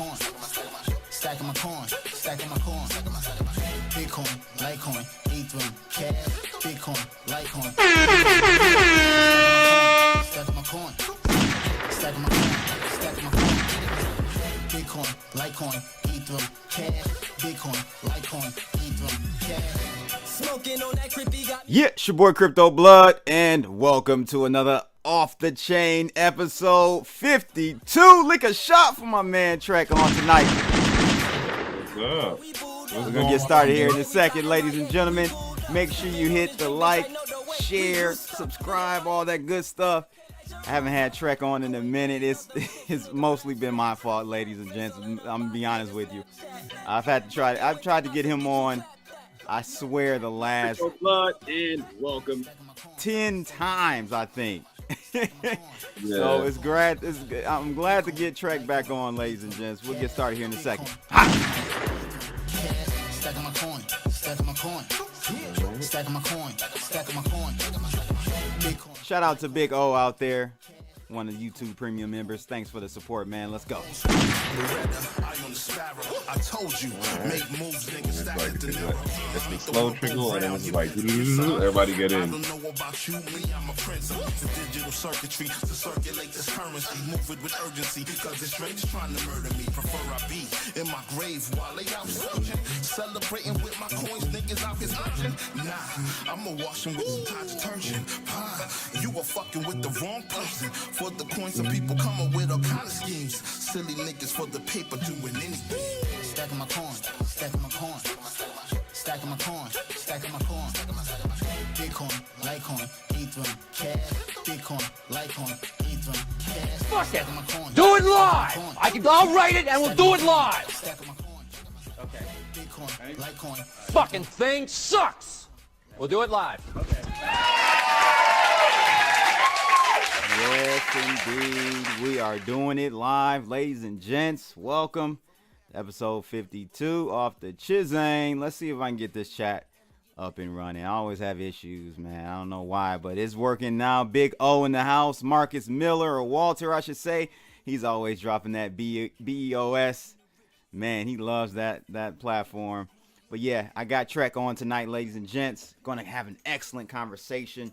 coin, stacking my coin, stacking my coin. Bitcoin, Litecoin, Ethereum, cash. Bitcoin, Litecoin, stacking my coin, stacking my coin, stacking my coin. Bitcoin, Litecoin, Ethereum, cash. Bitcoin, Litecoin, Ethereum, cash. Smoking on that crippy got. Yeah, it's your boy Crypto Blood, and welcome to another Off the Chain episode 52. Lick a shot for my man Trekk on tonight. What's up? We're gonna get started here in a second, ladies and gentlemen. Make sure you hit the like, share, subscribe, all that good stuff. I haven't had Trekk on in a minute. It's mostly been my fault, ladies and gents. I'm gonna be honest with you. I've tried to get him on. I swear the last Blood and welcome 10 times, I think. Yeah. So I'm glad to get Trekk back on, ladies and gents. We'll get started here in a second. Stacking my coin, stacking my coin, stacking my coin, stacking my coin. Bitcoin. Shout out to Big O out there, one of the YouTube premium members. Thanks for the support, man. Let's go. I told you, make moves, niggas, stack it to It's the slow trickle, and then it's like everybody get I in. don't know about you, me, I'm a prince. The digital circuitry to circulate this currency. Move it with urgency, cause the strangers trying to murder me. Prefer I be in my grave while they out searching. Celebrating with my coins, niggas out here searching. Nah, I'ma wash them with some Tide detergent. You are fucking with the wrong person. For the coins, some people come up with all kind of schemes. Silly niggas for the paper doing anything. Stacking my coin, stacking my coin, stacking my coin, stacking my coin. Bitcoin, Litecoin, Ethereum, cash. Bitcoin, Litecoin, Ethereum, cash. Fuck it. Stacking my coin. Do it live. I'll write it and we'll do it live. Stacking my coin. Okay. Bitcoin, Litecoin. Fucking thing sucks. We'll do it live. Yes, indeed. We are doing it live, ladies and gents. Welcome. Episode 52 off the Chizane. Let's see if I can get this chat up and running. I always have issues, man. I don't know why, but it's working now. Big O in the house. Marcus Miller, or Walter, I should say. He's always dropping that BEOS. Man, he loves that platform. But yeah, I got Trekk on tonight, ladies and gents. Gonna have an excellent conversation.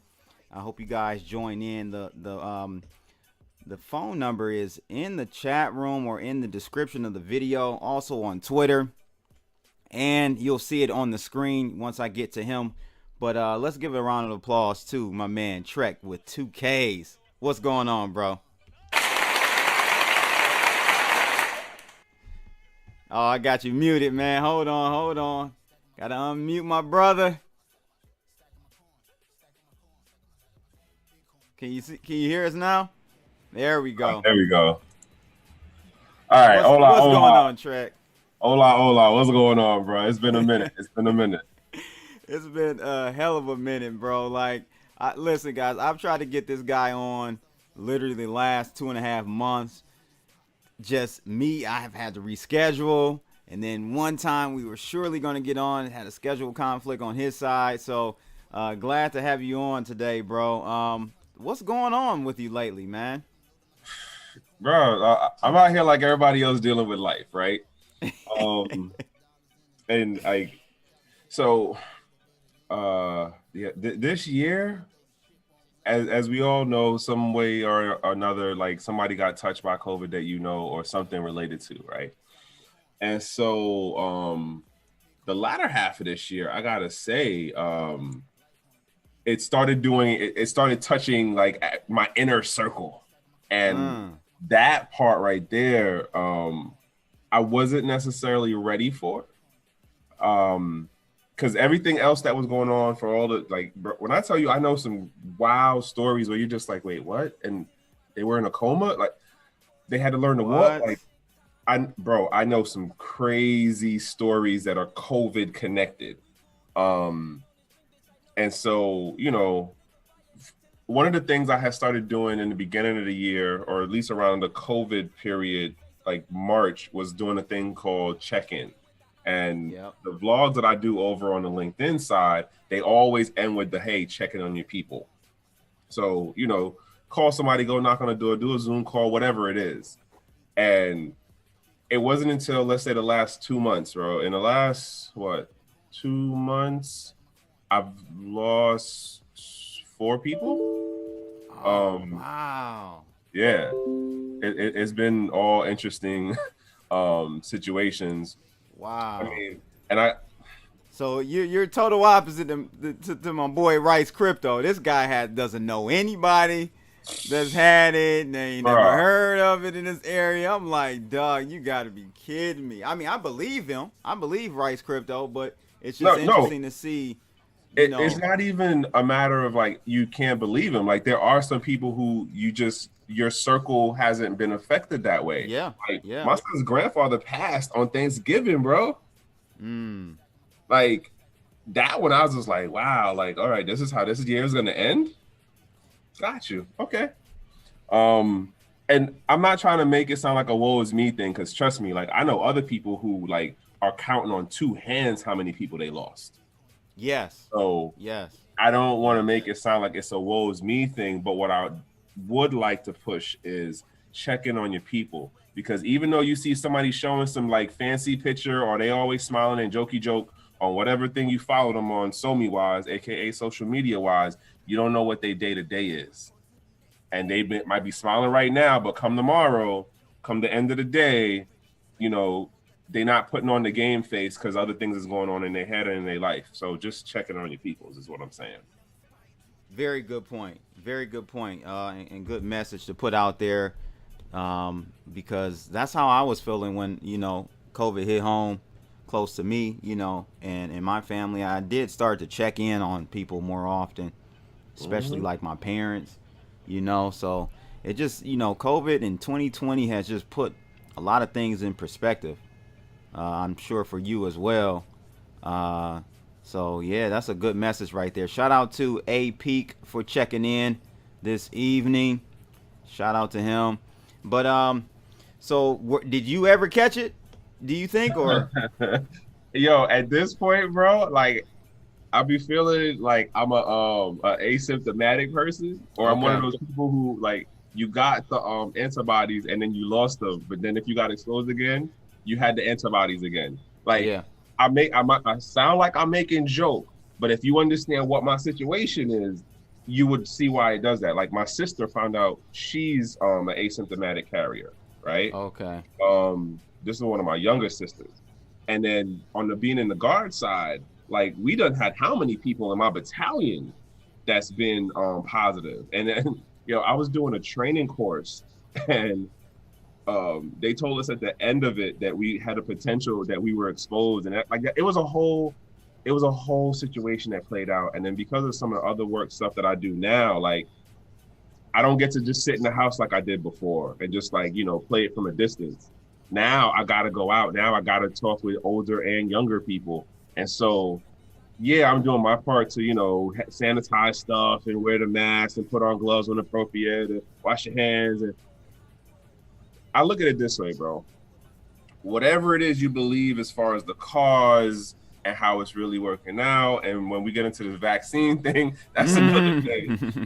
I hope you guys join in. The phone number is in the chat room or in the description of the video, also on Twitter, and you'll see it on the screen once I get to him. But let's give a round of applause to my man Trekk with 2Ks. What's going on, bro? Oh, I got you muted, man. Hold on. Gotta unmute my brother. Can you hear us now? There we go. There we go. All right, What's going on, Trekk? Hola. What's going on, bro? It's been a minute. It's been a hell of a minute, bro. Like, listen, guys, I've tried to get this guy on literally the last 2.5 months. Just me, I have had to reschedule. And then one time we were surely going to get on, had a schedule conflict on his side. So glad to have you on today, bro. What's going on with you lately, man? Bro, I'm out here like everybody else dealing with life, right? And like, so, this year, as we all know, some way or another, like somebody got touched by COVID that you know, or something related to, right? And so, the latter half of this year, I gotta say, it started touching like my inner circle, and that part right there, I wasn't necessarily ready for, because everything else that was going on for all the, like, bro, when I tell you, I know some wild stories where you're just like, wait, what? And they were in a coma, like they had to learn to walk. Like, I know some crazy stories that are COVID connected. And so, you know, one of the things I had started doing in the beginning of the year, or at least around the COVID period, like March, was doing a thing called check-in. And the vlogs that I do over on the LinkedIn side, they always end with the, hey, check in on your people. So, you know, call somebody, go knock on the door, do a Zoom call, whatever it is. And it wasn't until, let's say, the last 2 months, bro. In the last, 2 months, I've lost 4 people. Wow. Yeah, it's been all interesting situations. Wow. I mean, and I So you're total opposite to my boy Rice Crypto. This guy doesn't know anybody that's had it. They ain't never heard of it in this area. I'm like, dog, you gotta be kidding me. I mean, I believe him. I believe Rice Crypto, but it's just interesting to see. It's not even a matter of like you can't believe him. Like there are some people who your circle hasn't been affected that way. Yeah. Like yeah. my son's grandfather passed on Thanksgiving, bro. Like that one, I was just like, wow, like, all right, this is how this year is gonna end. Got you. Okay. And I'm not trying to make it sound like a woe is me thing, because trust me, like I know other people who like are counting on 2 hands how many people they lost. Yes. So yes. I don't want to make it sound like it's a woe is me thing, but what I would like to push is checking on your people, because even though you see somebody showing some like fancy picture or they always smiling and jokey joke on whatever thing you follow them on wise, aka social media wise, you don't know what their day-to-day is. And might be smiling right now, but come tomorrow, come the end of the day, you know, they're not putting on the game face because other things is going on in their head and in their life. So just checking on your peoples is what I'm saying. Very good point. Very good point. And good message to put out there, because that's how I was feeling when, you know, COVID hit home close to me, you know, and in my family. I did start to check in on people more often, especially like my parents, you know. So it just, you know, COVID in 2020 has just put a lot of things in perspective. I'm sure for you as well. So yeah, that's a good message right there. Shout out to A Peak for checking in this evening. Shout out to him. But so did you ever catch it? Do you think, or? Yo, at this point, bro, like I be feeling like I'm a asymptomatic person, or I'm one of those people who like you got the antibodies and then you lost them, but then if you got exposed again, you had the antibodies again. Like yeah. I sound like I'm making joke, but if you understand what my situation is, you would see why it does that. Like my sister found out she's an asymptomatic carrier, right? Okay. This is one of my younger sisters. And then on the being in the guard side, like we done had how many people in my battalion that's been positive. And then, you know, I was doing a training course and they told us at the end of it that we had a potential that we were exposed, and that, like it was a whole situation that played out. And then because of some of the other work stuff that I do now, like I don't get to just sit in the house like I did before and just like, you know, play it from a distance. Now I got to go out. Now I got to talk with older and younger people. And so, yeah, I'm doing my part to, you know, sanitize stuff and wear the mask and put on gloves when appropriate and wash your hands. And I look at it this way, bro. Whatever it is you believe as far as the cause and how it's really working out, and when we get into the vaccine thing, that's another thing.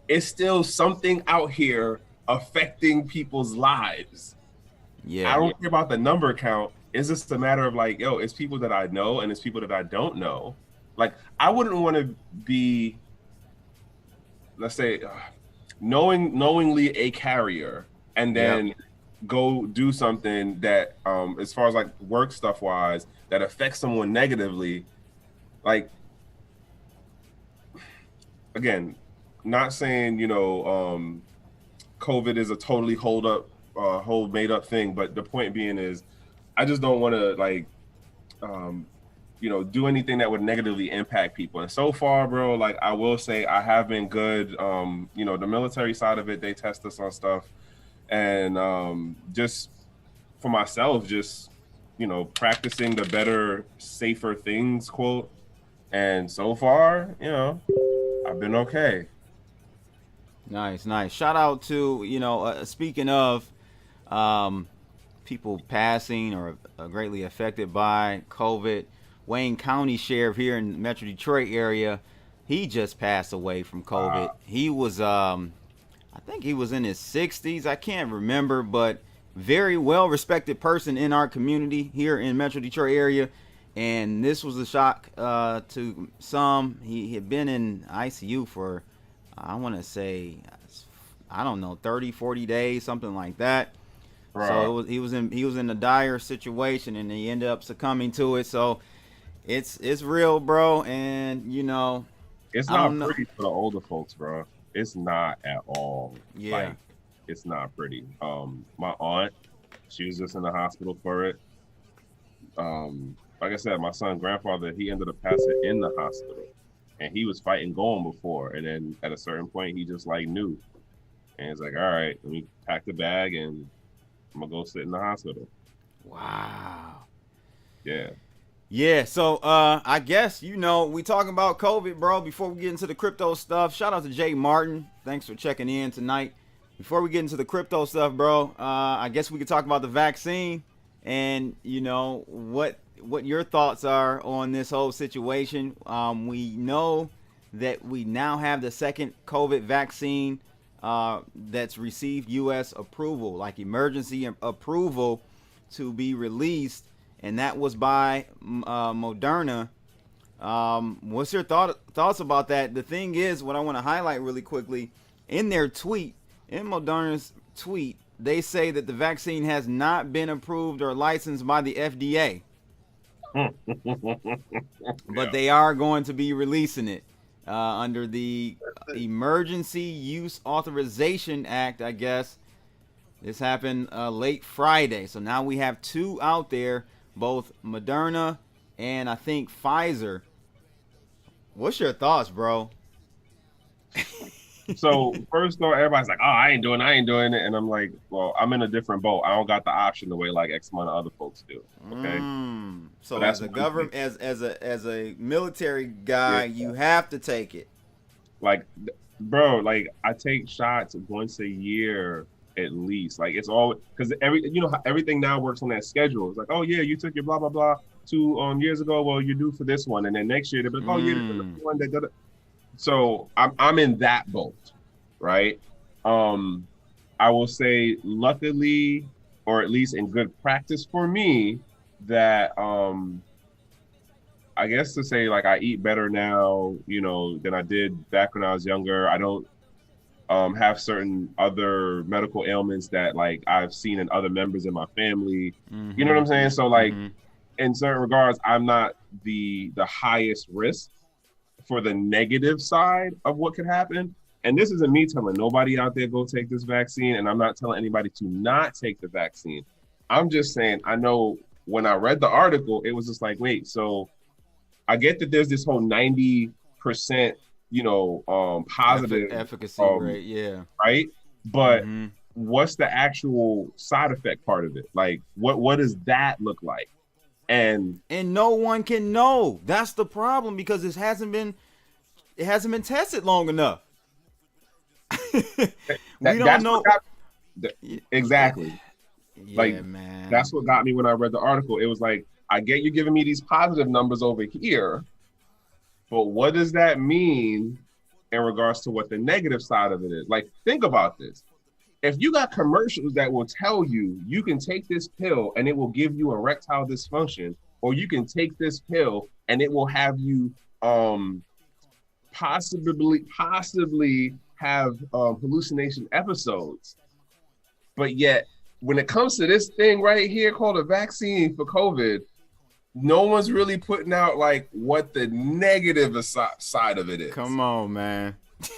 It's still something out here affecting people's lives. Yeah. I don't care about the number count. It's just a matter of like, yo, it's people that I know and it's people that I don't know. Like, I wouldn't want to be, let's say, knowingly a carrier and then go do something that, as far as like work stuff wise, that affects someone negatively. Like, again, not saying, you know, COVID is a totally whole made up thing, but the point being is I just don't want to like you know, do anything that would negatively impact people. And so far, bro, like I will say I have been good. You know, the military side of it, they test us on stuff, and just for myself, just, you know, practicing the better, safer things, quote. And so far, you know, I've been okay. Nice. Shout out to, you know, speaking of people passing or greatly affected by COVID, Wayne County Sheriff here in Metro Detroit area, he just passed away from COVID. He was, I think he was in his 60s. I can't remember, but very well respected person in our community here in Metro Detroit area. And this was a shock to some. He had been in ICU for, I want to say, I don't know, 30, 40 days, something like that. Right. So he was in a dire situation, and he ended up succumbing to it. So it's real, bro. And it's not pretty for the older folks, bro. It's not at all. Yeah, like, it's not pretty. My aunt, she was just in the hospital for it. Like I said, my son's grandfather, he ended up passing in the hospital, and he was fighting going before. And then at a certain point, he just knew, and it's like, all right, let me pack the bag and I'm gonna go sit in the hospital. Wow. Yeah. Yeah. So I guess we talking about COVID, bro. Before we get into the crypto stuff, shout out to Jay Martin. Thanks for checking in tonight. Before we get into the crypto stuff, bro, I guess we could talk about the vaccine and what your thoughts are on this whole situation. We know that we now have the second COVID vaccine that's received U.S. approval, like emergency approval to be released, and that was by Moderna. What's your thoughts about that? The thing is, what I want to highlight really quickly, in their tweet, in Moderna's tweet, they say that the vaccine has not been approved or licensed by the FDA. But they are going to be releasing it under the Emergency Use Authorization Act, I guess. This happened late Friday. So now we have two out there, both Moderna and I think Pfizer. What's your thoughts, bro? So first though, everybody's like, "Oh, I ain't doing it," and I'm like, "Well, I'm in a different boat. I don't got the option the way like X amount of other folks do." Okay. So as a government, as a military guy, you have to take it. Like, bro, like I take shots once a year at least. Like it's all because everything now works on that schedule. It's like, oh yeah, you took your blah blah blah 2 years ago. Well, you're due for this one, and then next year they'll be like, oh yeah, the one that. So I'm in that boat, right? I will say, luckily, or at least in good practice for me, that I guess to say like I eat better now, than I did back when I was younger. I don't have certain other medical ailments that like I've seen in other members in my family. You know what I'm saying? So like in certain regards, I'm not the highest risk for the negative side of what could happen. And this isn't me telling nobody out there go take this vaccine, and I'm not telling anybody to not take the vaccine. I'm just saying, I know when I read the article, it was just like, wait, so I get that there's this whole 90%, positive efficacy rate, yeah. Right? But what's the actual side effect part of it? Like, what does that look like? And no one can know. That's the problem, because it hasn't been tested long enough. We don't know exactly. Yeah, man. That's what got me when I read the article. It was like, I get you giving me these positive numbers over here, but what does that mean in regards to what the negative side of it is? Like, think about this. If you got commercials that will tell you you can take this pill and it will give you erectile dysfunction, or you can take this pill and it will have you possibly have hallucination episodes, but yet when it comes to this thing right here called a vaccine for COVID, no one's really putting out like what the negative side of it is. Come on, man.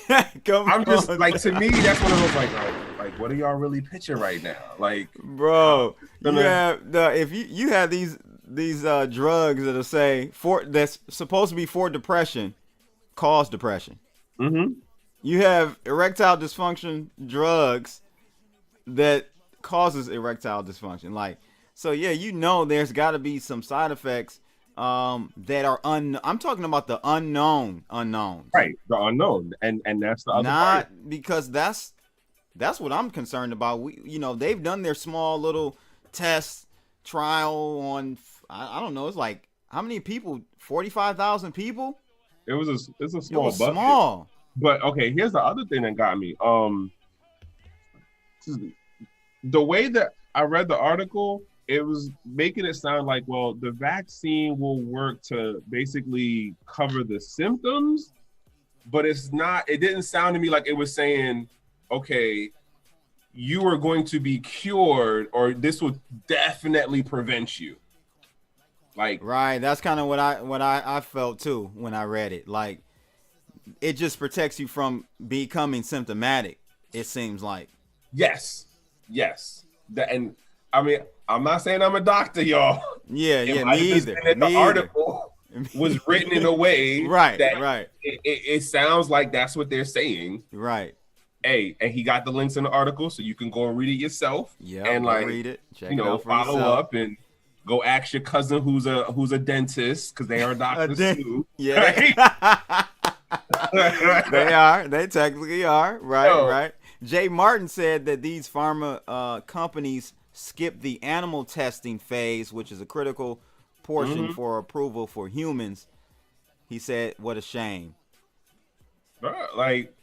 I'm just like, to me, that's one of those like what are y'all really pitching right now? Like, bro, you have if you have these drugs that'll say that's supposed to be for depression, cause depression. You have erectile dysfunction drugs that causes erectile dysfunction. Like, so yeah, there's got to be some side effects that are I'm talking about the unknown. Right, the unknown, and that's the other part. Not because that's what I'm concerned about. They've done their small little test trial on, I don't know, it's like how many people? 45,000 people. It's a small bucket. Small. But okay, here's the other thing that got me. The way that I read the article. It was making it sound like, well, the vaccine will work to basically cover the symptoms, but it's not. It didn't sound to me like it was saying, okay, you are going to be cured, or this will definitely prevent you. Like, Right. That's kind of what I felt too when I read it. Like, it just protects you from becoming symptomatic. It seems like. yes. And I mean, I'm not saying I'm a doctor, y'all. Yeah. It Yeah. might have Me just either. been that Me the either. article was written in a way Right. that Right. it sounds like that's what they're saying. Right. Hey, and he got the links in the article, so you can go and read it yourself. Yeah. And Go like, read it. Check you it know, out for follow yourself. up and go ask your cousin who's a dentist, because they are doctors too. Yeah. They are. They technically are. Right. Yo. Right. Jay Martin said that these pharma companies skip the animal testing phase, which is a critical portion for approval for humans. He said, "What a shame." Like,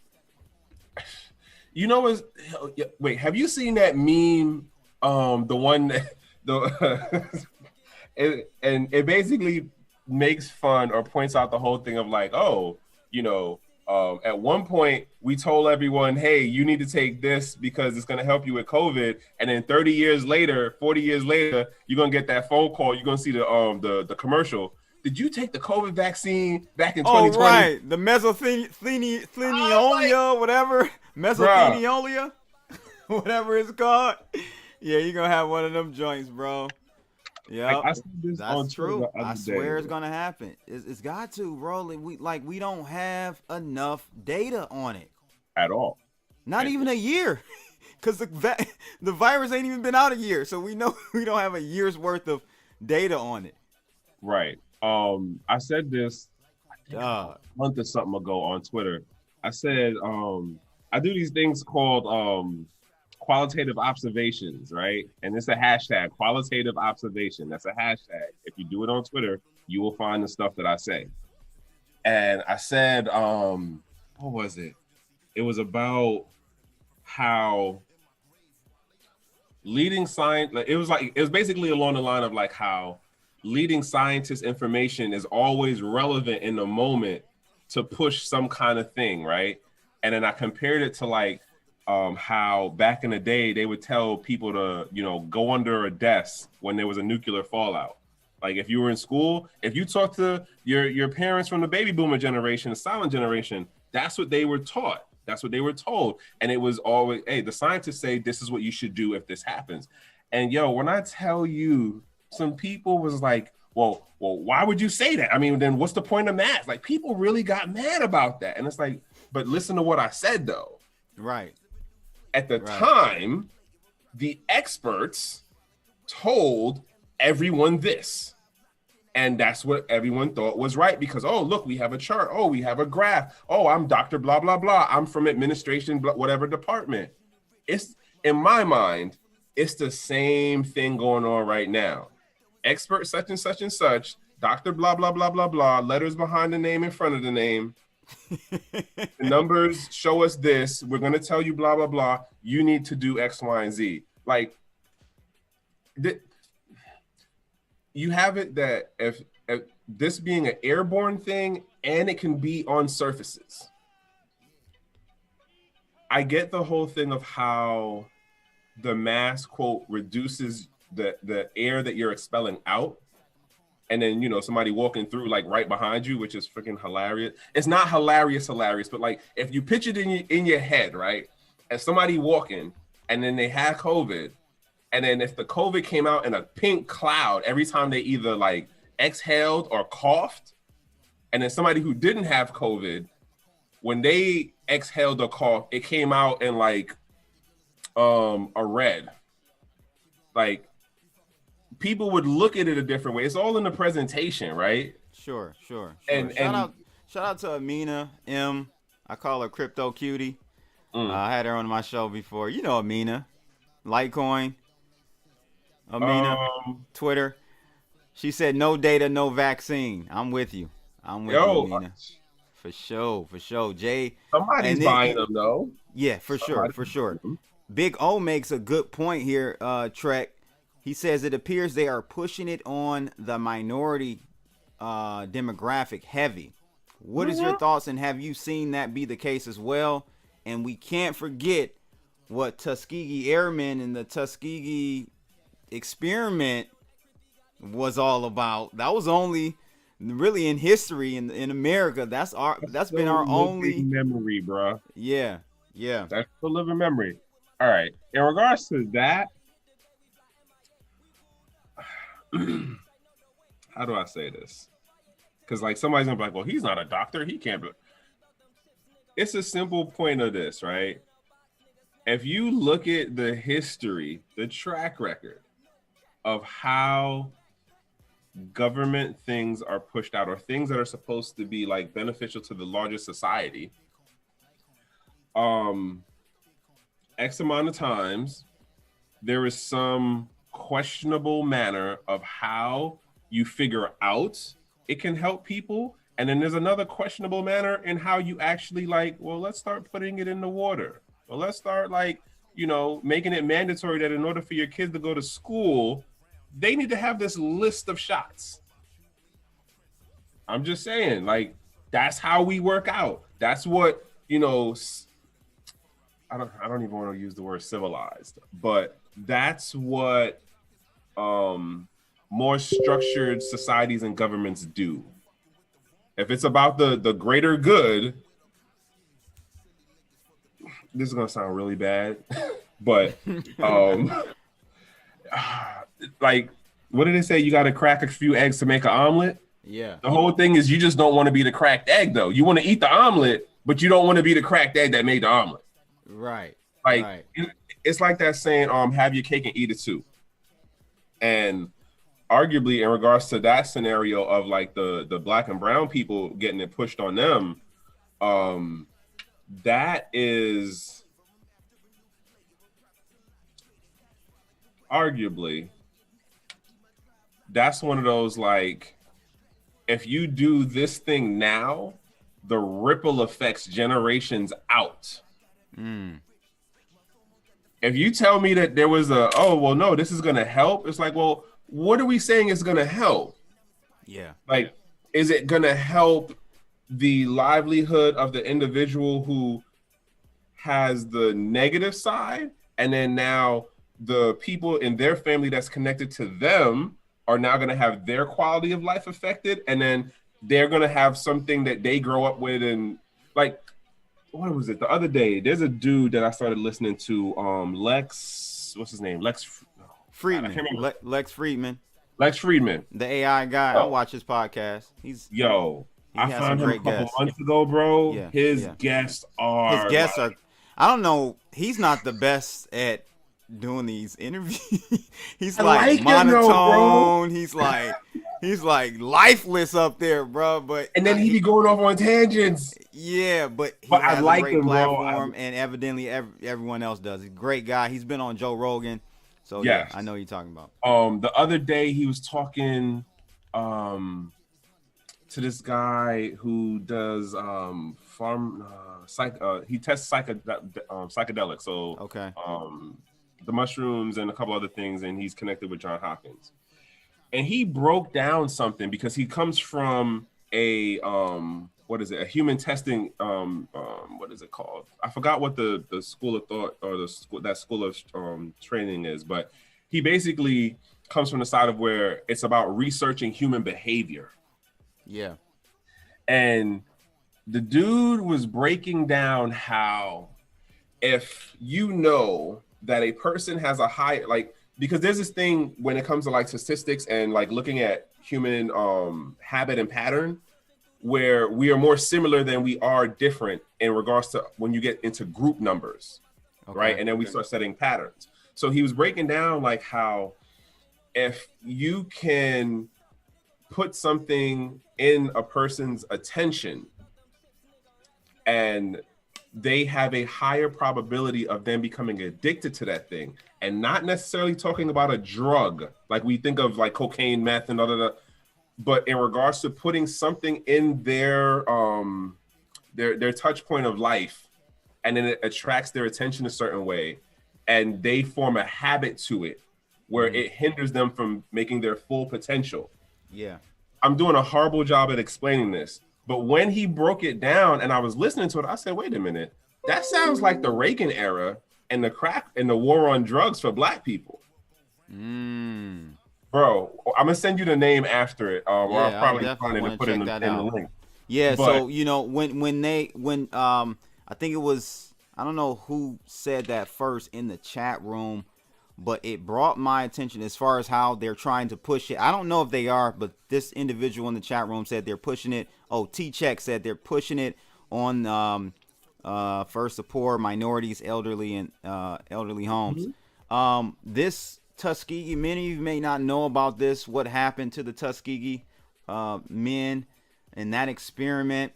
you know, wait, have you seen that meme? The one that and it basically makes fun or points out the whole thing of like, oh, you know, at one point we told everyone, hey, you need to take this because it's going to help you with COVID. And then 30 years later, 40 years later, you're going to get that phone call. You're going to see the commercial. Did you take the COVID vaccine back in 2020? Oh, right. The mesothelioma, whatever. Mesothelioma, whatever it's called. Yeah, you're going to have one of them joints, bro. Yeah, I said this on that's Twitter true. the other I swear day. it's gonna happen. It's got to, bro. We don't have enough data on it. At all. Not even a year, because the virus ain't even been out a year, so we know we don't have a year's worth of data on it. Right. I said this Duh. a month or something ago on Twitter. I said I do these things called qualitative observations, right? And it's a hashtag, qualitative observation. That's a hashtag. If you do it on Twitter, you will find the stuff that I say. And I said, what was it? It was about how leading science, it was basically along the line of like how leading scientists' information is always relevant in the moment to push some kind of thing, right? And then I compared it to like how back in the day they would tell people to, you know, go under a desk when there was a nuclear fallout. Like if you were in school, if you talk to your parents from the baby boomer generation, the silent generation, that's what they were taught. That's what they were told. And it was always, hey, the scientists say this is what you should do if this happens. And yo, when I tell you, some people was like, well, why would you say that? I mean, then what's the point of math? Like people really got mad about that. And it's like, but listen to what I said though. Right. At the time, the experts told everyone this. And that's what everyone thought was right because, oh, look, we have a chart. Oh, we have a graph. Oh, I'm Dr. Blah, blah, blah. I'm from administration, whatever department. It's, in my mind, it's the same thing going on right now. Expert such and such and such, Dr. Blah, blah, blah, blah, blah, letters behind the name in front of the name. The numbers show us this. We're going to tell you blah, blah, blah. You need to do X, Y, and Z. Like, you have it that if this being an airborne thing and it can be on surfaces. I get the whole thing of how the mask, quote, reduces the air that you're expelling out. And then, you know, somebody walking through like right behind you, which is freaking hilarious. It's not hilarious, but like if you picture it in your head, right? And somebody walking and then they had COVID. And then if the COVID came out in a pink cloud every time they either like exhaled or coughed, and then somebody who didn't have COVID, when they exhaled or coughed, it came out in like a red. Like people would look at it a different way. It's all in the presentation, right? Sure. And shout out to Amina M. I call her Crypto Cutie. I had her on my show before. You know Amina, Litecoin. Amina, Twitter. She said, "No data, no vaccine." I'm with you. I'm with you, Amina. For sure. Jay, somebody's buying them though. Yeah, for sure. Big O makes a good point here, Trekk. He says it appears they are pushing it on the minority demographic heavy. What is your thoughts, and have you seen that be the case as well? And we can't forget what Tuskegee Airmen and the Tuskegee experiment was all about. That was only really in history in America. That's been our only memory, bro. Yeah. That's the living memory. All right. In regards to that, how do I say this? Because like somebody's gonna be like, well, he's not a doctor, he can't be. It's a simple point of this, right? If you look at the history, the track record of how government things are pushed out, or things that are supposed to be like beneficial to the larger society, X amount of times there is some questionable manner of how you figure out it can help people, and then there's another questionable manner in how you actually like, well, let's start putting it in the water, well, let's start like, you know, making it mandatory that in order for your kids to go to school, they need to have this list of shots. I'm just saying, like, that's how we work out. That's what, you know, I don't even want to use the word civilized, but that's what more structured societies and governments do. If it's about the greater good, this is gonna sound really bad, but like, what did they say? You got to crack a few eggs to make an omelet. Yeah. The whole thing is you just don't want to be the cracked egg, though. You want to eat the omelet, but you don't want to be the cracked egg that made the omelet. Right. Like, right. It's like that saying, have your cake and eat it too. And arguably, in regards to that scenario of like the black and brown people getting it pushed on them, that is arguably, that's one of those, like, if you do this thing now, the ripple effects generations out. If you tell me that there was no, this is going to help, it's like, well, what are we saying is going to help? Yeah. Like, is it going to help the livelihood of the individual who has the negative side, and then now the people in their family that's connected to them are now going to have their quality of life affected, and then they're going to have something that they grow up with? And like, what was it the other day? There's a dude that I started listening to, Lex, what's his name? Lex Friedman. Lex Friedman. Lex Friedman. The AI guy. I watch his podcast. I found him a couple months ago, bro. Yeah, his guests are I don't know, he's not the best at doing these interviews. He's like monotone. He's like lifeless up there, bro. But and then he be going off on tangents. Yeah, but he has I like a great him, platform, bro. and evidently everyone else does. He's a great guy. He's been on Joe Rogan, so yes. Yeah, I know what you're talking about. The other day he was talking to this guy who does he tests psychedelics. So okay. The mushrooms and a couple other things, and he's connected with Johns Hopkins. And he broke down something because he comes from a a human testing, what is it called? I forgot what the school of thought or that school of training is, but he basically comes from the side of where it's about researching human behavior. Yeah. And the dude was breaking down how if you know that a person has a high, like, because there's this thing when it comes to like statistics and like looking at human habit and pattern, where we are more similar than we are different in regards to when you get into group numbers, okay. Right? And then we start setting patterns. So he was breaking down like how if you can put something in a person's attention and they have a higher probability of them becoming addicted to that thing, and not necessarily talking about a drug like we think of like cocaine, meth, and other, but in regards to putting something in their touch point of life, and then it attracts their attention a certain way, and they form a habit to it where it hinders them from making their full potential. Yeah. I'm doing a horrible job at explaining this, but when he broke it down and I was listening to it, I said, wait a minute, that sounds like the Reagan era and the crack and the war on drugs for black people. Bro, I'm gonna send you the name after it, or Yeah, I'll probably I'll find definitely it wanna and put it in check the, that in the out. link. Yeah, But- so you know when I think it was, I don't know who said that first in the chat room, but it brought my attention as far as how they're trying to push it. I don't know if they are, but this individual in the chat room said they're pushing it. Oh, T-Check said they're pushing it on first the poor, minorities, elderly, and elderly homes. This Tuskegee, many of you may not know about this, what happened to the Tuskegee men in that experiment,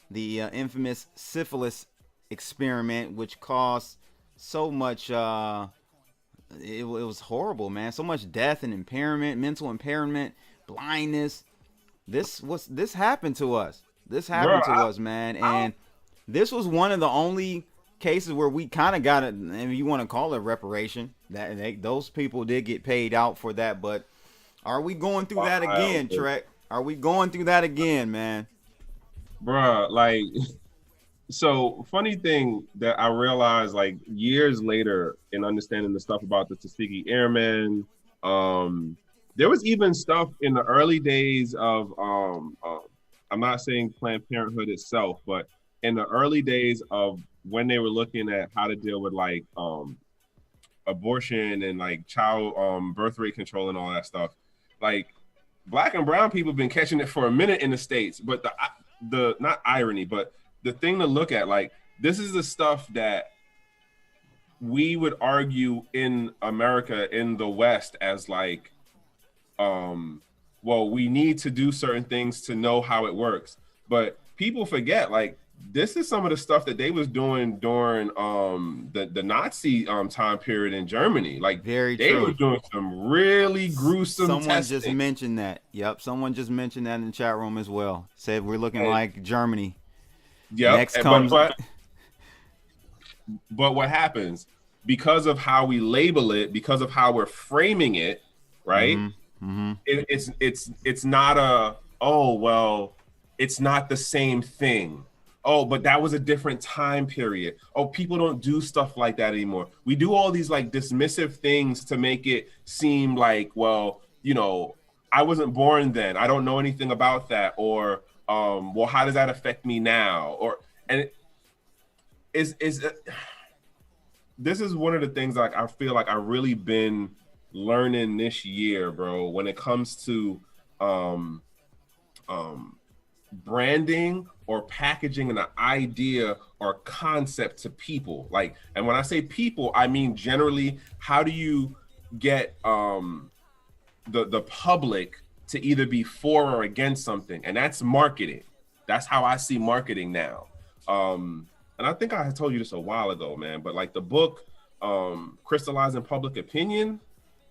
the infamous syphilis experiment, which caused so much, it was horrible, man. So much death and impairment, mental impairment, blindness. This happened to us. This happened to us, man. And this was one of the only cases where we kind of got it, and you want to call it reparation. Those people did get paid out for that, but are we going through that again, Trekk? Are we going through that again, man? Bruh, like, so funny thing that I realized like years later in understanding the stuff about the Tuskegee Airmen, there was even stuff in the early days of, I'm not saying Planned Parenthood itself, but in the early days of when they were looking at how to deal with like abortion and like child birth rate control and all that stuff, like black and brown people have been catching it for a minute in the States, but the not irony, but the thing to look at, like, this is the stuff that we would argue in America, in the West, as like, well, we need to do certain things to know how it works. But people forget, like, this is some of the stuff that they was doing during the Nazi time period in Germany. Like, Very they true. were doing some really gruesome Someone testing. just mentioned that. Yep, someone just mentioned that in the chat room as well. Said we're looking like Germany. Yep. Next comes. But what happens, because of how we label it, because of how we're framing it, right? It's not a, oh, well, it's not the same thing. Oh, but that was a different time period. Oh, people don't do stuff like that anymore. We do all these like dismissive things to make it seem like, well, you know, I wasn't born then. I don't know anything about that. Or, well, how does that affect me now? Or, and this is one of the things like I feel like I've really been learning this year, bro, when it comes to branding or packaging an idea or concept to people. Like, and when I say people, I mean generally, how do you get the public to either be for or against something? And that's marketing. That's how I see marketing now. And I think I had told you this a while ago, man, but like the book, Crystallizing Public Opinion,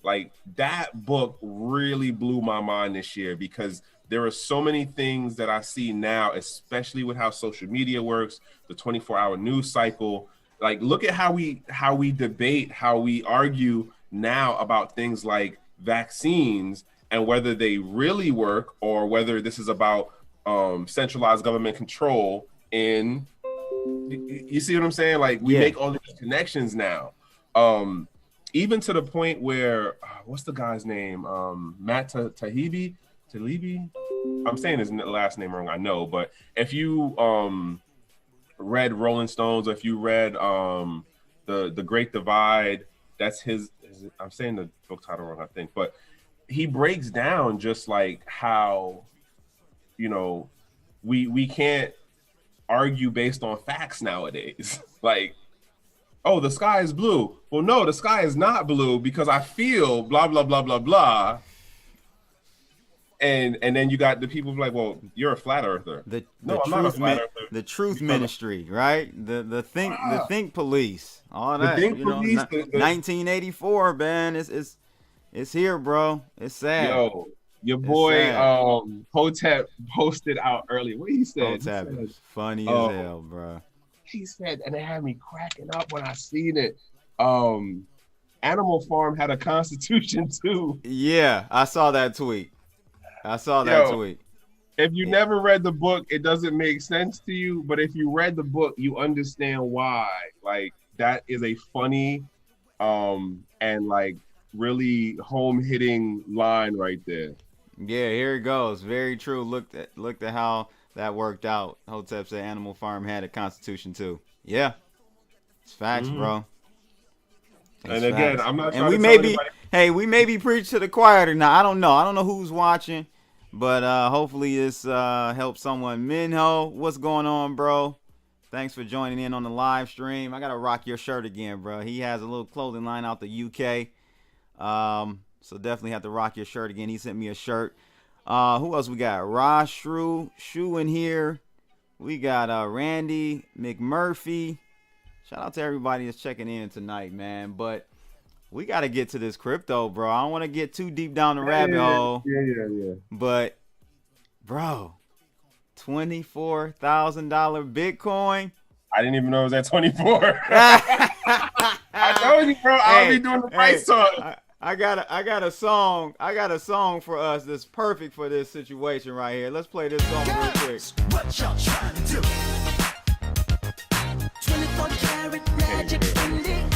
like that book really blew my mind this year, because there are so many things that I see now, especially with how social media works, the 24-hour news cycle. Like, look at how we debate, how we argue now about things like vaccines and whether they really work or whether this is about centralized government control. In, you see what I'm saying? Like, we make all these connections now. Even to the point where, what's the guy's name? Matt Taibbi? I'm saying his last name wrong, I know, but if you read Rolling Stones, or if you read the Great Divide, that's his, I'm saying the book title wrong, I think, but he breaks down just like how, you know, we can't argue based on facts nowadays. Like, oh, the sky is blue. Well, no, the sky is not blue because I feel blah, blah, blah, blah, blah. And then you got the people like, well, you're a flat earther. I'm not a flat earther. The truth ministry, right? The think police, all that. Think you know, police, 1984, man. It's here, bro. It's sad. Yo, your boy Hotep posted out earlier. What he said? Hotep is funny as hell, bro. He said, and it had me cracking up when I seen it. Animal Farm had a constitution too. Yeah, I saw that tweet. Yo, if you Yeah. never read the book, it doesn't make sense to you. But if you read the book, you understand why. Like that is a funny, and like really home hitting line right there. Yeah, here it goes. Very true. Looked at how that worked out. Hotep said Animal Farm had a constitution too. Yeah, it's facts, bro. It's And again, facts. I'm not And trying we to may tell be, anybody. hey, we may be preached to the choir or not. I don't know. I don't know who's watching, but hopefully this helps someone. Minho, what's going on, bro? Thanks for joining in on the live stream. I gotta rock your shirt again, bro. He has a little clothing line out the UK. So definitely have to rock your shirt again. He sent me a shirt. Who else we got? Ross Shrew in here. We got Randy McMurphy. Shout out to everybody that's checking in tonight, man. But we got to get to this crypto, bro. I don't want to get too deep down the rabbit hole. Yeah. But, bro, $24,000 Bitcoin. I didn't even know it was at 24. I told you, bro. I'll be doing the price talk. I got a song. I got a song for us that's perfect for this situation right here. Let's play this song real quick. What y'all trying to do? 24 karat magic in the air.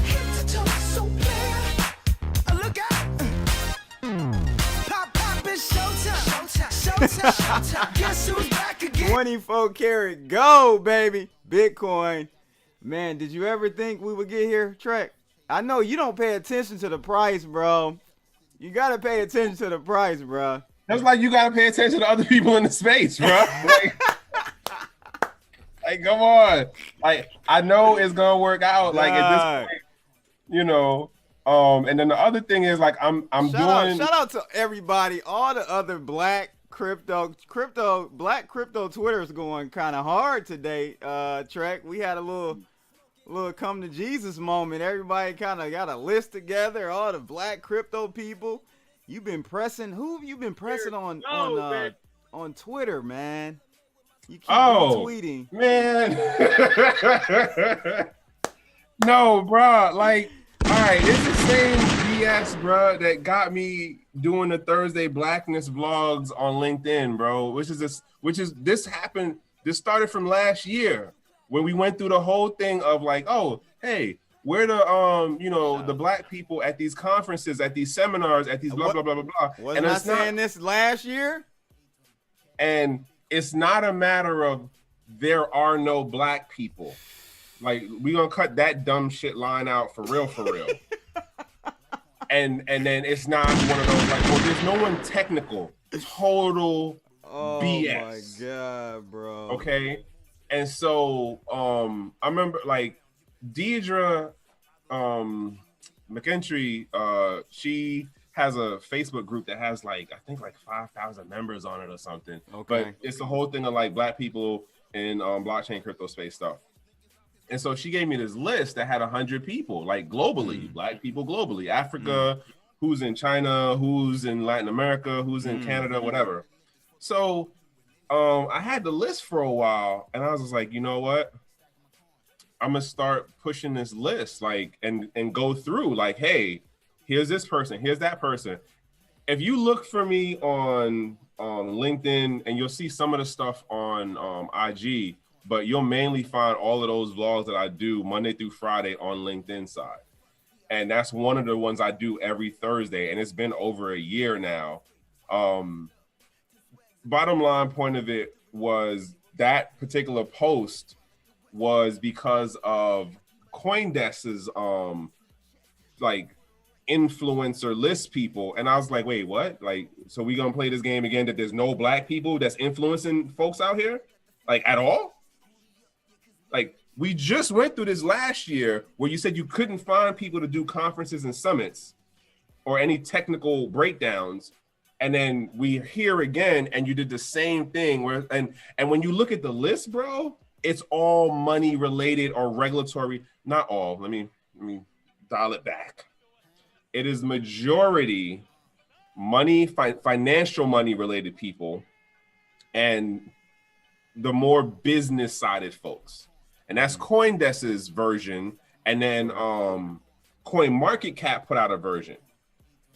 Head to toe so clear. Look out. Pop, it's showtime. Guess who's back again? 24 karat gold, baby. Bitcoin. Man, did you ever think we would get here, Trekk? I know you don't pay attention to the price, bro. You got to pay attention to the price, bro. That's like you gotta pay attention to other people in the space, bro. Like, come on. Like, I know it's gonna work out. Like at this point, you know. And then the other thing is like I'm doing. Shout out to everybody, all the other black crypto Twitter is going kind of hard today. Trekk, we had a little come to Jesus moment. Everybody kind of got a list together. All the black crypto people. You've been pressing. Who have you been pressing on Twitter, man? You keep retweeting, man. No, bro. Like, all right, it's the same BS, bro, that got me doing the Thursday Blackness vlogs on LinkedIn, bro. This started from last year when we went through the whole thing of like, oh, hey, we're the the black people at these conferences, at these seminars, at these blah blah blah blah blah. Wasn't I saying this last year? And it's not a matter of there are no black people. Like, we gonna cut that dumb shit line out for real. and then it's not one of those like, well, there's no one technical. Total BS. Oh my god, bro. Okay. And so I remember like Deidre McEntry, she has a Facebook group that has like, I think like 5,000 members on it or something. Okay. But it's the whole thing of like black people in blockchain crypto space stuff. And so she gave me this list that had 100 people, like globally, black people globally, Africa, who's in China, who's in Latin America, who's in Canada, whatever. So I had the list for a while, and I was just like, you know what? I'm gonna start pushing this list, like, and go through, like, hey, here's this person, here's that person. If you look for me on LinkedIn, and you'll see some of the stuff on IG, but you'll mainly find all of those vlogs that I do Monday through Friday on LinkedIn side. And that's one of the ones I do every Thursday, and it's been over a year now. Bottom line point of it was that particular post was because of CoinDesk's like influencer list people, and I was like, wait, what? Like, so we gonna play this game again that there's no black people that's influencing folks out here, like, at all? Like, we just went through this last year where you said you couldn't find people to do conferences and summits or any technical breakdowns. And then we here again, and you did the same thing where, and when you look at the list, bro, it's all money related or regulatory. Not all. Let me dial it back. It is majority money, financial money related people, and the more business sided folks. and that's CoinDesk's version, and then CoinMarketCap put out a version.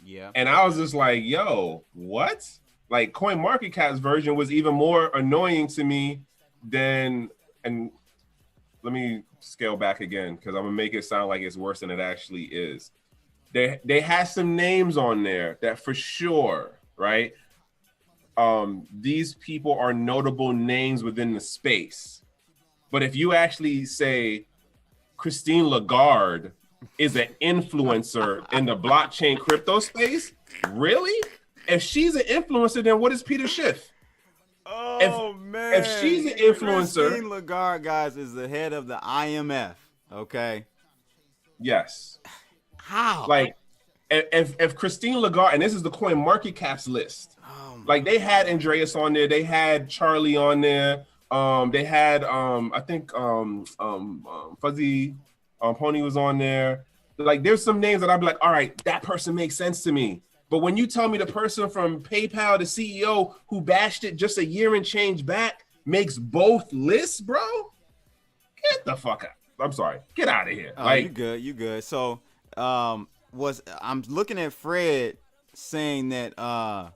Yeah. And I was just like, yo, what? Like CoinMarketCap's version was even more annoying to me than, and let me scale back again because I'm gonna make it sound like it's worse than it actually is. They had some names on there that for sure, right? These people are notable names within the space. But if you actually say Christine Lagarde is an influencer in the blockchain crypto space, really? If she's an influencer, then what is Peter Schiff? Man. If she's an influencer, Christine Lagarde, guys, is the head of the IMF. Okay. yes. How? Like, if Christine Lagarde, and this is the CoinMarketCap's list, like they had Andreas on there, they had Charlie on there, they had I think Fuzzy Pony was on there. Like, there's some names that I'd be like, all right, that person makes sense to me. But when you tell me the person from PayPal, the CEO who bashed it just a year and change back, makes both lists, bro, get the fuck out. I'm sorry, get out of here. You good. So I'm looking at Fred saying that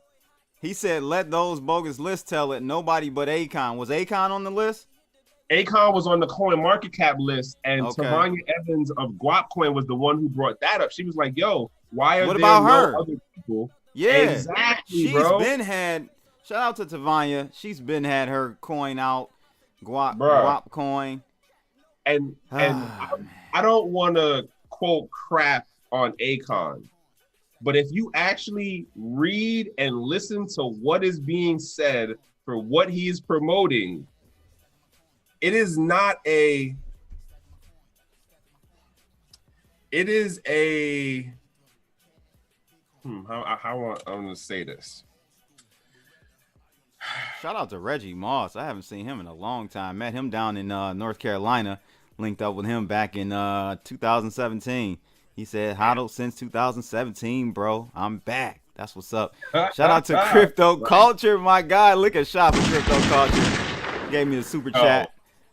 he said let those bogus lists tell it, nobody but Akon. Was Akon on the list? Akon was on the CoinMarketCap list, and Okay. Tavania Evans of Guapcoin was the one who brought that up. She was like, yo, why are What there about no her? other people? Yeah, Exactly, she's bro. been had. Shout out to Tavania. She's been had her coin out, Bruh. Guap coin. And I don't want to quote crap on Akon, but if you actually read and listen to what is being said for what he is promoting, it is not a. It is a. How I'm gonna say this. Shout out to Reggie Moss. I haven't seen him in a long time. Met him down in North Carolina. Linked up with him back in 2017. He said, "Hodl since 2017, bro. I'm back. That's what's up." Shout out to Crypto Culture, my guy. Look at shop for Crypto Culture. Gave me the super chat.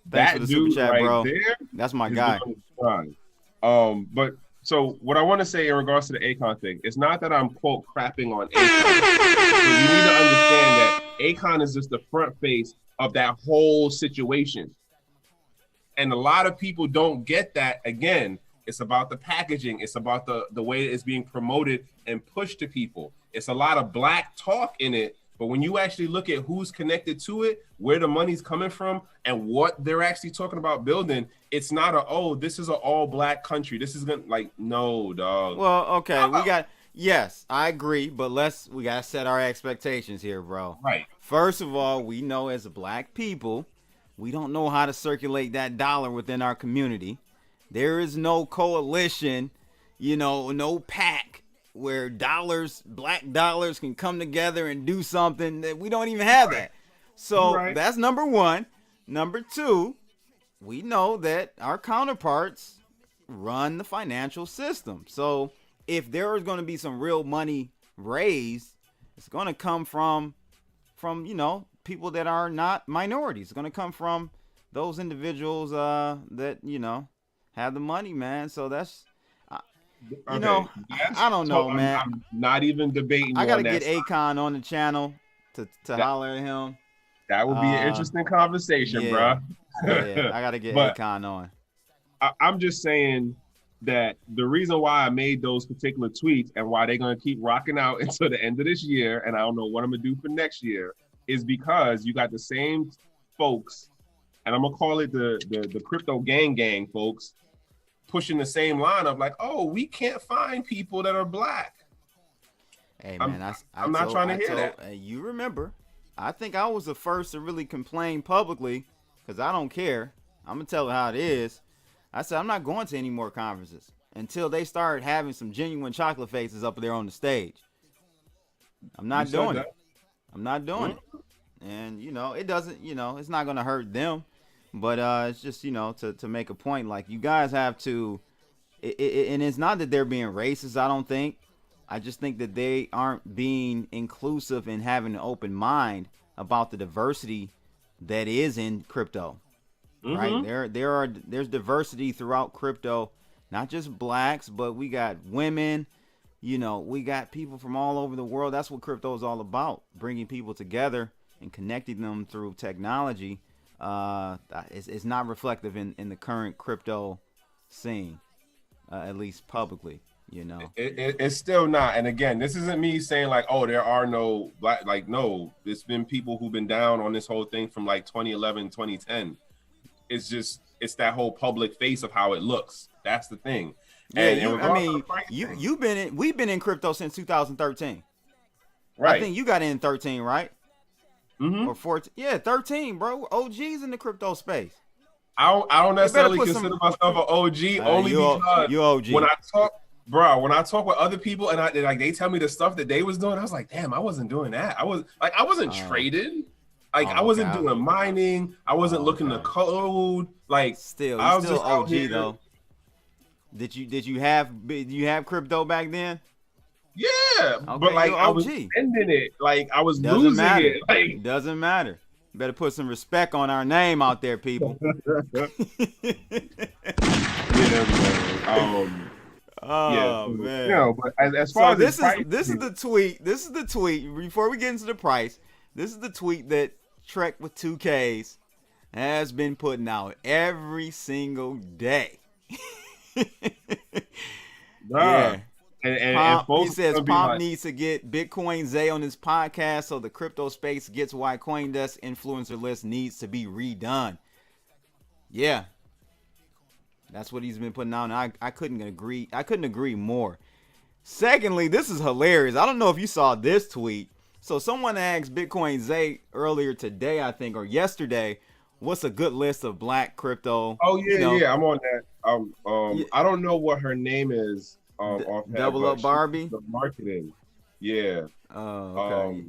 Thanks for the super chat, right bro. there That's my is guy. doing fine. But so what I want to say in regards to the Akon thing, it's not that I'm quote crapping on Akon, but you need to understand that Akon is just the front face of that whole situation. And a lot of people don't get that. Again, it's about the packaging. It's about the way it's being promoted and pushed to people. It's a lot of black talk in it. But when you actually look at who's connected to it, where the money's coming from, and what they're actually talking about building, it's not this is an all black country. This is no, dog. Well, okay, yes, I agree, but we gotta set our expectations here, bro. Right. First of all, we know as black people, we don't know how to circulate that dollar within our community. There is no coalition, no pack where black dollars can come together and do something. That we don't even have that. So that's number one. Number two, we know that our counterparts run the financial system. So if there is going to be some real money raised, it's going to come from people that are not minorities. It's going to come from those individuals that have the money, man. So that's I don't know, man. I'm not even debating. I gotta get Akon on the channel to holler at him. That would be an interesting conversation, bro. Yeah, I gotta get Akon on. I'm just saying that the reason why I made those particular tweets and why they're gonna keep rocking out until the end of this year, and I don't know what I'm gonna do for next year, is because you got the same folks, and I'm gonna call it the crypto gang folks, pushing the same line of like, oh, we can't find people that are black. Hey man, I'm not trying to hear that. You remember, I think I was the first to really complain publicly because I don't care. I'm gonna tell it how it is. I said I'm not going to any more conferences until they start having some genuine chocolate faces up there on the stage. I'm not doing it. I'm not doing it. And it doesn't. It's not gonna hurt them. But it's just, to make a point, like you guys have to, and it's not that they're being racist, I don't think. I just think that they aren't being inclusive and having an open mind about the diversity that is in crypto. right? There's diversity throughout crypto, not just blacks, but we got women. You know, we got people from all over the world. That's what crypto is all about, bringing people together and connecting them through technology. It's not reflective in the current crypto scene, at least publicly, you know. It's still not. And again, this isn't me saying like, oh, there are no black, like, no, there's been people who've been down on this whole thing from like 2011, 2010. It's that whole public face of how it looks. That's the thing. Yeah, we've been in crypto since 2013. Right. I think you got in 13, right? Mm-hmm. Or 14. Yeah, 13, bro. OG's in the crypto space. I don't necessarily consider myself an OG only because you OG. When I talk with other people and they tell me the stuff that they was doing, I was like, damn, I wasn't doing that. I wasn't trading. Like I wasn't doing mining. I wasn't looking to code. Like I was still OG though. Did you have crypto back then? Yeah, okay, but like I was spending it. Like I was losing it. Like doesn't matter. Better put some respect on our name out there, people. Yeah, man. Man. You know, but as far as this is the tweet. This is the tweet. Before we get into the price, this is the tweet that Trekk with 2Ks has been putting out every single day. Yeah. And he says Pomp needs to get Bitcoin Zay on his podcast so the crypto space gets why CoinDesk influencer list needs to be redone. Yeah. That's what he's been putting out, and I couldn't agree more. Secondly, this is hilarious. I don't know if you saw this tweet. So someone asked Bitcoin Zay earlier today, I think, or yesterday, what's a good list of black crypto? Oh yeah, yeah, I'm on that. I don't know what her name is. Double Up Barbie. The marketing, yeah. Oh, okay.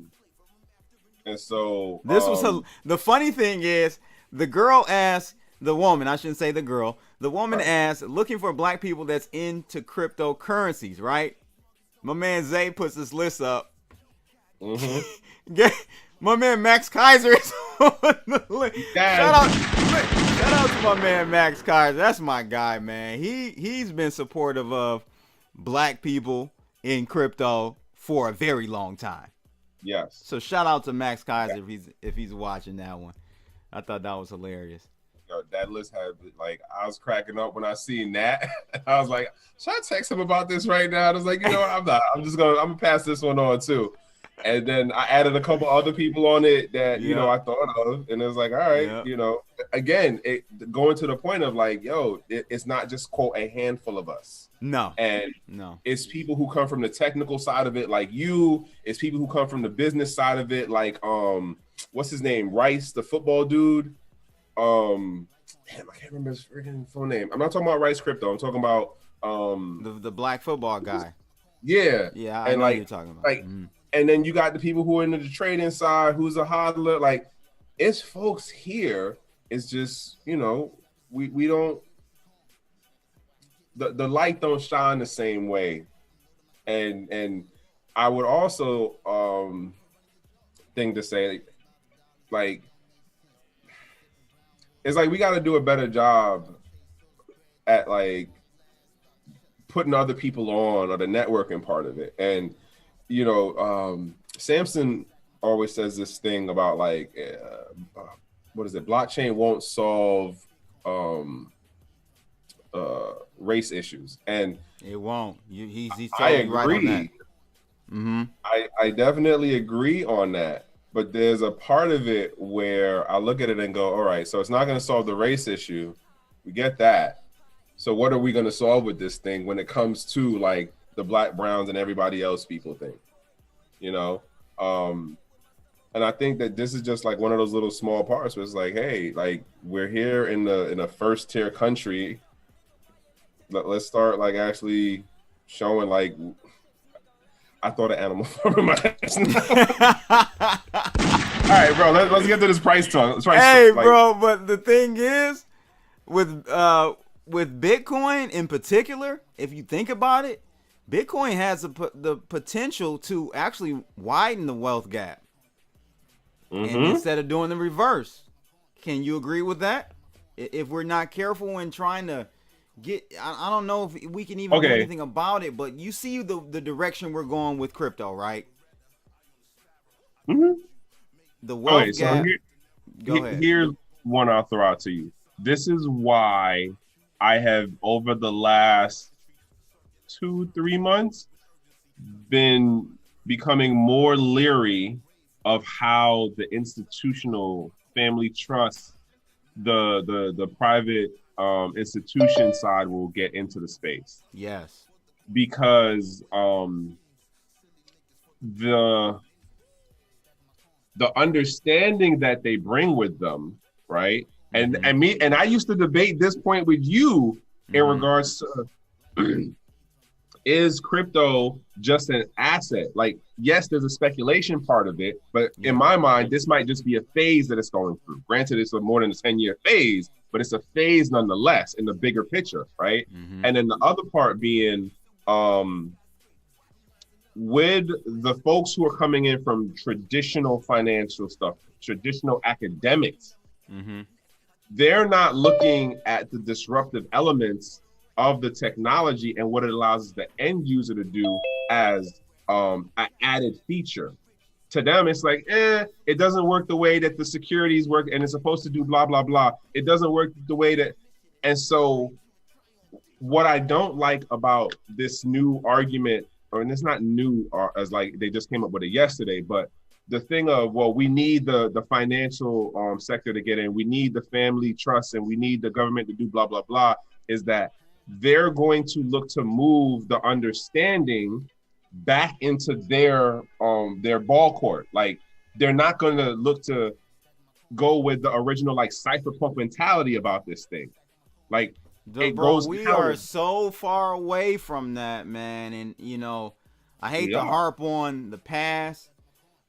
And so this was the funny thing is the girl asked the woman. I shouldn't say the girl. The woman asked, looking for black people that's into cryptocurrencies, right? My man Zay puts this list up. Mm-hmm. My man Max Kaiser is on the list. Shout out to my man Max Kaiser. That's my guy, man. He's been supportive of black people in crypto for a very long time. Yes. So shout out to Max Kaiser if he's watching that one. I thought that was hilarious. Yo, that list had like I was cracking up when I seen that. I was like, should I text him about this right now? I was like, you know what? I'm not. I'm gonna pass this one on too. And then I added a couple other people on it that you know I thought of, and it was like, all right, you know, again, going to the point of like, yo, it's not just quote a handful of us. No, it's people who come from the technical side of it, like you. It's people who come from the business side of it, like what's his name, Rice, the football dude. Damn, I can't remember his freaking full name. I'm not talking about Rice Crypto. I'm talking about the black football guy. Yeah, I know like, you're talking about. Like, and then you got the people who are into the trading side, who's a hodler. Like, it's folks here. It's just, you know, we don't. The light don't shine the same way, and I would also think to say, like, it's like we got to do a better job at like putting other people on, or the networking part of it. And you know, Samson always says this thing about like what is it? Blockchain won't solve race issues, and it won't. He's I totally right on that. Mm-hmm. I definitely agree on that. But there's a part of it where I look at it and go, all right, so it's not going to solve the race issue. We get that. So what are we going to solve with this thing when it comes to like the black, browns, and everybody else people thing? You know? And I think that this is just like one of those little small parts where it's like, hey, like we're here in a first tier country. Let's start like actually showing like, I thought an animal farm in my ass. All right, bro. Let's get to this price talk. Bro, but the thing is, with Bitcoin in particular, if you think about it, Bitcoin has the potential to actually widen the wealth gap, and instead of doing the reverse. Can you agree with that? if we're not careful in trying to I don't know if we can even do anything about it, but you see the direction we're going with crypto, right? Mm-hmm. The wealth gap. Go ahead. Here's one I'll throw out to you. This is why I have, over the last 2-3 months, been becoming more leery of how the institutional family trust, the private institution side will get into the space. Yes. Because the understanding that they bring with them, right? And I used to debate this point with you in regards to is crypto just an asset? Like, yes, there's a speculation part of it, but in my mind, this might just be a phase that it's going through. Granted, it's more than a 10-year phase, but it's a phase nonetheless in the bigger picture, right? And then the other part being, with the folks who are coming in from traditional financial stuff, traditional academics, they're not looking at the disruptive elements of the technology and what it allows the end user to do as an added feature. To them, it's like, it doesn't work the way that the securities work, and it's supposed to do blah, blah, blah. It doesn't work the way that, and so what I don't like about this new argument, and it's not new as like they just came up with it yesterday, but the thing of, well, we need the financial sector to get in, we need the family trust, and we need the government to do blah, blah, blah, is that they're going to look to move the understanding back into their ball court. Like, they're not going to look to go with the original like cypherpunk mentality about this thing. Like, we are so far away from that, man. And you know, I hate to harp on the past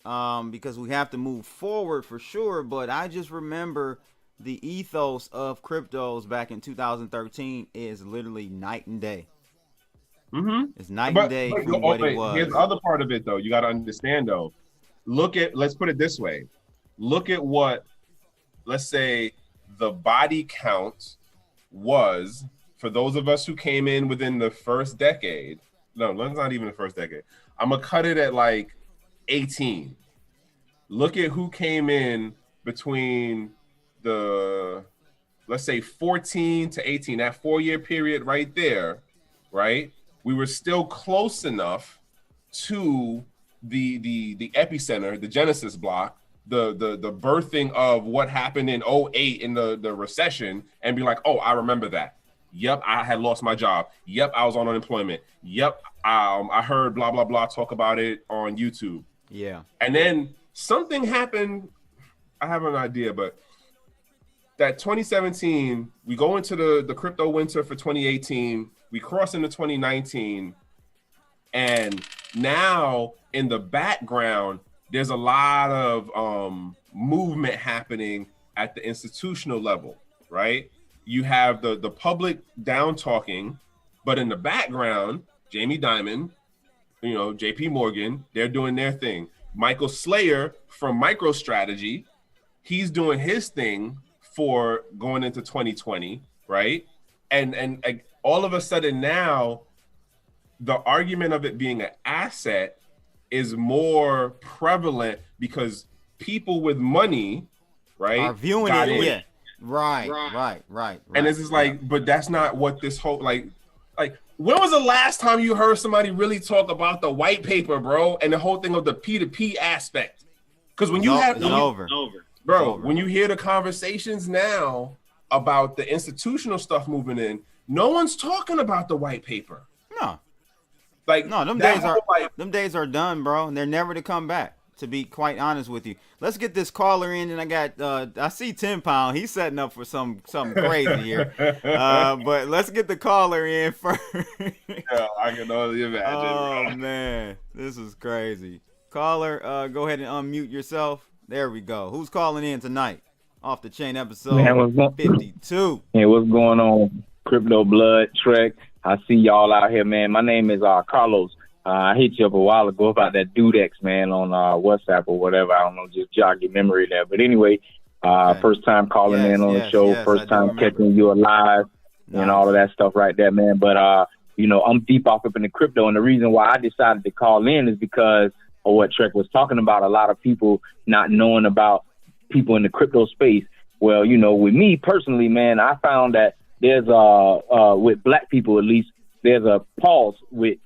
because we have to move forward for sure. But I just remember the ethos of cryptos back in 2013 is literally night and day. It's night and day from what it was. Here's the other part of it, though. You got to understand, though. Let's put it this way. Look at what, let's say, the body count was for those of us who came in within the first decade. No, that's not even the first decade. I'm going to cut it at like 18. Look at who came in between the, let's say, 14 to 18, that 4-year period right there, right? We were still close enough to the epicenter, the Genesis block, the birthing of what happened in 2008 in the recession, and be like, oh, I remember that. Yep, I had lost my job. Yep, I was on unemployment. Yep, I heard blah, blah, blah talk about it on YouTube. Yeah. And then something happened. I have an idea, but that 2017, we go into the crypto winter for 2018. We cross into 2019. And now in the background, there's a lot of movement happening at the institutional level, right? You have the public down talking, but in the background, Jamie Dimon, JP Morgan, they're doing their thing. Michael Slayer from MicroStrategy, he's doing his thing for going into 2020, right? And all of a sudden now, the argument of it being an asset is more prevalent because people with money, right, are viewing it. Yeah, right. And it's just like, but that's not what this whole like. When was the last time you heard somebody really talk about the white paper, bro, and the whole thing of the P2P aspect? Because when when you hear the conversations now about the institutional stuff moving in, no one's talking about the white paper. No. Them days are done, bro, and they're never to come back, to be quite honest with you. Let's get this caller in, and I see 10 Pound. He's setting up for something crazy here. But let's get the caller in first. Yeah, I can only imagine. Oh, bro. Man, this is crazy. Caller, go ahead and unmute yourself. There we go. Who's calling in tonight? Off the Chain episode 52. Hey, what's going on? Crypto Blood, Trekk. I see y'all out here, man. My name is Carlos. I hit you up a while ago about that Dudex, man, on WhatsApp or whatever. I don't know, just jog your memory there. But anyway, Okay. First time calling in on the show, first time catching you alive and all of that stuff right there, man. But, I'm deep off up in the crypto. And the reason why I decided to call in is because of what Trekk was talking about, a lot of people not knowing about people in the crypto space. Well, with me personally, man, I found that there's with black people, at least, there's a pause with,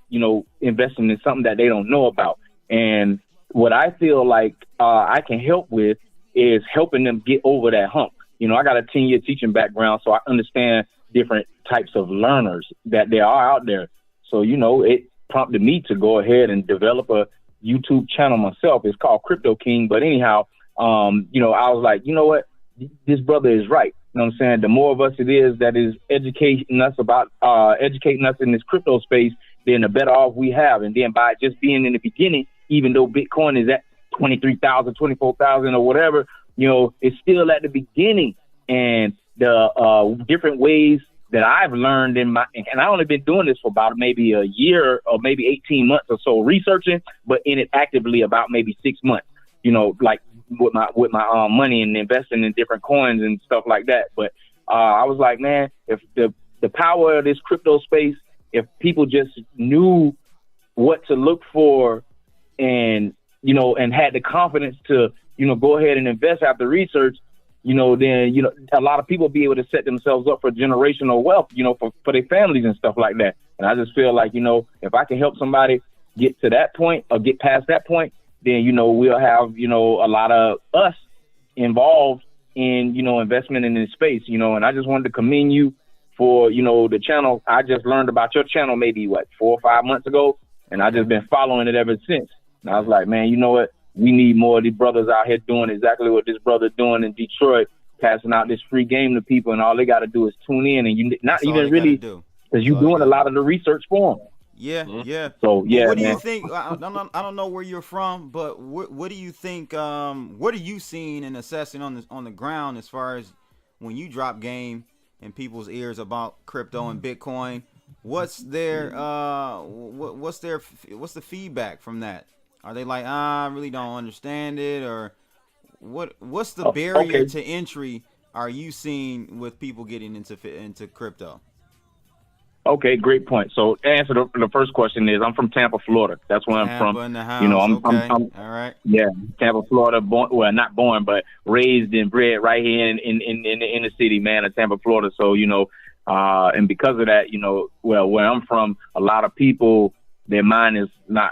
investing in something that they don't know about. And what I feel like I can help with is helping them get over that hump. I got a 10-year teaching background, so I understand different types of learners that there are out there. So, it prompted me to go ahead and develop a YouTube channel myself. It's called Crypto King. But anyhow, I was like, you know what? This brother is right. You know what I'm saying? The more of us it is that is educating us in this crypto space, then the better off we have. And then by just being in the beginning, even though Bitcoin is at 23,000, 24,000 or whatever, it's still at the beginning. And the different ways that I've learned and I only been doing this for about maybe a year or maybe 18 months or so researching, but in it actively about maybe 6 months, like with my money and investing in different coins and stuff like that. But I was like, man, if the power of this crypto space, if people just knew what to look for and had the confidence to, go ahead and invest after research, then, a lot of people be able to set themselves up for generational wealth, for their families and stuff like that. And I just feel like, if I can help somebody get to that point or get past that point, then, we'll have, a lot of us involved in, investment in this space, and I just wanted to commend you for, the channel. I just learned about your channel maybe 4 or 5 months ago, and I just been following it ever since. And I was like, man, you know what? We need more of these brothers out here doing exactly what this brother doing in Detroit, passing out this free game to people, and all they got to do is tune in, and you not even really, because you're doing a lot of the research for them. Yeah, yeah. So yeah, what do you think? I don't know where you're from, but what do you think? What are you seeing and assessing on the ground as far as when you drop game in people's ears about crypto and Bitcoin? What's their what's the feedback from that? Are they like, I really don't understand it, or what's the barrier to entry are you seeing with people getting into crypto? Okay, great point. So to answer the first question is, I'm from Tampa, Florida. That's where I'm from. In the house. I'm all right. Yeah, Tampa, Florida. Not born, but raised and bred right here in the city, man, of Tampa, Florida. So and because of that, where I'm from, a lot of people, their mind is not.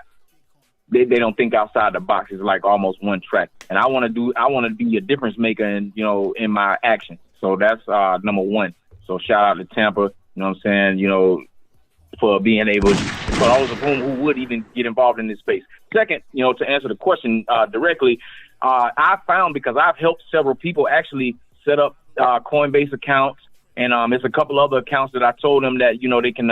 They don't think outside the box. It's like almost one track. And I want to be a difference maker in my action. So that's number one. So shout out to Tampa. You know what I'm saying? For being able, for those of whom who would even get involved in this space. Second, to answer the question directly, I found, because I've helped several people actually set up Coinbase accounts, and there's a couple other accounts that I told them that they can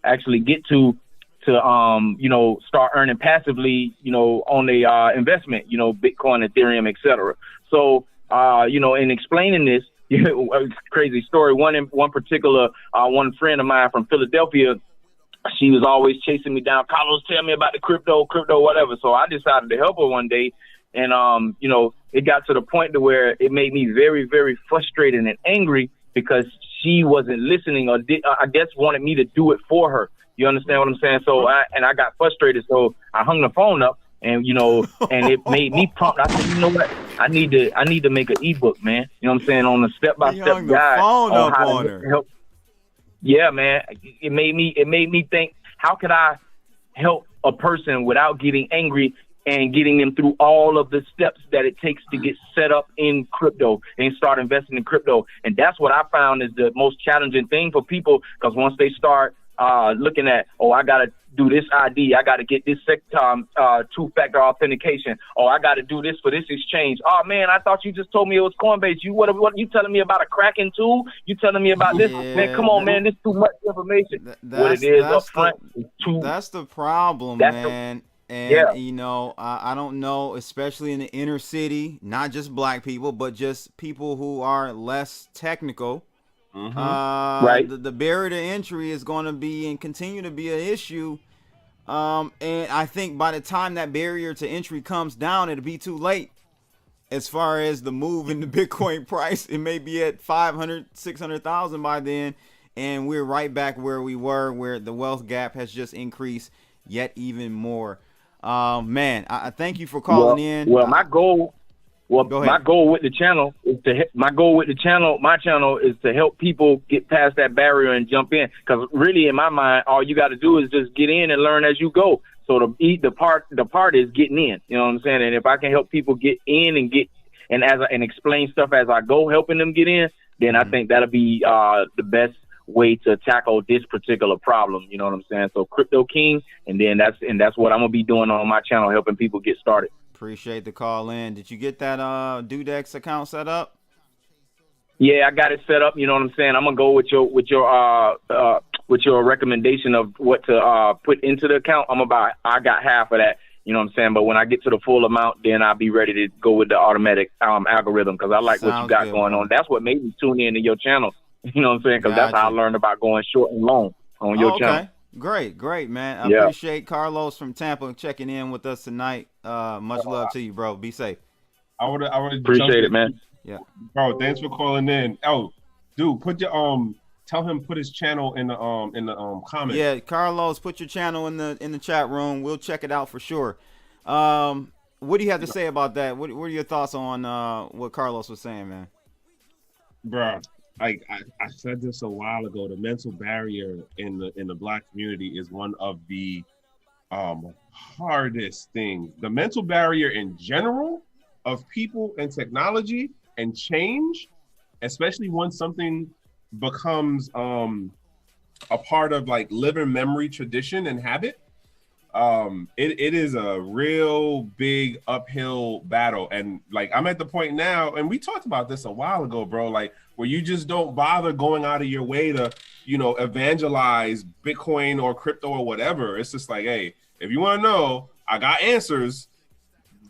actually get to start earning passively, on the investment, Bitcoin, Ethereum, etc. So, in explaining this, crazy story. One particular one friend of mine from Philadelphia, she was always chasing me down. Carlos, tell me about the crypto, whatever. So I decided to help her one day, and it got to the point to where it made me very, very frustrated and angry because she wasn't listening, or I guess wanted me to do it for her. You understand what I'm saying? So I got frustrated, so I hung the phone up. And and it made me prompt. I said, you know what? I need to make an ebook, man. You know what I'm saying? On the step-by-step guide on how to help. Yeah, man. It made me think, how could I help a person without getting angry and getting them through all of the steps that it takes to get set up in crypto and start investing in crypto. And that's what I found is the most challenging thing for people, because once they start looking at, I got to do this ID, I got to get this two-factor authentication, I got to do this for this exchange. Oh man, I thought you just told me it was Coinbase. What you telling me about a cracking tool? You telling me about this? Man, come on, man, this is too much information. What it is up front is too. That's the problem, man. I don't know, especially in the inner city, not just black people, but just people who are less technical. Right. The barrier to entry is going to be and continue to be an issue. And I think by the time that barrier to entry comes down, it'll be too late. as far as the move in the Bitcoin price, it may be at 500, 600,000 by then. And we're right back where we were, where the wealth gap has just increased yet even more. Man, I thank you for calling in. Well, my goal with the channel is my channel is to help people get past that barrier and jump in. Because really, in my mind, all you got to do is just get in and learn as you go. So the part is getting in. You know what I'm saying? And if I can help people get in and explain stuff as I go, helping them get in, then I think that'll be the best way to tackle this particular problem. You know what I'm saying? So Crypto King, and that's what I'm gonna be doing on my channel, helping people get started. Appreciate the call in. Did you get that Dudex account set up? Yeah, I got it set up. You know what I'm saying? I'm gonna go with your recommendation of what to put into the account. I got half of that. You know what I'm saying? But when I get to the full amount, then I'll be ready to go with the automatic algorithm, because I like what you got going on. That's what made me tune in to your channel. You know what I'm saying? Because that's how I learned about going short and long on your channel. Great, man. I appreciate Carlos from Tampa checking in with us tonight. Much love to you, bro. Be safe. I would appreciate it, man. Yeah, bro. Thanks for calling in. Oh, dude, put your tell him put his channel in the comments. Yeah, Carlos, put your channel in the chat room. We'll check it out for sure. What do you have to say about that? What are your thoughts on what Carlos was saying, man? Bro, like I said this a while ago, the mental barrier in the Black community is one of the hardest things. The mental barrier in general of people and technology and change, especially when something becomes a part of like living memory, tradition, and habit. It is a real big uphill battle. And like, I'm at the point now, and we talked about this a while ago, bro, like where you just don't bother going out of your way to, evangelize Bitcoin or crypto or whatever. It's just like, hey, if you want to know, I got answers.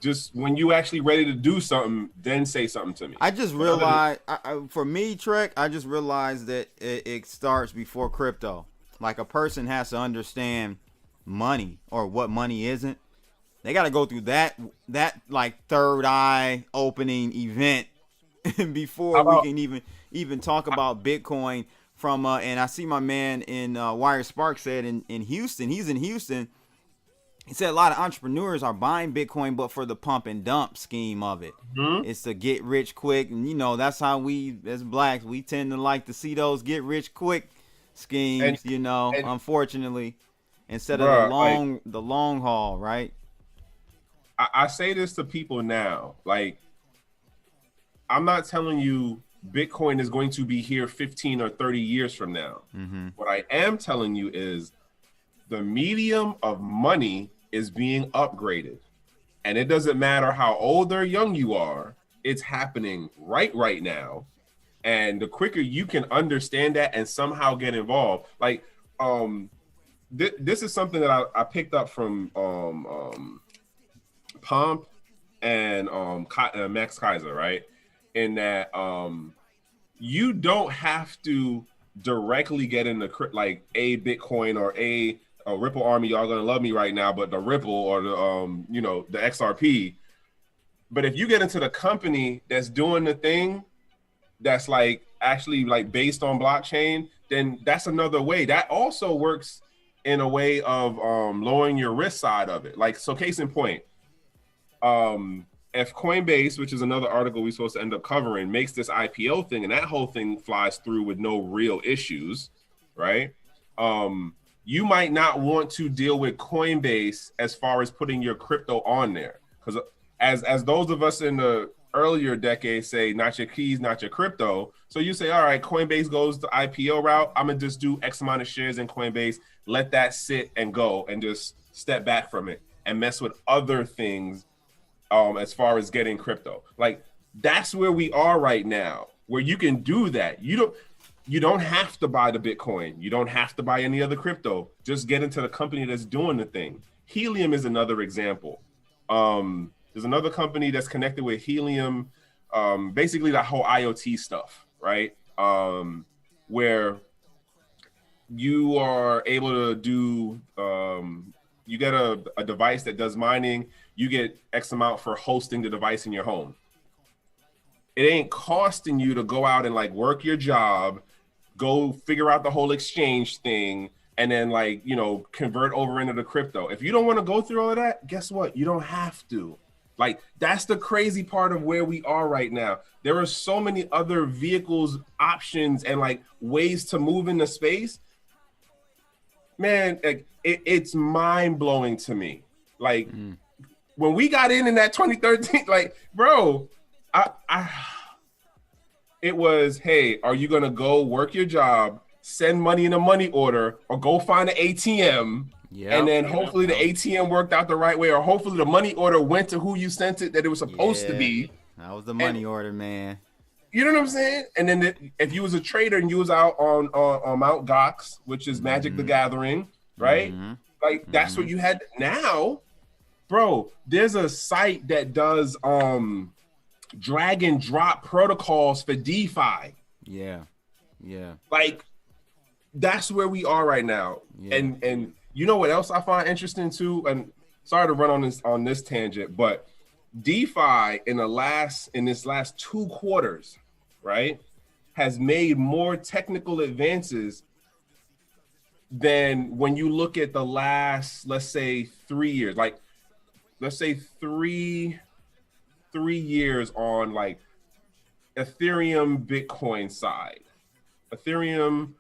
Just when you actually ready to do something, then say something to me. I just realized, for me, Trekk, I just realized that it starts before crypto. Like, a person has to understand money or what money isn't. They got to go through that like third eye opening event before we can even talk about Bitcoin. From and I see my man in Wire Spark said in Houston, he's in Houston. He said a lot of entrepreneurs are buying Bitcoin, but for the pump and dump scheme of it. Mm-hmm. It's to get rich quick. And, that's how we, as Blacks, we tend to like to see those get rich quick schemes, unfortunately, instead of the long haul, right? I say this to people now. Like, I'm not telling you Bitcoin is going to be here 15 or 30 years from now. Mm-hmm. What I am telling you is the medium of money is being upgraded. And it doesn't matter how old or young you are, it's happening right now. And the quicker you can understand that and somehow get involved, like this is something that I picked up from Pomp and Max Kaiser, right? In that you don't have to directly get into like a Bitcoin or a Ripple Army. Y'all gonna love me right now, but the Ripple or the the XRP. But if you get into the company that's doing the thing that's like actually like based on blockchain, then that's another way. That also works in a way of lowering your risk side of it. Like, so case in point, if Coinbase, which is another article we're supposed to end up covering, makes this IPO thing and that whole thing flies through with no real issues, right? You might not want to deal with Coinbase as far as putting your crypto on there. Because as those of us in the earlier decades say, not your keys, not your crypto. So you say, all right, Coinbase goes the IPO route. I'm going to just do X amount of shares in Coinbase, let that sit and go and just step back from it and mess with other things as far as getting crypto. Like, that's where we are right now, where you can do that. You don't have to buy the Bitcoin. You don't have to buy any other crypto. Just get into the company that's doing the thing. Helium is another example. There's another company that's connected with Helium, basically that whole IoT stuff, right? Where you are able to do, you get a device that does mining, you get X amount for hosting the device in your home. It ain't costing you to go out and like work your job, go figure out the whole exchange thing, and then like, you know, convert over into the crypto. If you don't want to go through all of that, guess what? You don't have to. Like, that's the crazy part of where we are right now. There are so many other vehicles, options, and like ways to move into space. Man, like, it's mind-blowing to me. Like, when we got in that 2013, like, bro, it was, hey, are you gonna go work your job, send money in a money order, or go find an ATM, and then hopefully the ATM worked out the right way, or hopefully the money order went to who you sent it that it was supposed to be. That was the money order, man. You know what I'm saying? And then if you was a trader and you was out on Mount Gox, which is Magic the Gathering, right? Like, that's what you had. Now, bro, there's a site that does drag and drop protocols for DeFi. Yeah. Like, that's where we are right now. And you know what else I find interesting too? And sorry to run on this tangent, but DeFi in this last 2 quarters, right, has made more technical advances than when you look at the last, let's say, 3 years. Like, let's say three years on like Ethereum, Bitcoin side. Ethereum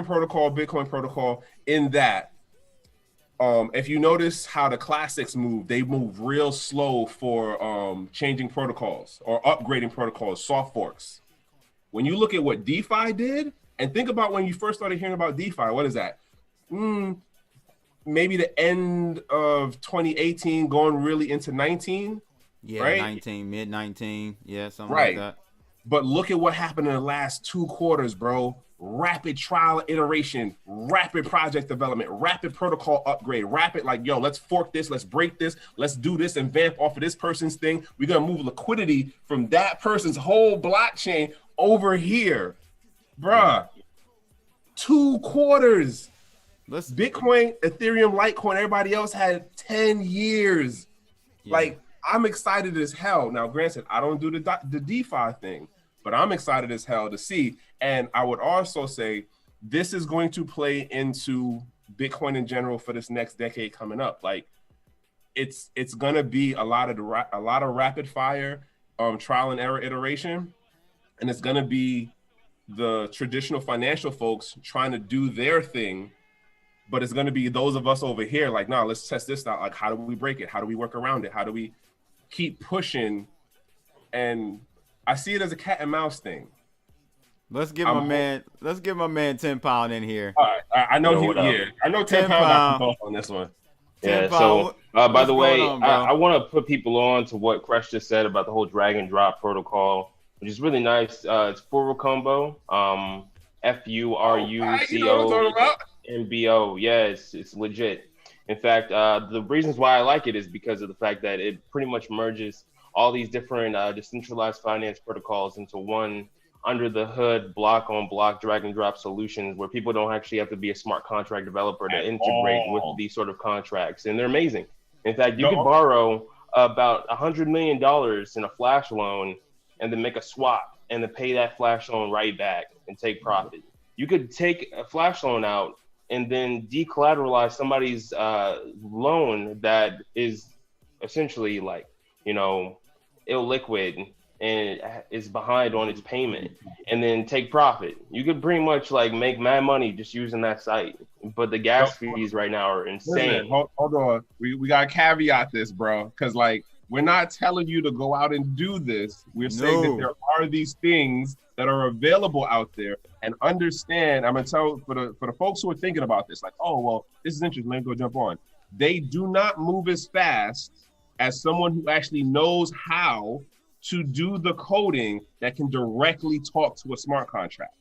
protocol, Bitcoin protocol. In that, if you notice how the classics move, they move real slow for changing protocols or upgrading protocols, soft forks. When you look at what DeFi did, and think about when you first started hearing about DeFi, what is that? Maybe the end of 2018 going really into 19. Yeah, right? 19, mid 19. Yeah, something right. like that. But look at what happened in the last 2 quarters, bro. Rapid trial iteration, rapid project development, rapid protocol upgrade, rapid like, yo, let's fork this, let's break this, let's do this and vamp off of this person's thing. We're going to move liquidity from that person's whole blockchain over here. Bruh, 2 quarters. Bitcoin, Ethereum, Litecoin, everybody else had 10 years. Like, I'm excited as hell. Now, granted, I don't do the DeFi thing, but I'm excited as hell to see. And I would also say this is going to play into Bitcoin in general for this next decade coming up. Like, it's going to be a lot of rapid fire trial and error iteration, and it's going to be the traditional financial folks trying to do their thing. But it's going to be those of us over here like, nah, let's test this out. Like, how do we break it? How do we work around it? How do we keep pushing? I see it as a cat and mouse thing. Let's give my man 10 pound in here. All right, I know I know 10 pound got some thoughts on this one. Yeah. So by the way, I want to put people on to what Crush just said about the whole drag and drop protocol, which is really nice. It's Furu Combo, FURUCOMBO. Yeah, it's legit. In fact, the reasons why I like it is because of the fact that it pretty much merges all these different decentralized finance protocols into one under the hood, block on block, drag and drop solutions where people don't actually have to be a smart contract developer to integrate with these sort of contracts. And they're amazing. In fact, you could borrow about $100 million in a flash loan and then make a swap and then pay that flash loan right back and take profit. You could take a flash loan out and then decollateralize somebody's loan that is essentially like, illiquid and is behind on its payment, and then take profit. You could pretty much like make mad money just using that site. But the gas fees right now are insane. Hold on. We got to caveat this, bro. Because like, we're not telling you to go out and do this. We're saying that there are these things that are available out there. And understand, I'm going to tell for the folks who are thinking about this, like, oh, well, this is interesting. Let me go jump on. They do not move as fast as someone who actually knows how to do the coding that can directly talk to a smart contract.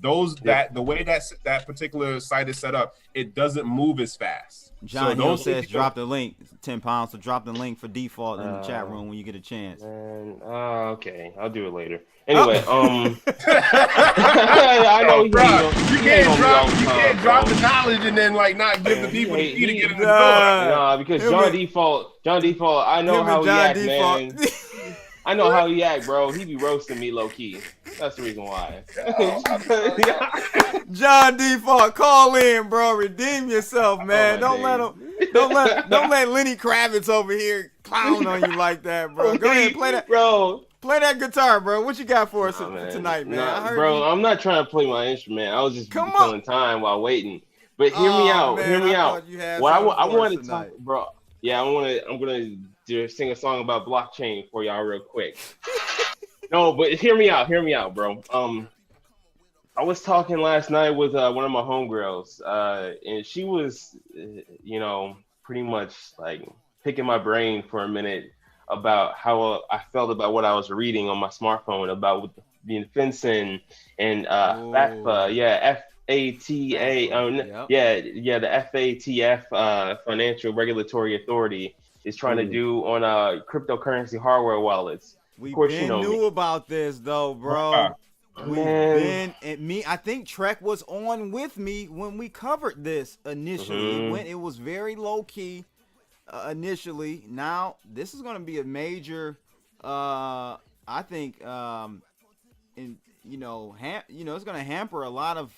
The way that particular site is set up, it doesn't move as fast. John Hill says drop the link, 10 pounds. So drop the link for default in the chat room when you get a chance. Okay, I'll do it later. Anyway, I know you can't drop the knowledge and then like not give the people the key to get in the door. Nah, because John Default, I know how he acts, man. I know how he act, bro. He be roasting me low key. That's the reason why. John Default, call in, bro. Redeem yourself, man. Don't let Lenny Kravitz over here clown on you like that, bro. Go ahead, play that, bro. Play that guitar, bro. What you got for us tonight, man? Nah, I heard bro, you. I'm not trying to play my instrument. I was just killing time while waiting. But hear me out. Man, hear me out. What I wanted to talk, bro. Yeah, I'm gonna sing a song about blockchain for y'all real quick. No, but hear me out. Hear me out, bro. I was talking last night with one of my homegirls, and she was, pretty much like picking my brain for a minute about how I felt about what I was reading on my smartphone about the FinCEN and FATFA, FATA, the FATF, Financial Regulatory Authority, is trying to do on cryptocurrency hardware wallets. We knew about this though, bro. I think Trekk was on with me when we covered this initially. It was very low key initially. Now this is going to be a major, I think, it's going to hamper a lot of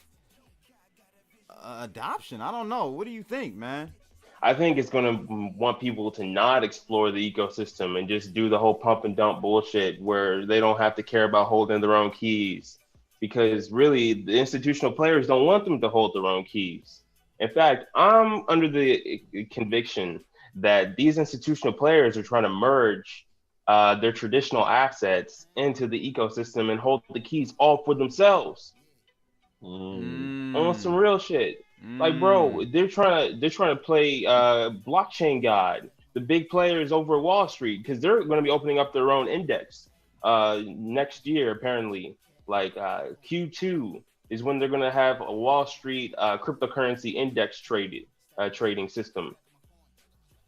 adoption. I don't know. What do you think, man? I think it's going to want people to not explore the ecosystem and just do the whole pump and dump bullshit where they don't have to care about holding their own keys, because really the institutional players don't want them to hold their own keys. In fact, I'm under the conviction that these institutional players are trying to merge their traditional assets into the ecosystem and hold the keys all for themselves. On some real shit. Like, bro, they're trying to play blockchain god, the big players over at Wall Street, because they're going to be opening up their own index next year, apparently. Like Q2 is when they're going to have a Wall Street cryptocurrency index trading system.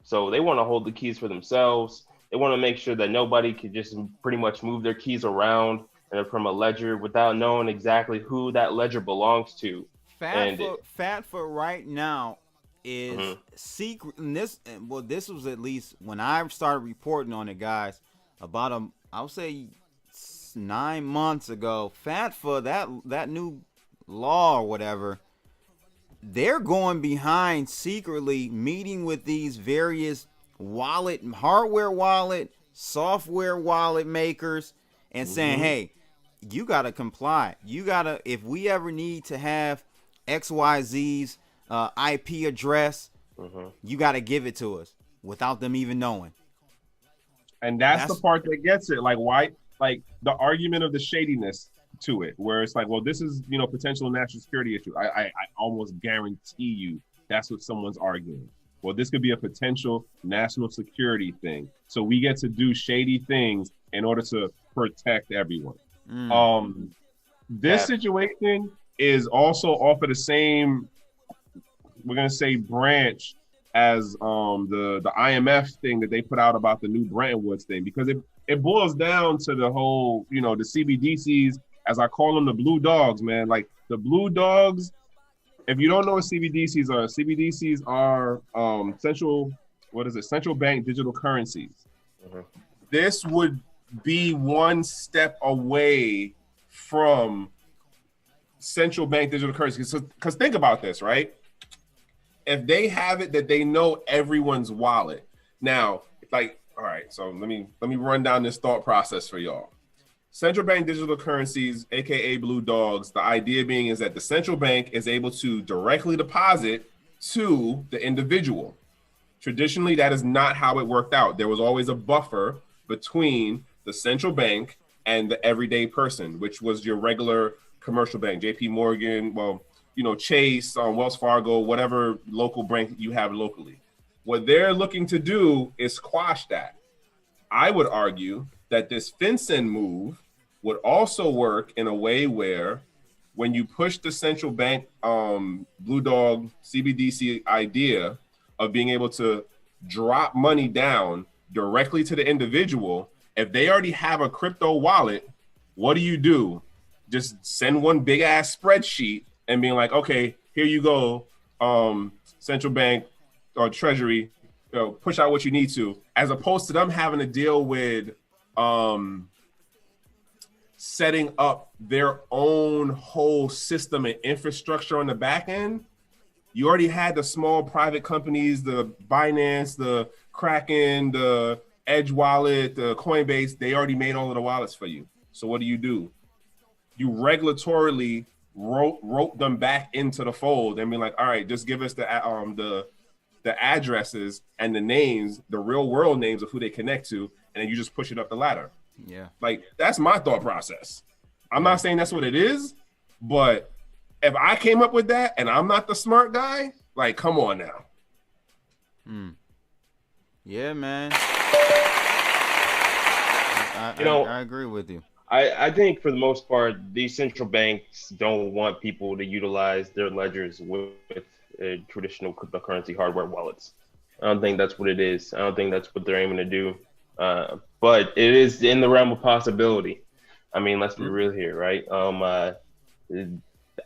So they want to hold the keys for themselves. They want to make sure that nobody could just pretty much move their keys around from a ledger without knowing exactly who that ledger belongs to. FATFA right now is secret. And this was at least when I started reporting on it, guys, about I would say 9 months ago. FATFA, that new law or whatever, they're going behind secretly, meeting with these various hardware wallet, software wallet makers, and saying, hey, you got to comply. You got to, if we ever need to have XYZ's IP address, you got to give it to us without them even knowing. And that's the part that gets it. Like, why? Like, the argument of the shadiness to it, where it's like, well, this is, potential national security issue. I almost guarantee you that's what someone's arguing. Well, this could be a potential national security thing. So we get to do shady things in order to protect everyone. This situation is also off of the same, we're going to say, branch as the IMF thing that they put out about the new Bretton Woods thing, because it boils down to the whole, the CBDCs, as I call them, the blue dogs, man. Like, the blue dogs, if you don't know what CBDCs are central bank digital currencies. This would be one step away from central bank digital currencies. Because think about this, right? If they have it that they know everyone's wallet. Now, like, all right, so let me run down this thought process for y'all. Central bank digital currencies, aka blue dogs, the idea being is that the central bank is able to directly deposit to the individual. Traditionally, that is not how it worked out. There was always a buffer between the central bank and the everyday person, which was your regular commercial bank, JP Morgan, Chase, Wells Fargo, whatever local bank you have locally. What they're looking to do is squash that. I would argue that this FinCEN move would also work in a way where when you push the central bank blue dog CBDC idea of being able to drop money down directly to the individual, if they already have a crypto wallet, what do? Just send one big ass spreadsheet and being like, okay, here you go, central bank or treasury, push out what you need to, as opposed to them having to deal with setting up their own whole system and infrastructure on the back end. You already had the small private companies, the Binance, the Kraken, the Edge wallet, the Coinbase. They already made all of the wallets for you. So what do? You regulatorily rope them back into the fold and be like, all right, just give us the addresses and the names, the real world names of who they connect to, and then you just push it up the ladder. Yeah. Like, that's my thought process. I'm not saying that's what it is, but if I came up with that and I'm not the smart guy, like, come on now. Yeah, man. I agree with you. I think for the most part, these central banks don't want people to utilize their ledgers with traditional cryptocurrency hardware wallets. I don't think that's what it is. I don't think that's what they're aiming to do. But it is in the realm of possibility. I mean, let's be real here, right? I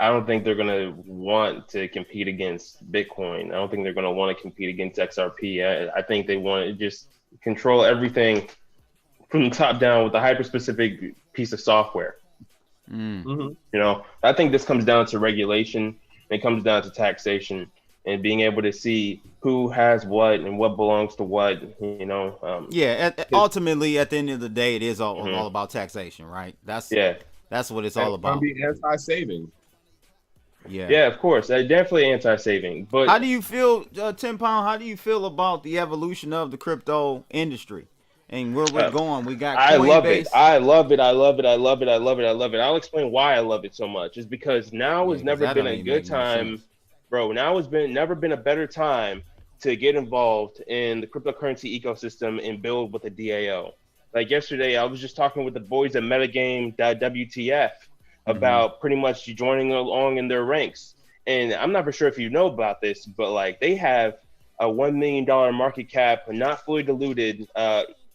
don't think they're going to want to compete against Bitcoin. I don't think they're going to want to compete against XRP. I think they want to just control everything from the top down with a hyper-specific piece of software. You know, I think this comes down to regulation. It comes down to taxation and being able to see who has what and what belongs to what, you know. Ultimately, at the end of the day, it is all about taxation, right? That's what it's all about. Be anti-saving. Yeah, of course. Definitely anti-saving. But how do you feel, 10 Pound, how do you feel about the evolution of the crypto industry? And where we're going, we got Coinbase. I love it. I'll explain why I love it so much. It's because now has never been a good time, bro. Now has never been a better time to get involved in the cryptocurrency ecosystem and build with a DAO. Like yesterday, I was just talking with the boys at Metagame.WTF about pretty much joining along in their ranks. And I'm not for sure if you know about this, but like they have a $1 million market cap, not fully diluted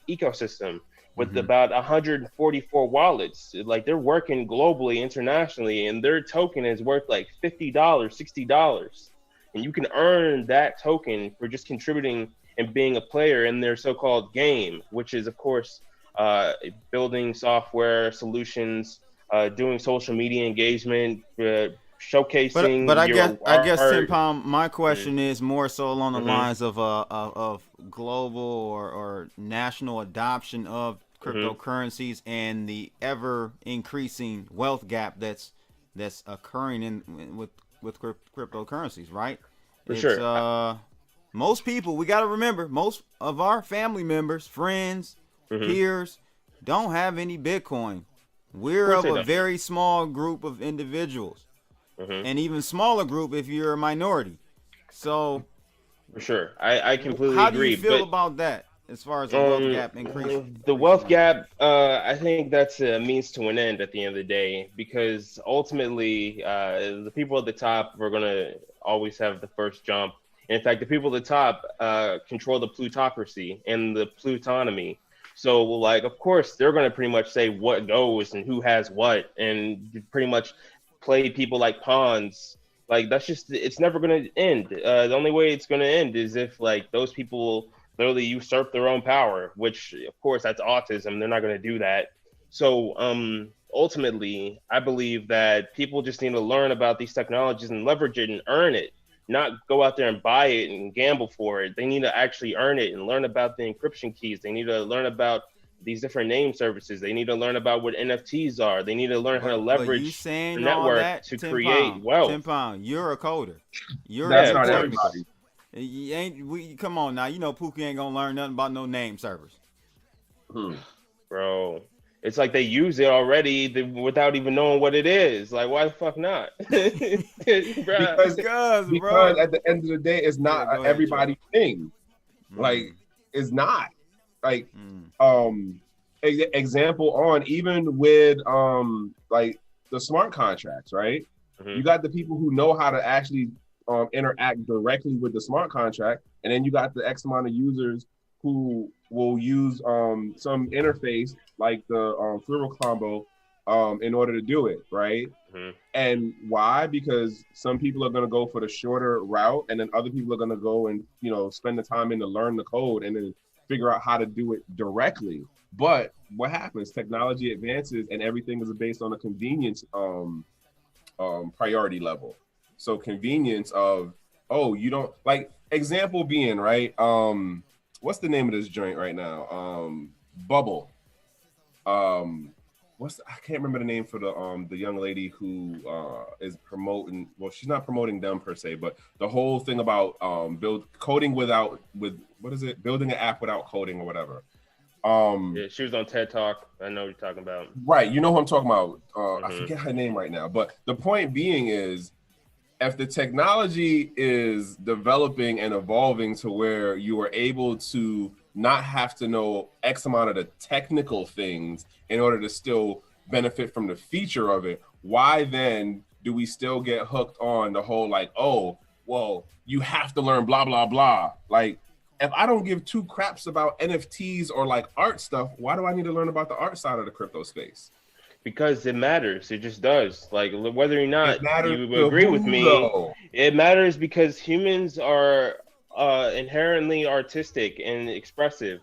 ecosystem with about 144 wallets. Like they're working globally, internationally, and their token is worth like $50, $60. And you can earn that token for just contributing and being a player in their so-called game, which is, of course, building software solutions, doing social media engagement, showcasing. But I guess 10 Pound, my question is more so along the lines of global or national adoption of cryptocurrencies and the ever increasing wealth gap that's occurring with cryptocurrencies, right? For sure. Most people, we got to remember, most of our family members, friends, peers don't have any Bitcoin. We're of a very small group of individuals. And even smaller group if you're a minority. So for sure, I completely agree. How do you feel about that as far as the wealth gap increasing? The wealth gap, I think that's a means to an end at the end of the day, because ultimately the people at the top are going to always have the first jump. In fact, the people at the top control the plutocracy and the plutonomy. So, like, of course, they're going to pretty much say what goes and who has what, and pretty much play people like pawns. Like, that's just, it's never going to end. The only way it's going to end is if, like, those people literally usurp their own power, which, of course, that's autism. They're not going to do that. So, ultimately, I believe that people just need to learn about these technologies and leverage it and earn it, not go out there and buy it and gamble for it. They need to actually earn it and learn about the encryption keys. They need to learn about these different name services. They need to learn about what NFTs are. They need to learn how to leverage the network to create wealth. 10 Pound, you're a coder. That's not everybody. Come on now. You know Pookie ain't gonna learn nothing about no name servers. Bro, it's like they use it already without even knowing what it is. Like, why the fuck not? because at the end of the day, it's not everybody's thing. Like, it's not. Like, example on even with like the smart contracts, right? You got the people who know how to actually interact directly with the smart contract, and then you got the X amount of users who will use some interface like the Fluoro combo in order to do it, right? And why? Because some people are going to go for the shorter route, and then other people are going to go and spend the time in to learn the code and then figure out how to do it directly. But what happens? Technology advances, and everything is based on a convenience priority level. So convenience of, oh, you don't like, example being, right? What's the name of this joint right now? Bubble. I can't remember the name for the young lady who is promoting, well, she's not promoting them per se, but the whole thing about building an app without coding or whatever. Yeah, she was on TED Talk. I know what you're talking about. Right, you know who I'm talking about. I forget her name right now, but the point being is, if the technology is developing and evolving to where you are able to not have to know X amount of the technical things in order to still benefit from the feature of it, why then do we still get hooked on the whole like, oh, well, you have to learn blah, blah, blah. Like, if I don't give two craps about NFTs or like art stuff, why do I need to learn about the art side of the crypto space? Because it matters. It just does. Like, whether or not you agree with me, it matters because humans are inherently artistic and expressive.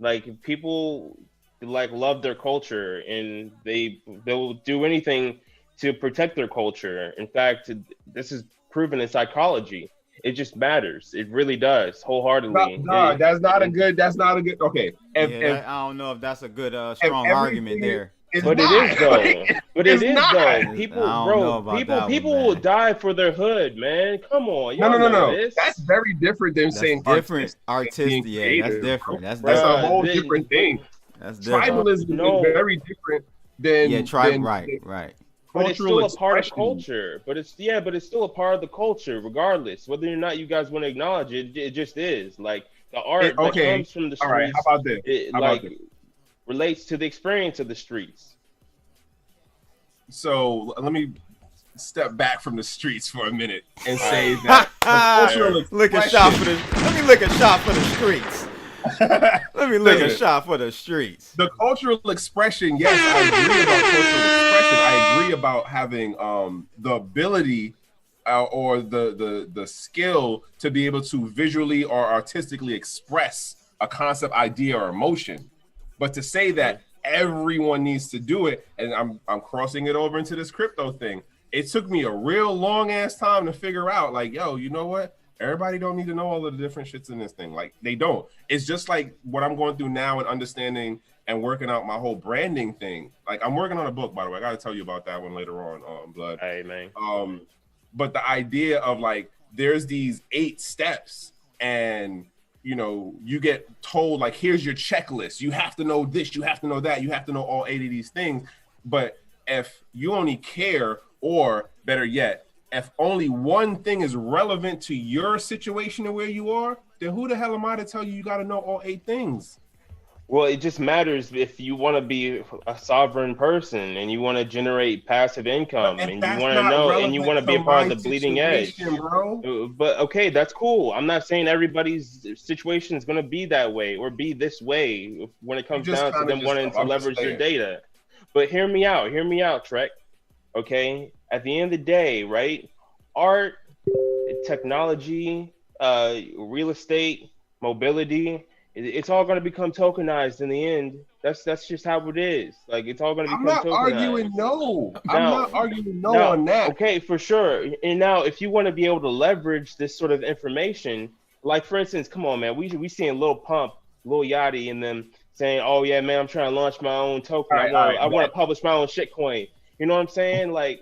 Like, people like love their culture, and they'll do anything to protect their culture. In fact, this is proven in psychology. It just matters. It really does, wholeheartedly. No, that's not a good. Okay. I don't know if that's a good strong argument there. But it is though. But it is though. People will die for their hood, man. Come on. No. That's very different than saying different artistic. Yeah, that's different. That's a whole different thing. That's different. Tribalism is very different than right. But it's still a part of culture. But it's still a part of the culture, regardless. Whether or not you guys want to acknowledge it, it just is. Like the art that comes from the streets. All right, how about this? It relates to the experience of the streets. So let me step back from the streets for a minute and say that cultural let me lick a shot for the streets. Let me lick a shot for the streets. The cultural expression, yes, I agree about cultural expression. I agree about having the ability or the skill to be able to visually or artistically express a concept, idea, or emotion. But to say that everyone needs to do it, and I'm crossing it over into this crypto thing, it took me a real long ass time to figure out, like, yo, you know what? Everybody don't need to know all of the different shits in this thing. Like, they don't. It's just like what I'm going through now and understanding and working out my whole branding thing. Like, I'm working on a book, by the way. I got to tell you about that one later on, Blood. Hey, man. But the idea of, like, there's these 8 steps, and, you know, you get told, like, here's your checklist. You have to know this. You have to know that. You have to know all 8 of these things. But if you only care, or better yet, if only one thing is relevant to your situation and where you are, then who the hell am I to tell you you got to know all 8 things? Well, it just matters if you want to be a sovereign person and you want to generate passive income and you want to know and you want to be a part of the bleeding edge. Bro. But okay, that's cool. I'm not saying everybody's situation is going to be that way or be this way when it comes down to them wanting to leverage your data. But hear me out, Trekk. Okay, at the end of the day, right? Art, technology, real estate, mobility, it's all going to become tokenized in the end. That's just how it is. Like, it's all going to become tokenized. I'm not arguing no on that. Okay, for sure. And now, if you want to be able to leverage this sort of information, like, for instance, come on, man, we seeing Lil Pump, Lil Yachty, and them saying, oh, yeah, man, I'm trying to launch my own token. I want to publish my own shitcoin. You know what I'm saying? Like,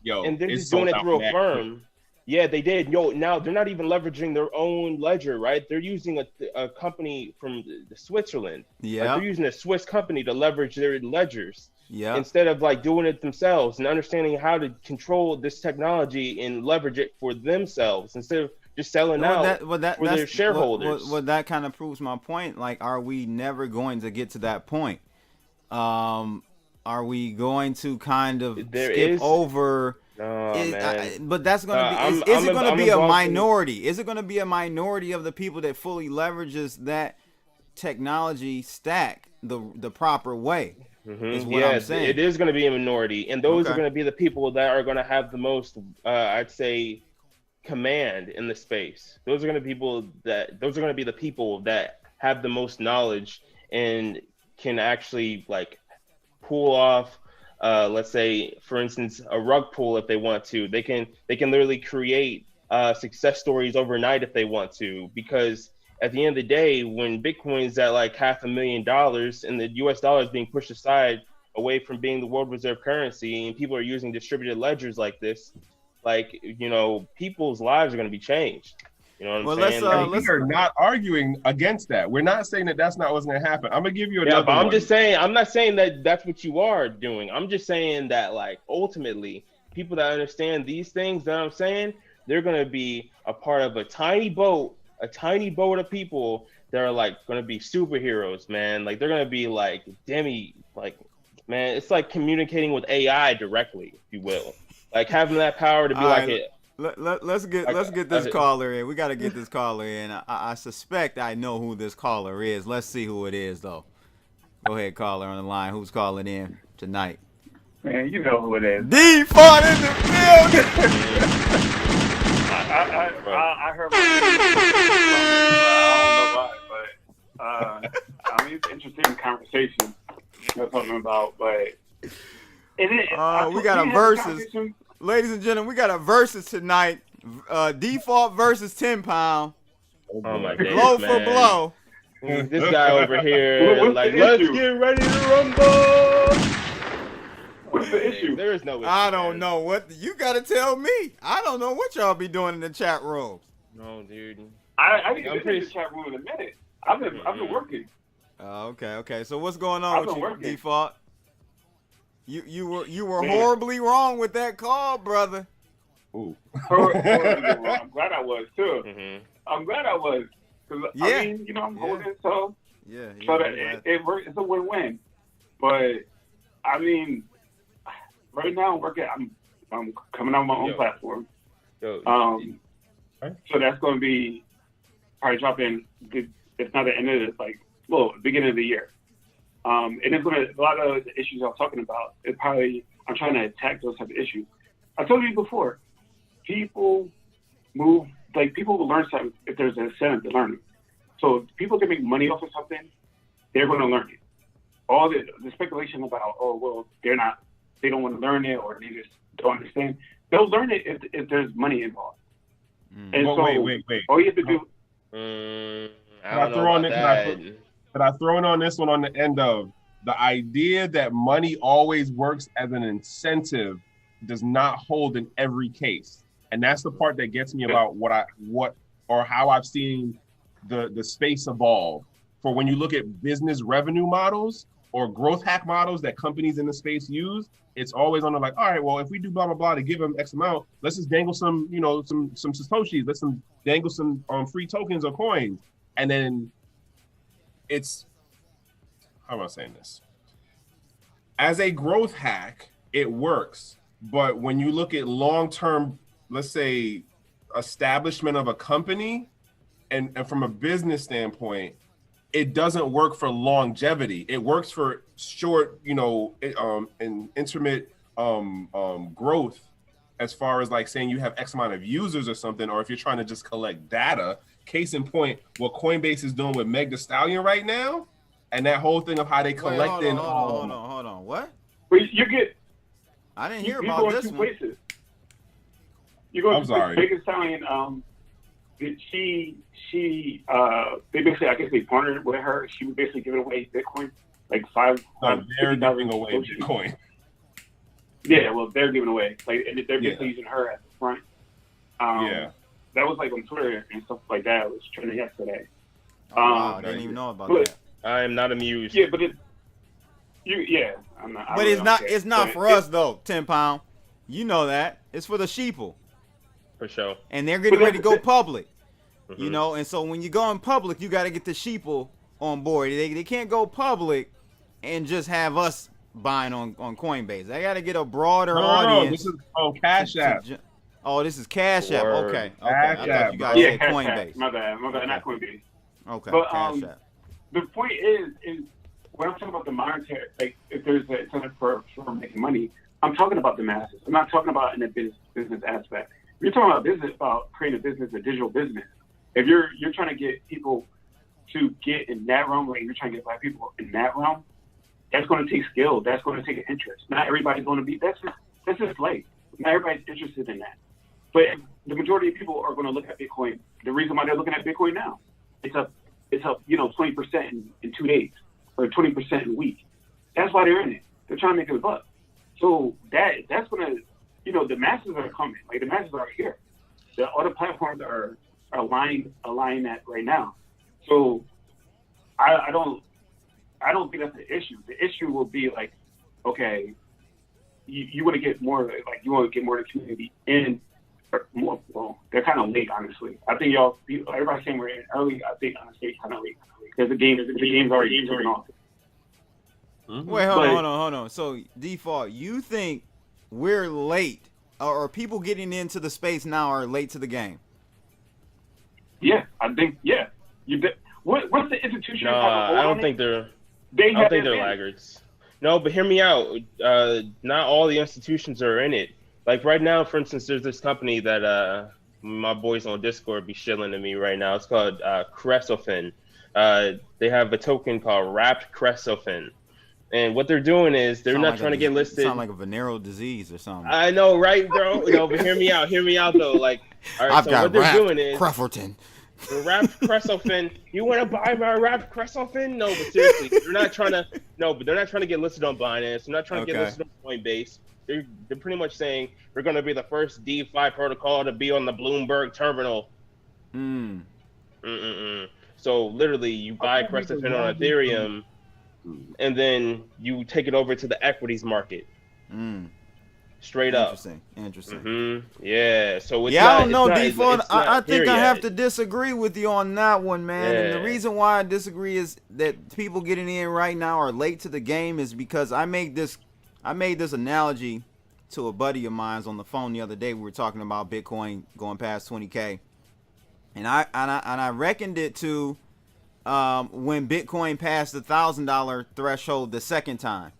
and they're just doing it through a firm. Yeah, they did. Now they're not even leveraging their own ledger, right? They're using a company from Switzerland. Yeah. They're using a Swiss company to leverage their ledgers. Yeah. Instead of like doing it themselves and understanding how to control this technology and leverage it for themselves instead of just selling out for their shareholders. Well, that kind of proves my point. Like, are we never going to get to that point? Are we going to kind of skip over? But that's going to be. Is it going to be a minority? Is it going to be a minority of the people that fully leverages that technology stack the proper way? Is what I'm saying. It is going to be a minority, and those are going to be the people that are going to have the most, I'd say, command in the space. Those are going to be the people that have the most knowledge and can actually like pull off, let's say, for instance, a rug pull if they want to. They can literally create success stories overnight if they want to, because at the end of the day, when Bitcoin's at like $500,000 and the US dollar is being pushed aside away from being the world reserve currency, and people are using distributed ledgers like this, like, you know, people's lives are going to be changed. You know what I'm saying? We are not arguing against that. We're not saying that that's not what's going to happen. I'm going to give you another but I'm one. just saying, I'm not saying that that's what you are doing. I'm just saying that, like, ultimately, people that understand these things that I'm saying, they're going to be a part of a tiny boat of people that are, like, going to be superheroes, man. Like, they're going to be, like, man, it's like communicating with AI directly, if you will. Like, having that power to be Let's get this caller in. We got to get this caller in. I suspect I know who this caller is. Let's see who it is, though. Go ahead, caller on the line. Who's calling in tonight? Man, you know who it is. D-Fart in the building. I heard my name. I don't know why, but I mean, it's interesting conversation we're talking about, but we got a versus. Ladies and gentlemen, we got a versus tonight. Default versus 10 Pound. Oh my goodness, blow for blow. This guy over here, like, let's get ready to rumble. What's the issue? There is no issue. I don't know what you got to tell me. I don't know what y'all be doing in the chat room. No, dude. I think I'm pretty in the chat room in a minute. I've been working. Okay. So what's going on with you, working. Default? You were horribly wrong with that call, brother. Ooh. I'm glad I was too. Mm-hmm. I'm glad I was, because I mean, you know, I'm holding, so that it works. It's a win-win. But I mean, right now I'm working. I'm coming on my own platform. So that's going to be probably dropping. It's not the end of it, like, well, beginning of the year. And it's going to, a lot of the issues I was talking about, I'm trying to attack those type of issues. I told you before, people will learn something if there's an incentive to learn it. So if people can make money off of something, they're going to learn it. All the speculation about, they don't want to learn it, or they just don't understand. They'll learn it if there's money involved. And well, so wait. all you have to do. But I throw in on this one on the end of the idea that money always works as an incentive does not hold in every case. And that's the part that gets me about how I've seen the space evolve. For when you look at business revenue models or growth hack models that companies in the space use, it's always on the like, all right, well, if we do blah, blah, blah to give them X amount, let's just dangle some Satoshis, let's dangle some free tokens or coins. And then how am I saying this? As a growth hack, it works. But when you look at long-term, let's say, establishment of a company, and from a business standpoint, it doesn't work for longevity. It works for short, and intermittent growth, as far as like saying you have X amount of users or something, or if you're trying to just collect data. Case in point, what Coinbase is doing with Meg Thee Stallion right now, and that whole thing of how they collecting. Hold on. What? But you get. I didn't hear about this one. Places. You go I'm sorry. Meg Thee Stallion. They basically, I guess they partnered with her. She was basically giving away Bitcoin, like they're giving away Bitcoin. Yeah, well, they're giving away, like, and they're basically using her at the front. That was like on Twitter and stuff like that. It was trending yesterday. I didn't even know about that. I am not amused. Yeah, but I'm not. But it's not for us though. 10 Pound, you know that it's for the sheeple. For sure. And they're getting ready to go public. Mm-hmm. And so when you go in public, you got to get the sheeple on board. They can't go public and just have us buying on Coinbase. They got to get a broader audience. No, this is Cash App. This is Cash App. Okay. I thought you guys said Coinbase. My bad, not Coinbase. Okay. But Cash App. the point is when I'm talking about the monetary, like if there's a incentive for making money, I'm talking about the masses. I'm not talking about in a business aspect. If you're talking about business, about creating a business, a digital business. If you're trying to get people to get in that realm, like you're trying to get black people in that realm, that's going to take skill. That's going to take an interest. Not everybody's going to be. That's just life. Not everybody's interested in that. But the majority of people are going to look at Bitcoin. The reason why they're looking at Bitcoin now, it's up 20% in 2 days or 20% in a week. That's why they're in it. They're trying to make a buck. So that's going to, the masses are coming. Like the masses are here. All the platforms are aligning that right now. So I don't think that's the issue. The issue will be like, okay, you want to get more, like you want to get more of the community in, or more. Well, they're kind of late, honestly. I think everybody's saying we're in early. I think honestly, kind of late because the game's already off. Mm-hmm. Wait, hold on. So Default, you think we're late, or people getting into the space now are late to the game? Yeah, I think What's the institution? No, I don't think they're laggards. No, but hear me out. Not all the institutions are in it. Like right now, for instance, there's this company that my boys on Discord be shilling to me right now. It's called Cresofin. They have a token called Wrapped Cresofin. And what they're doing is they're not trying to get listed. Sound like a venereal disease or something. I know, right, bro? No, but hear me out though. Like, all right, what they're doing is Crefferton. The Wrapped Cresofin. You want to buy my Wrapped Cresofin? No, but seriously, they're not trying to get listed on Binance. They're not trying to get listed on Coinbase. They're pretty much saying we're going to be the first DeFi protocol to be on the Bloomberg terminal. So literally, you buy Cresofin on Ethereum, and then you take it over to the equities market. Straight up. Interesting. Yeah. So it's I don't know, Default. I think I have to disagree with you on that one, man. Yeah. And the reason why I disagree is that people getting in right now are late to the game is because I made this analogy to a buddy of mine on the phone the other day. We were talking about Bitcoin going past 20K, and I reckoned it to when Bitcoin passed the $1,000 threshold the second time.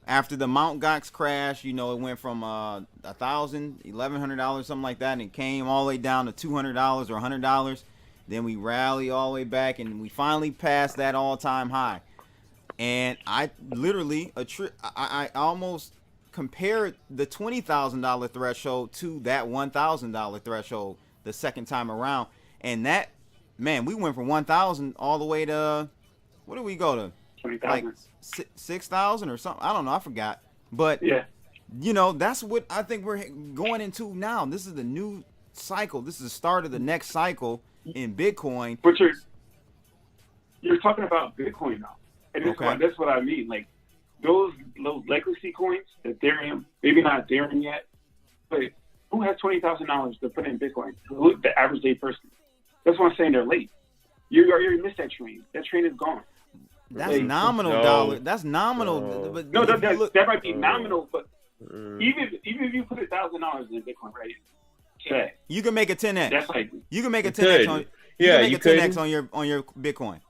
After the Mt. Gox crash, it went from $1,000, $1,100, something like that, and it came all the way down to $200 or $100. Then we rallied all the way back, and we finally passed that all-time high. And I literally, I almost compared the $20,000 threshold to that $1,000 threshold the second time around. And that, man, we went from 1,000 all the way to, what did we go to? 20,000. Like 6,000 or something. I don't know. I forgot. But, yeah, that's what I think we're going into now. This is the new cycle. This is the start of the next cycle in Bitcoin. But you're talking about Bitcoin now. And that's what I mean. Like, those legacy coins, Ethereum, maybe not Ethereum yet, but who has $20,000 to put in Bitcoin? The average day person. That's why I'm saying they're late. You already missed that train. That train is gone. That's nominal dollar. That's nominal. But no, that might be nominal, but even if you put $1,000 in Bitcoin, right? Today, you can make a 10x. That's like you can make a 10x on. You can make a 10x on your Bitcoin.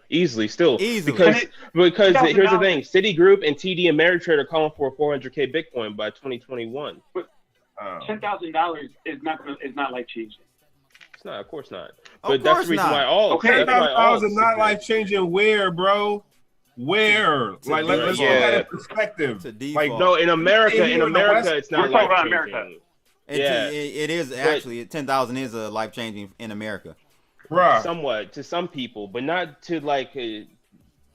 Easily, because here's the thing: Citigroup and TD Ameritrade are calling for a 400K Bitcoin by 2021. But $10,000 is not life changing. It's not, of course not. But that's the reason why all $10,000 is not life changing. Where, bro? Where? Like, let's put that in perspective. Like, no, in America, it's not life changing. It is actually 10,000 is a life changing in America. Bruh. Somewhat to some people, but not to like,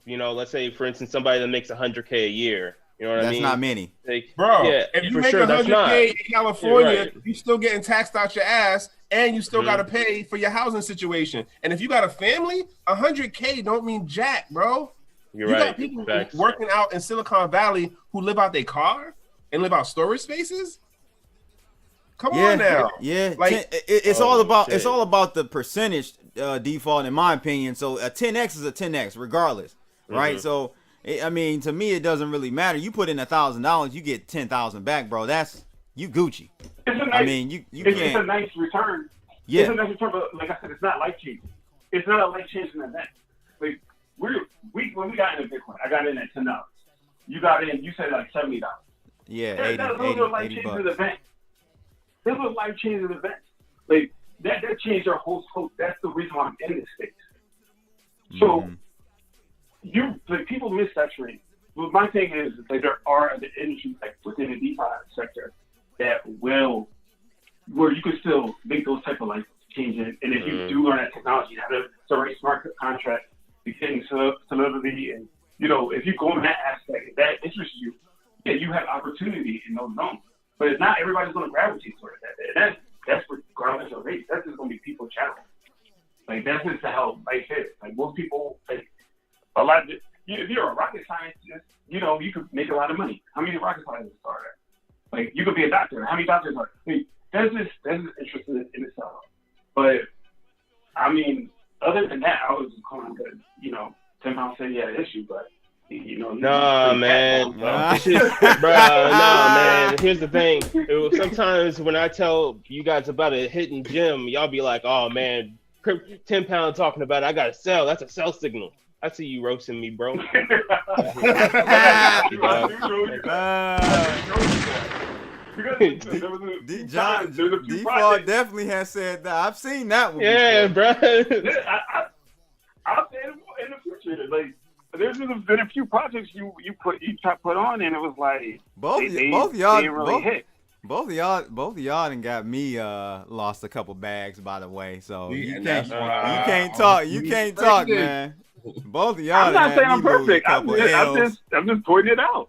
let's say for instance somebody that makes 100K a year. You know what I mean? That's not many. Like, bro, if you make 100K in California, you still getting taxed out your ass, and you still got to pay for your housing situation. And if you got a family, 100K don't mean jack, bro. You got people working out in Silicon Valley who live out their car and live out storage spaces. Come on now. Yeah, like it's all about the percentage default, in my opinion. So a 10x is a 10x regardless, right? So I mean, to me, it doesn't really matter. You put in $1,000, you get 10,000 back, bro. That's you Gucci. It's a nice return. Yeah, it's a nice return, but like I said, it's not life changing. It's not a life changing event. Like when we got into Bitcoin, I got in at $10. You got in, you said like $70. Yeah, those are life changing events. Those are life changing events. Like that changed our whole scope. That's the reason why I'm in this space. So people miss that trade. But my thing is like there are other industries like within the DeFi sector that where you can still make those type of like changes. And if you do learn that technology, how to write smart contracts, getting solidity, and if you go in that aspect, if that interests you, yeah, you have opportunity in those zones. But not everybody's going to gravitate toward that. That's regardless of race. That's just going to be people challenge. Like that's just how life is. Like most people, like a lot of if you're a rocket scientist, you could make a lot of money. How many rocket scientists are there? Like you could be a doctor. How many doctors are there? I mean, that's just interesting in itself. But I mean, other than that, I was just calling because Tim Pound said he had an issue, but nah, man. Nah, man. Here's the thing. Sometimes when I tell you guys about a hidden gem, y'all be like, "Oh man, 10 pound talking about it. I gotta sell. That's a sell signal." I see you roasting me, bro. Default definitely has said that. I've seen that one. Yeah, bro. I'll say it in the future. Like, there's been a few projects you put on, and it was like both of y'all done got me lost a couple bags, by the way. So you can't talk, man. Both of y'all. I'm not saying I'm perfect. I'm just pointing it out.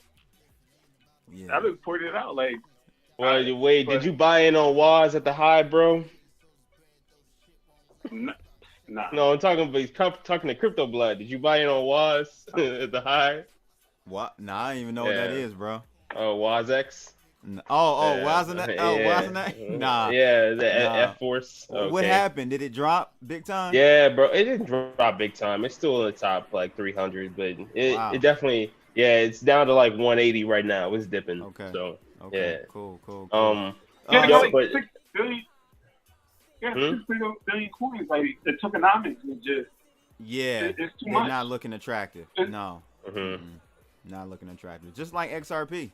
Yeah. I'm just pointing it out. Like, wait, did you buy in on Waz at the high, bro? No. No, I'm talking to Crypto Blood. Did you buy in on Waz at the high? What? Nah, I don't even know what that is, bro. Oh, WazX. Wasn't that? Nah. Yeah, F Force. Okay. What happened? Did it drop big time? Yeah, bro. It didn't drop big time. It's still in the top like 300, but it definitely, it's down to like 180 right now. It's dipping. Okay. So okay. Yeah. Cool. $6 billion coins. Like the tokenomics was just. Yeah. It's too they're much. not looking attractive. No. Not looking attractive. Just like XRP.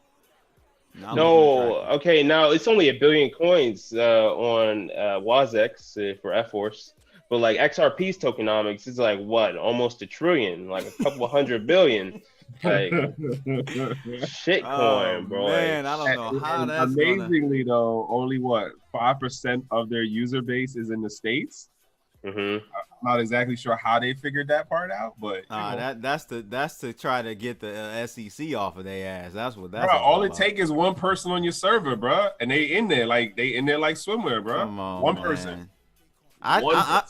Okay, now it's only 1 billion coins on WazX for F Force, but like XRP's tokenomics is like what, almost $1 trillion, like a couple 100 billion, like shit coin, bro. Man, I don't know how that's amazingly though, only 5% of their user base is in the States. I'm not exactly sure how they figured that part out, but that's to try to get the SEC off of their ass. That's what that's. Bro, all it take is one person on your server, bro, and they in there like swimwear, bro. Come on, one man. person. I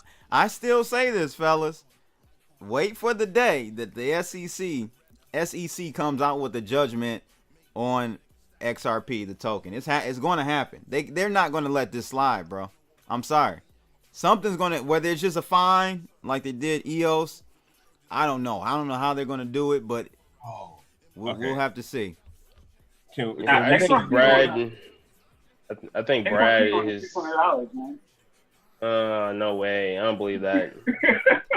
still say this, fellas. Wait for the day that the SEC comes out with a judgment on XRP, the token. It's going to happen. They're not going to let this slide, bro. I'm sorry. Something's going to, whether it's just a fine like they did EOS, I don't know. I don't know how they're going to do it, but we'll have to see. I think Brad is. No way. I don't believe that.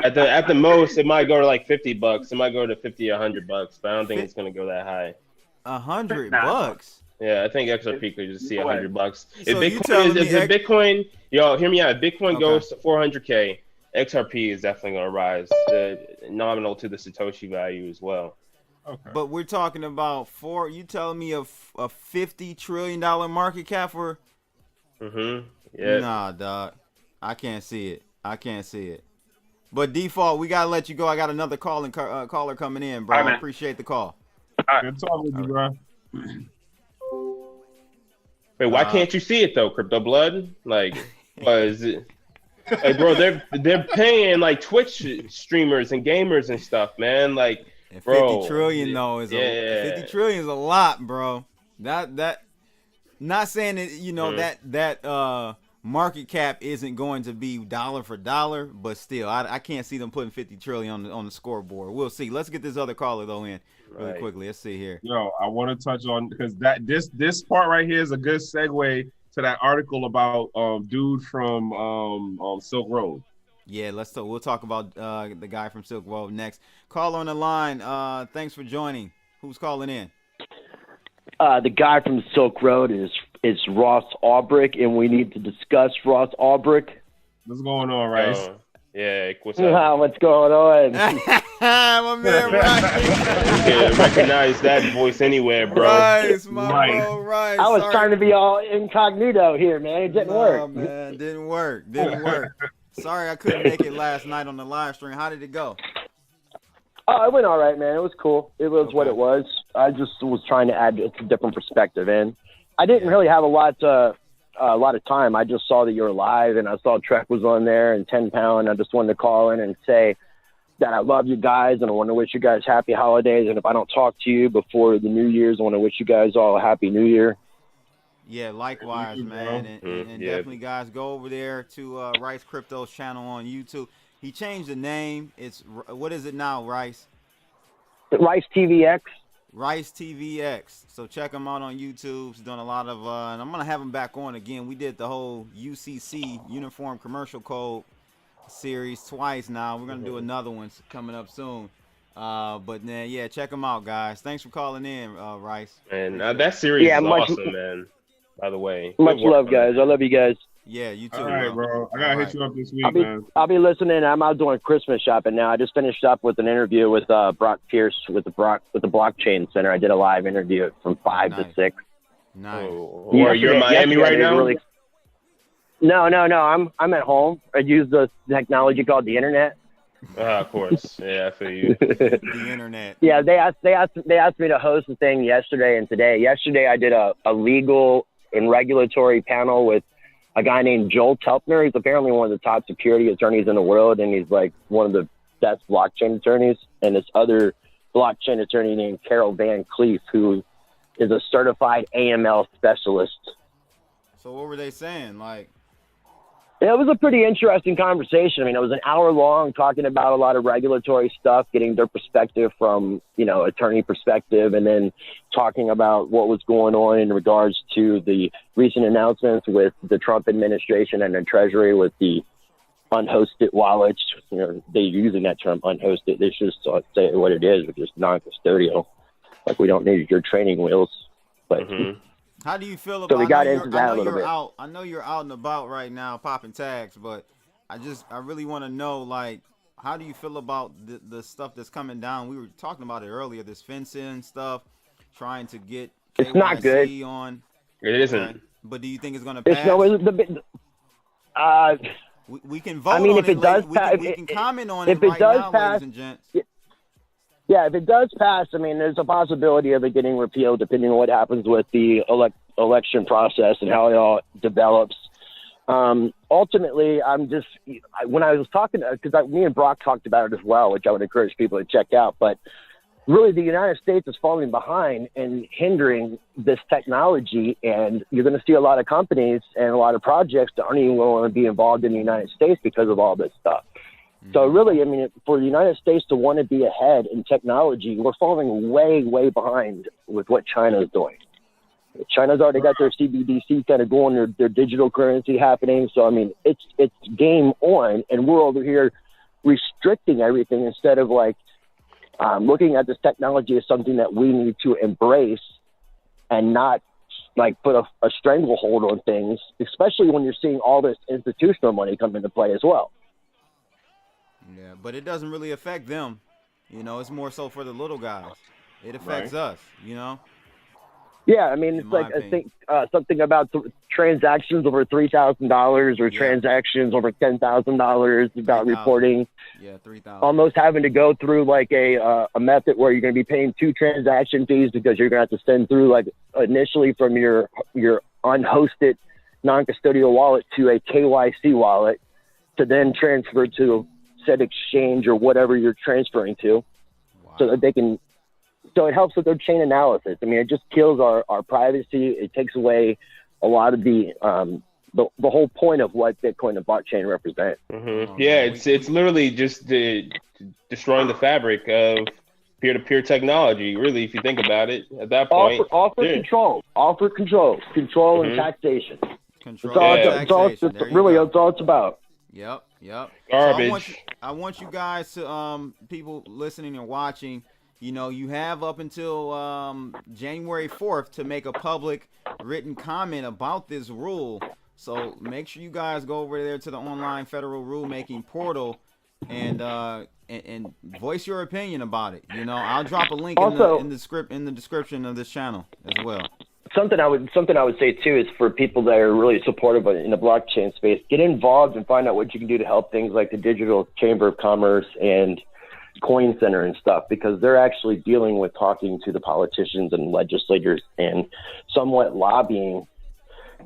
At the most, it might go to like $50. It might go to $50 or $100, but I don't think it's going to go that high. $100? Yeah, I think XRP could just see $100. So if Bitcoin, y'all hear me out. If Bitcoin goes to 400K, XRP is definitely going to rise, nominal to the Satoshi value as well. Okay. But we're talking about you telling me a $50 trillion market cap for? Yeah. Nah, dog. I can't see it. But Default, we gotta let you go. I got another caller coming in, bro. I appreciate the call. Good talking with you, bro. Wait, why can't you see it though, Crypto Blood? Like, is it? Like, bro, they're paying like Twitch streamers and gamers and stuff, man. Like, and 50 bro, trillion though is 50 trillion is a lot, bro. That not saying that that market cap isn't going to be dollar for dollar, but still, I can't see them putting 50 trillion on the scoreboard. We'll see. Let's get this other caller though in really quickly. Let's see here. Yo, I want to touch on because this part right here is a good segue to that article about dude from Silk Road. Yeah, we'll talk about the guy from Silk Road next. Caller on the line. Thanks for joining. Who's calling in? The guy from Silk Road is Ross Ulbricht, and we need to discuss Ross Ulbricht. What's going on, Rice? Yeah, what's up? What's going on? My man Rice. You can recognize that voice anywhere, bro. Rice, bro, Rice. I was trying to be all incognito here, man. It didn't work. Man, didn't work. Sorry I couldn't make it last night on the live stream. How did it go? Oh, it went all right, man. It was cool. It was what it was. I just was trying to add a different perspective in. I didn't really have a lot of time. I just saw that you were live, and I saw Trekk was on there and 10 Pound. I just wanted to call in and say that I love you guys, and I want to wish you guys happy holidays. And if I don't talk to you before the New Year's, I want to wish you guys all a happy New Year. Yeah, likewise, man. And definitely, guys, go over there to Rice Crypto's channel on YouTube. He changed the name. What is it now, Rice? Rice TVX. Rice TVX. So check him out on YouTube. He's done a lot of, and I'm going to have him back on again. We did the whole UCC, Uniform Commercial Code series twice now. We're going to do another one coming up soon. But then, yeah, check him out, guys. Thanks for calling in, Rice. And that series is awesome, man. By the way. Much love, guys. I love you guys. Yeah, you too. All right, bro. I gotta hit you up this week, man. I'll be listening. I'm out doing Christmas shopping now. I just finished up with an interview with Brock Pierce with the Blockchain Center. I did a live interview from 5 to 6. Nice. Or you're in Miami right now? No. I'm at home. I use the technology called the internet. Of course. Yeah, I feel you. The internet. Yeah, they asked me to host a thing yesterday and today. Yesterday I did a legal and regulatory panel with a guy named Joel Telpner. He's apparently one of the top security attorneys in the world, and he's like one of the best blockchain attorneys. And this other blockchain attorney named Carol Van Cleef, who is a certified AML specialist. So what were they saying? Like, it was a pretty interesting conversation. I mean, it was an hour long, talking about a lot of regulatory stuff, getting their perspective from, attorney perspective, and then talking about what was going on in regards to the recent announcements with the Trump administration and the Treasury with the unhosted wallets. They're using that term unhosted. They should just say what it is, which is non-custodial. Like, we don't need your training wheels. But how do you feel about? So we got into that a little bit. I know you're out and about right now, popping tags, but I really want to know, like, how do you feel about the stuff that's coming down? We were talking about it earlier, this fencing stuff, trying to get KYC it's not good on. It isn't. Right? But do you think it's going to pass? We can vote. I mean, on if it does pass, we can comment on if it right does now, pass, ladies and gents. Yeah, if it does pass, I mean, there's a possibility of it getting repealed depending on what happens with the election process and how it all develops. Ultimately, when I was talking, because me and Brock talked about it as well, which I would encourage people to check out, but really the United States is falling behind and hindering this technology, and you're going to see a lot of companies and a lot of projects that aren't even going to be involved in the United States because of all this stuff. So really, I mean, for the United States to want to be ahead in technology, we're falling way, way behind with what China is doing. China's already got their CBDC kind of going, their digital currency happening. So, I mean, it's game on, and we're over here restricting everything instead of looking at this technology as something that we need to embrace and not put a stranglehold on things, especially when you're seeing all this institutional money come into play as well. Yeah, but it doesn't really affect them. It's more so for the little guys. It affects us, Yeah, I mean, it's like, I think something about transactions over $3,000 or transactions over $10,000 about reporting. Yeah, $3,000. Almost having to go through a method where you're going to be paying 2 transaction fees because you're going to have to send through initially from your unhosted non-custodial wallet to a KYC wallet to then transfer to said exchange or whatever you're transferring to, so that they can. So it helps with their chain analysis. I mean, it just kills our privacy. It takes away a lot of the whole point of what Bitcoin and blockchain represent. Yeah, it's literally just destroying the fabric of peer-to-peer technology. Really, if you think about it, at that point, control and taxation. That's all it's about. Yep. Garbage. So I want you guys to people listening and watching. You have up until January 4th to make a public written comment about this rule. So make sure you guys go over there to the online federal rulemaking portal and voice your opinion about it. You know, I'll drop a link Also, in the description of this channel as well. Something I would say too is for people that are really supportive in the blockchain space, get involved and find out what you can do to help things like the Digital Chamber of Commerce and Coin Center and stuff, because they're actually dealing with talking to the politicians and legislators and somewhat lobbying.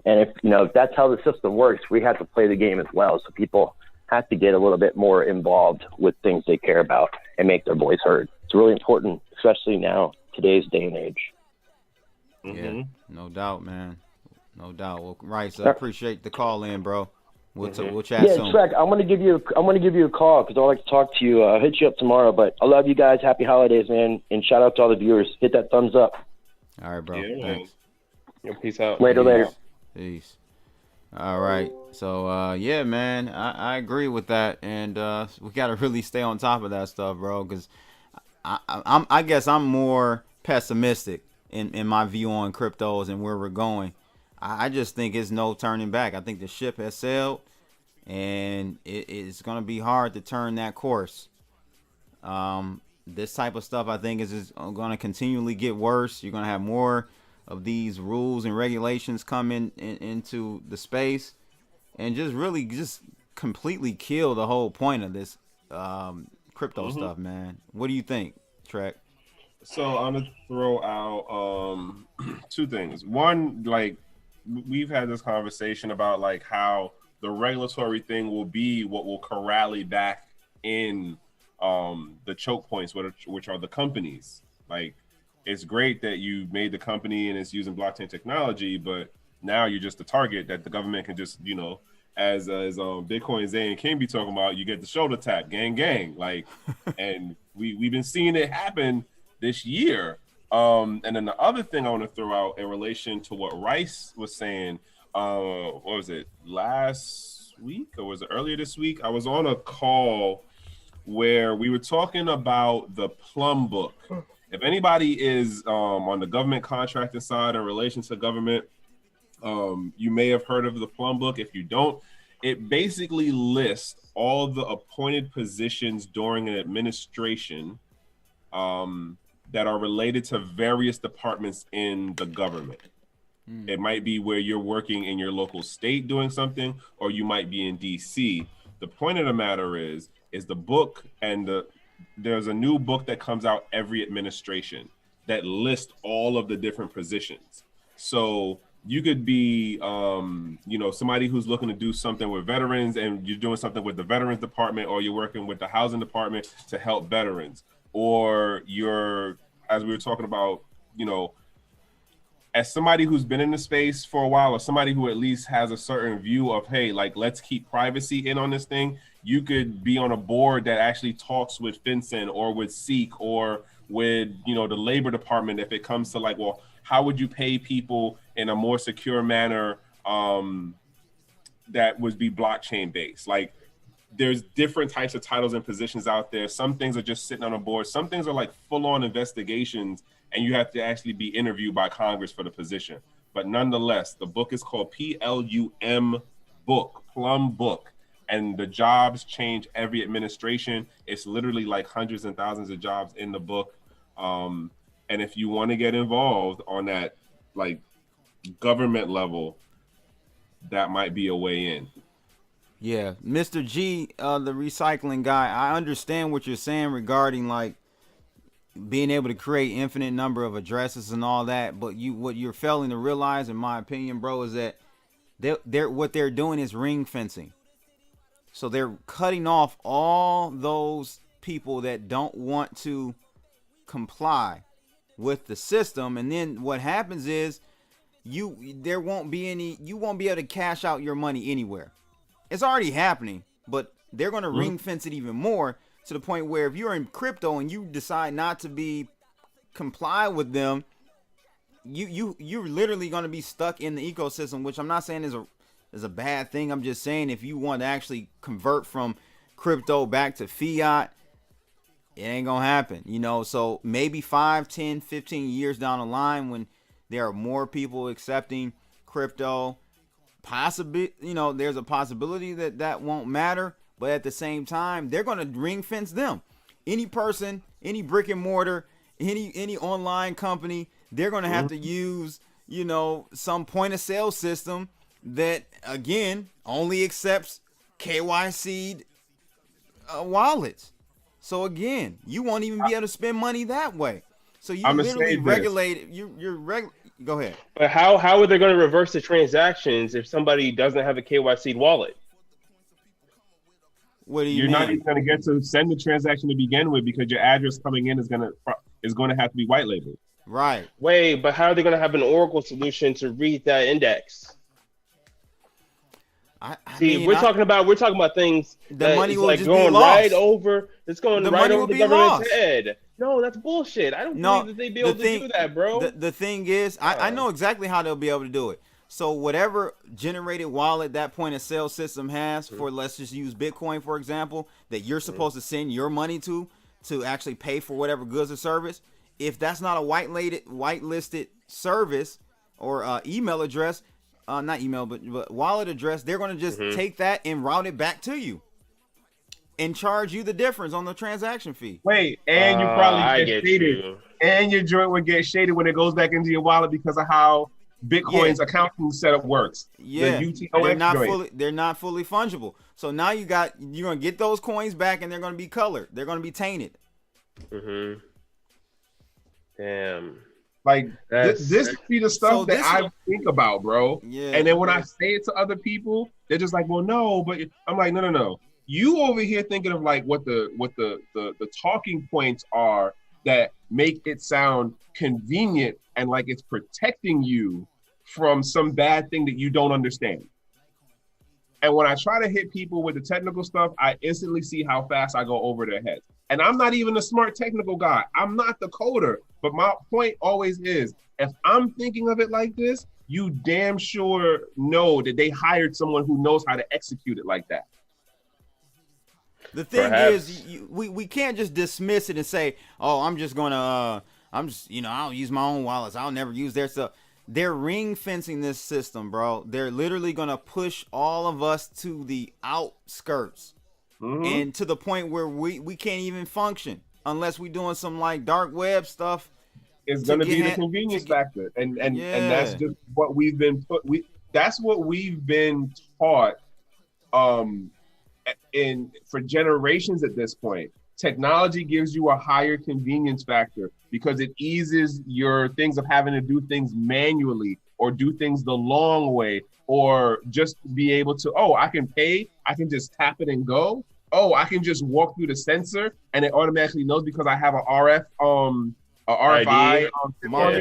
And if that's how the system works, we have to play the game as well. So people have to get a little bit more involved with things they care about and make their voice heard. It's really important, especially now, today's day and age. Yeah, no doubt, man. No doubt. Well, Rice, I appreciate the call in, bro. We'll chat soon. Yeah, Trekk, I'm gonna give you a call because I'd like to talk to you. I'll hit you up tomorrow. But I love you guys. Happy holidays, man, and shout out to all the viewers. Hit that thumbs up. All right, bro. Yeah, thanks. Peace out. Later. Peace. All right. So yeah, man, I agree with that, and we gotta really stay on top of that stuff, bro. Because I guess I'm more pessimistic in my view on cryptos and where we're going. I just think it's no turning back. I think the ship has sailed, and it's going to be hard to turn that course. This type of stuff, I think, is going to continually get worse. You're going to have more of these rules and regulations come into the space and just completely kill the whole point of this crypto stuff, man. What do you think, Trekk? So I'm gonna throw out two things. One, like, we've had this conversation about like how the regulatory thing will be what will corral back in the choke points, which are the companies. Like, it's great that you made the company and it's using blockchain technology, but now you're just a target that the government can just, as Bitcoin Zay and King be talking about, you get the shoulder tap, gang, like, and we've been seeing it happen this year. And then the other thing I want to throw out in relation to what Rice was saying, what was it, last week or was it earlier this week? I was on a call where we were talking about the Plum Book. If anybody is on the government contracting side in relation to government, you may have heard of the Plum Book. If you don't, it basically lists all the appointed positions during an administration that are related to various departments in the government. It might be where you're working in your local state doing something, or you might be in DC. The point of the matter is the book, and there's a new book that comes out every administration that lists all of the different positions. So you could be, somebody who's looking to do something with veterans, and you're doing something with the Veterans Department, or you're working with the Housing Department to help veterans, or you're, as we were talking about, as somebody who's been in the space for a while, or somebody who at least has a certain view of, hey, like, let's keep privacy in on this thing, you could be on a board that actually talks with FinCEN or with Seek or with, the Labor Department if it comes to like, well, how would you pay people in a more secure manner that would be blockchain based? Like, there's different types of titles and positions out there. Some things are just sitting on a board. Some things are like full-on investigations, and you have to actually be interviewed by Congress for the position. But nonetheless, the book is called PLUM Book, Plum Book, and the jobs change every administration. It's literally like hundreds and thousands of jobs in the book. And if you want to get involved on that, like, government level, that might be a way in. Yeah, Mr. G, the recycling guy, I understand what you're saying regarding like being able to create infinite number of addresses and all that, but what you're failing to realize, in my opinion, bro, is that what they're doing is ring fencing. So they're cutting off all those people that don't want to comply with the system, and then what happens is you won't be able to cash out your money anywhere. It's already happening, but they're going to ring fence it even more, to the point where if you're in crypto and you decide not to comply with them, you're literally going to be stuck in the ecosystem, which I'm not saying is a bad thing. I'm just saying if you want to actually convert from crypto back to fiat, it ain't going to happen, So maybe 5, 10, 15 years down the line, when there are more people accepting crypto, possibly, there's a possibility that won't matter. But at the same time, they're going to ring fence them. Any person, any brick and mortar, any online company, they're going to have to use, you know, some point of sale system that, again, only accepts KYC wallets. So again, you won't even be able to spend money that way. So you literally regulate. Go ahead. But how are they going to reverse the transactions if somebody doesn't have a KYC wallet? What do you You're mean? not even going to get to send the transaction to begin with because your address coming in is going to have to be white labeled. Right. Wait, but how are they going to have an Oracle solution to read that index? We're talking about things the money will like just going be lost. right over. It's going right over the government's head. No, that's bullshit. I don't believe that they'd be able to do that, bro. The thing is, I know exactly how they'll be able to do it. So whatever generated wallet that point of sale system has for, let's just use Bitcoin, for example, that you're supposed to send your money to actually pay for whatever goods or service, if that's not a whitelisted service or email address, not email, but wallet address, they're going to just take that and route it back to you and charge you the difference on the transaction fee. Wait, and you probably get shaded. And your joint would get shaded when it goes back into your wallet because of how Bitcoin's accounting setup works. Yeah, the they're not fully fungible. So now you're gonna get those coins back, and they're gonna be colored. They're gonna be tainted. Damn. Like this be the stuff that I think about, bro. Yeah. And then when I say it to other people, they're just like, "Well, no," but I'm like, "No. You over here thinking of like what the talking points are that make it sound convenient and like it's protecting you from some bad thing that you don't understand." And when I try to hit people with the technical stuff, I instantly see how fast I go over their heads. And I'm not even a smart technical guy. I'm not the coder. But my point always is, if I'm thinking of it like this, you damn sure know that they hired someone who knows how to execute it like that. The thing is, we can't just dismiss it and say, "Oh, I'm just gonna, I'll use my own wallets. I'll never use their stuff." They're ring fencing this system, bro. They're literally gonna push all of us to the outskirts, and to the point where we can't even function unless we're doing some like dark web stuff. It's gonna be the convenience factor, and that's just what we've been that's what we've been taught. For generations at this point, technology gives you a higher convenience factor because it eases your things of having to do things manually or do things the long way, or just be able to, I can pay, I can just tap it and go. I can just walk through the sensor and it automatically knows because I have a RFI.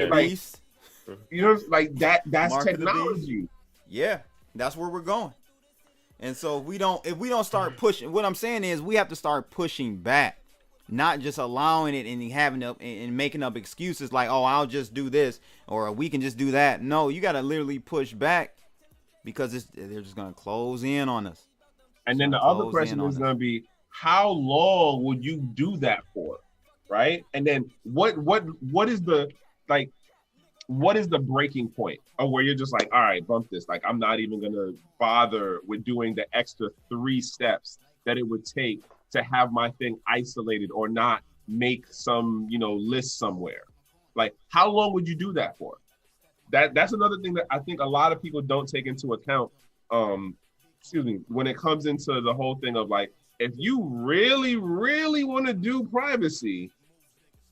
Like, you know, like that's technology. Yeah, that's where we're going. And so if we don't start pushing, what I'm saying is we have to start pushing back, not just allowing it and having up and making up excuses like, I'll just do this or we can just do that. No, you got to literally push back because they're just going to close in on us. And then the other question is going to be, how long would you do that for? Right? And then what is the breaking point of where you're just like, all right, bump this. Like, I'm not even going to bother with doing the extra 3 steps that it would take to have my thing isolated or not make some, list somewhere. Like, how long would you do that for? That's another thing that I think a lot of people don't take into account. When it comes into the whole thing of like, if you really, really want to do privacy,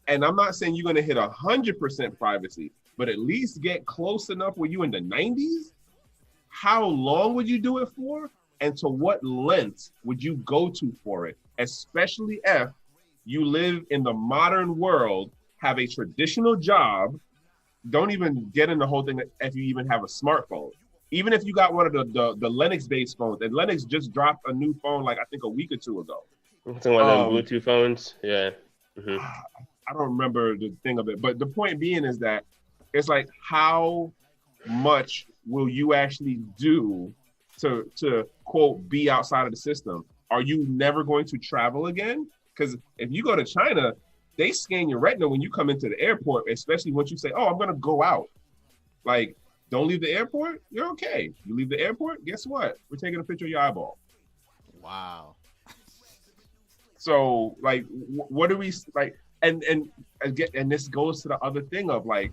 and I'm not saying you're going to hit 100% privacy, but at least get close enough where you in the 90s, how long would you do it for? And to what lengths would you go to for it? Especially if you live in the modern world, have a traditional job, don't even get in the whole thing if you even have a smartphone. Even if you got one of the Linux-based phones, and Linux just dropped a new phone like I think a week or 2 ago. It's one of them Bluetooth phones, yeah. I don't remember the thing of it, but the point being is that it's like, how much will you actually do to quote be outside of the system? Are you never going to travel again? Because if you go to China, they scan your retina when you come into the airport, especially once you say, I'm going to go out. Like, don't leave the airport, you're okay. You leave the airport, guess what? We're taking a picture of your eyeball. Wow. So like, what do we like? And again, and this goes to the other thing of like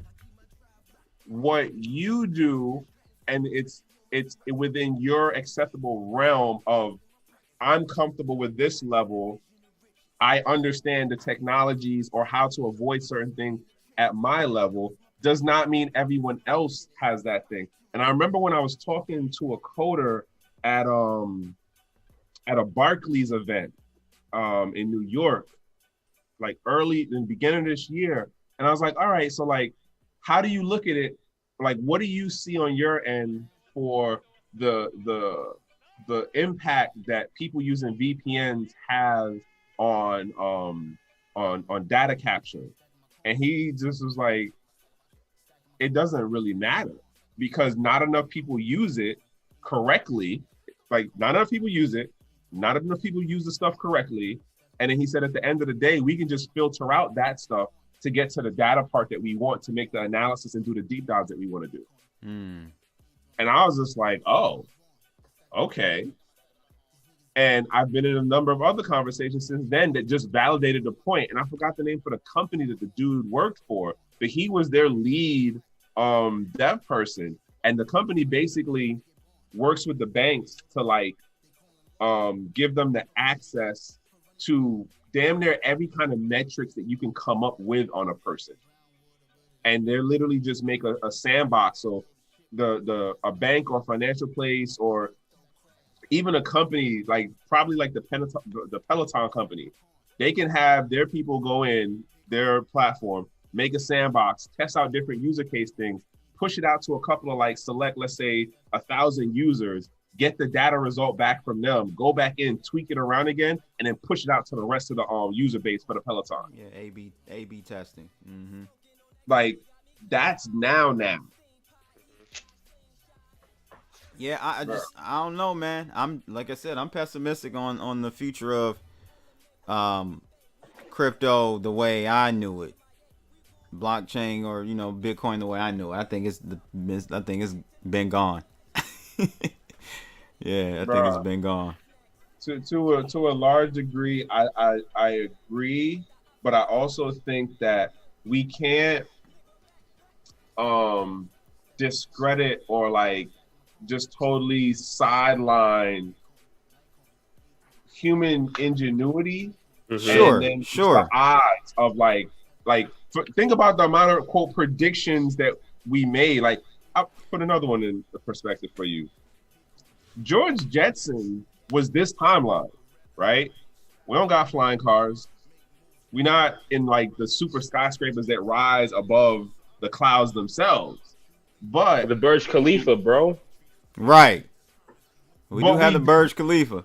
what you do, and it's within your acceptable realm of I'm comfortable with this level. I understand the technologies or how to avoid certain things at my level does not mean everyone else has that thing. And I remember when I was talking to a coder at a Barclays event in New York, like early in the beginning of this year. And I was like, all right, so like, how do you look at it? Like, what do you see on your end for the impact that people using VPNs have on data capture? And he just was like, it doesn't really matter because not enough people use it correctly. Like, not enough people use it. Not enough people use the stuff correctly. And then he said, at the end of the day, we can just filter out that stuff to get to the data part that we want to make the analysis and do the deep dives that we want to do. And I was just like, oh, okay. And I've been in a number of other conversations since then that just validated the point. And I forgot the name for the company that the dude worked for, but he was their lead dev person. And the company basically works with the banks to like give them the access to damn near every kind of metrics that you can come up with on a person. And they're literally just make a sandbox. So a bank or financial place or even a company like probably like the Peloton company, they can have their people go in their platform, make a sandbox, test out different user case things, push it out to a couple of like select, let's say 1,000 users, get the data result back from them, go back in, tweak it around again, and then push it out to the rest of the user base for the Peloton. Yeah, A/B testing. Mm-hmm. Like that's now. Yeah, I don't know, man. I'm like I said, I'm pessimistic on the future of crypto the way I knew it, blockchain or Bitcoin the way I knew it. I think it's been gone. Yeah, I think it's been gone. To a large degree, I agree, but I also think that we can't discredit or like just totally sideline human ingenuity. Sure, and then sure. The odds of like think about the amount of quote predictions that we made. Like I'll put another one in the perspective for you. George Jetson was this timeline, right? We don't got flying cars. We're not in like the super skyscrapers that rise above the clouds themselves. But the Burj Khalifa, bro. Right. We do have the Burj Khalifa.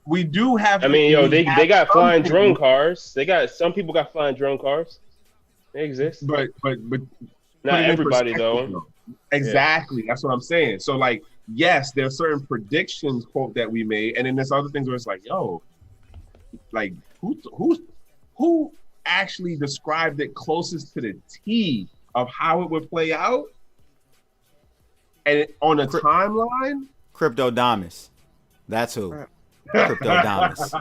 We do have. I mean, they got flying drone cars. Some people got flying drone cars. They exist. But not everybody though. Exactly. Yeah. That's what I'm saying. So like, yes, there are certain predictions quote that we made, and then there's other things where it's like, yo, like who actually described it closest to the T of how it would play out, and on a timeline. Cryptodamus. That's who. Cryptodamus.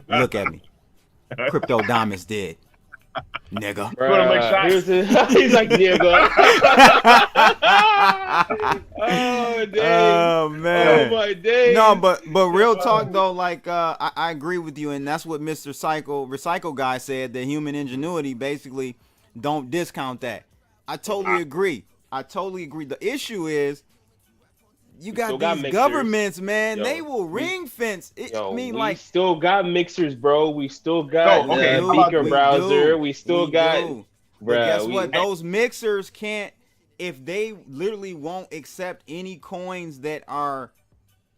Look at me. Cryptodamus did. Nigga. He's like, nigga. Oh, dang. Oh, man. Oh, my days. No, but real talk, though, like, I agree with you, and that's what Mr. Recycle guy said, that human ingenuity, basically, don't discount that. I totally agree. The issue is, you got these governments, man. They will ring fence. We still got mixers, bro. We still got Beaker browser. We still got. But guess what? Those mixers can't. If they literally won't accept any coins that are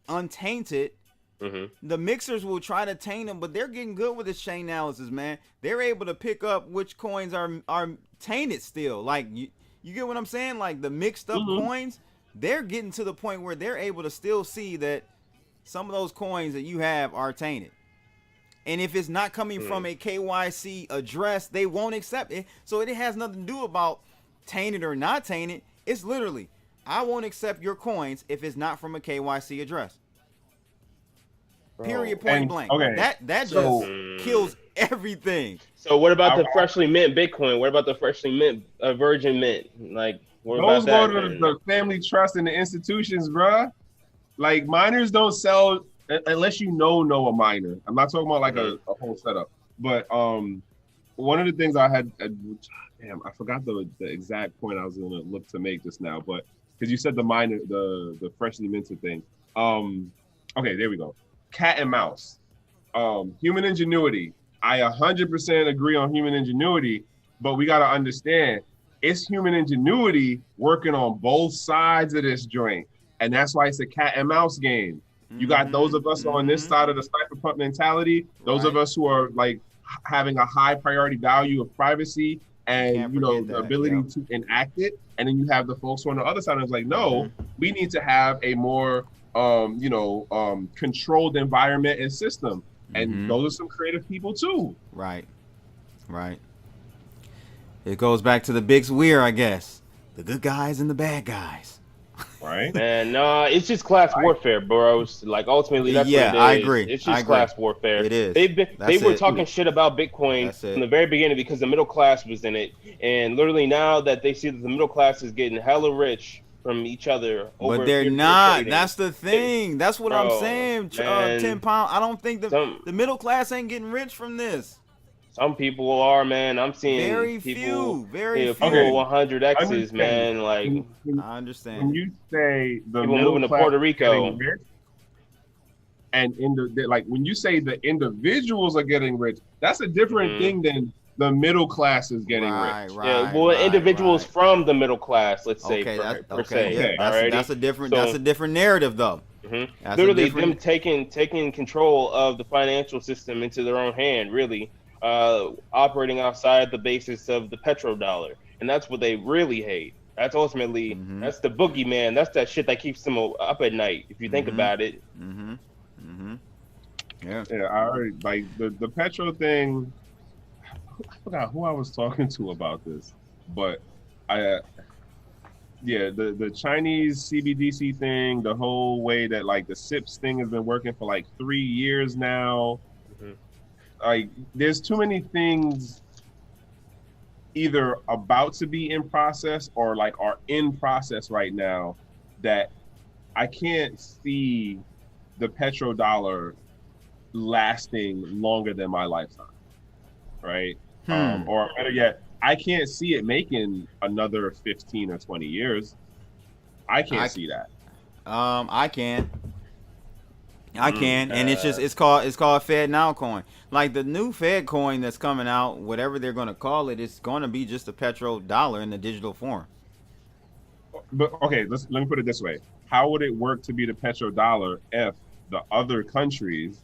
untainted, the mixers will try to taint them. But they're getting good with this chain analysis, man. They're able to pick up which coins are tainted still. Like you get what I'm saying? Like the mixed up coins. They're getting to the point where they're able to still see that some of those coins that you have are tainted. And if it's not coming from a KYC address, they won't accept it. So it has nothing to do about tainted or not tainted. It's literally, I won't accept your coins if it's not from a KYC address. Period. Point blank. Okay. That just kills everything. So what about the freshly mint Bitcoin? What about the freshly mint Virgin Mint? Like, what those about go that? to the family trust and the institutions, bruh. Like, miners don't sell unless you know a miner. I'm not talking about like a whole setup. But one of the things I had, I forgot the exact point I was gonna look to make just now, but because you said the miner, the freshly minted thing. Okay, there we go. Cat and mouse. Human ingenuity. I 100% agree on human ingenuity, but we got to understand it's human ingenuity working on both sides of this joint. And that's why it's a cat and mouse game. You got those of us on this side of the cypherpunk mentality, those of us who are like having a high priority value of privacy and, the ability to enact it. And then you have the folks who are on the other side and it's like, no, we need to have a more, controlled environment and system. And those are some creative people too. Right. It goes back to the big weir, I guess. The good guys and the bad guys. Right. Man, no, it's just class warfare, bros. Like, ultimately, that's what it is. I agree. It's just class warfare. It is. They were talking shit about Bitcoin from the very beginning because the middle class was in it. And literally now that they see that the middle class is getting hella rich from each other. But they're not. That's the thing. That's what I'm saying. 10 pound. I don't think the middle class ain't getting rich from this. Some people are, man. I'm seeing very people, very few. 100X's, man. Like, I understand. When you say the people middle moving to class Puerto Rico, rich, and when you say the individuals are getting rich, that's a different thing than the middle class is getting rich. Individuals from the middle class, let's say, per se. Yeah, that's a different narrative, though. Literally, them taking control of the financial system into their own hand, really. Operating outside the basis of the petrodollar, and that's what they really hate. That's ultimately that's the boogeyman. That's that shit that keeps them up at night. If you think about it. Yeah. I already like the petro thing. I forgot who I was talking to about this, but the Chinese CBDC thing, the whole way that like the SIPS thing has been working for like 3 years now. Like, there's too many things either about to be in process or like are in process right now that I can't see the petrodollar lasting longer than my lifetime, right? Or better yet, I can't see it making another 15 or 20 years. I can't see that. I can, and it's called Fed Now coin. Like the new Fed coin that's coming out, whatever they're going to call it, it's going to be just a petrodollar in the digital form. But okay, let me put it this way: how would it work to be the petrodollar if the other countries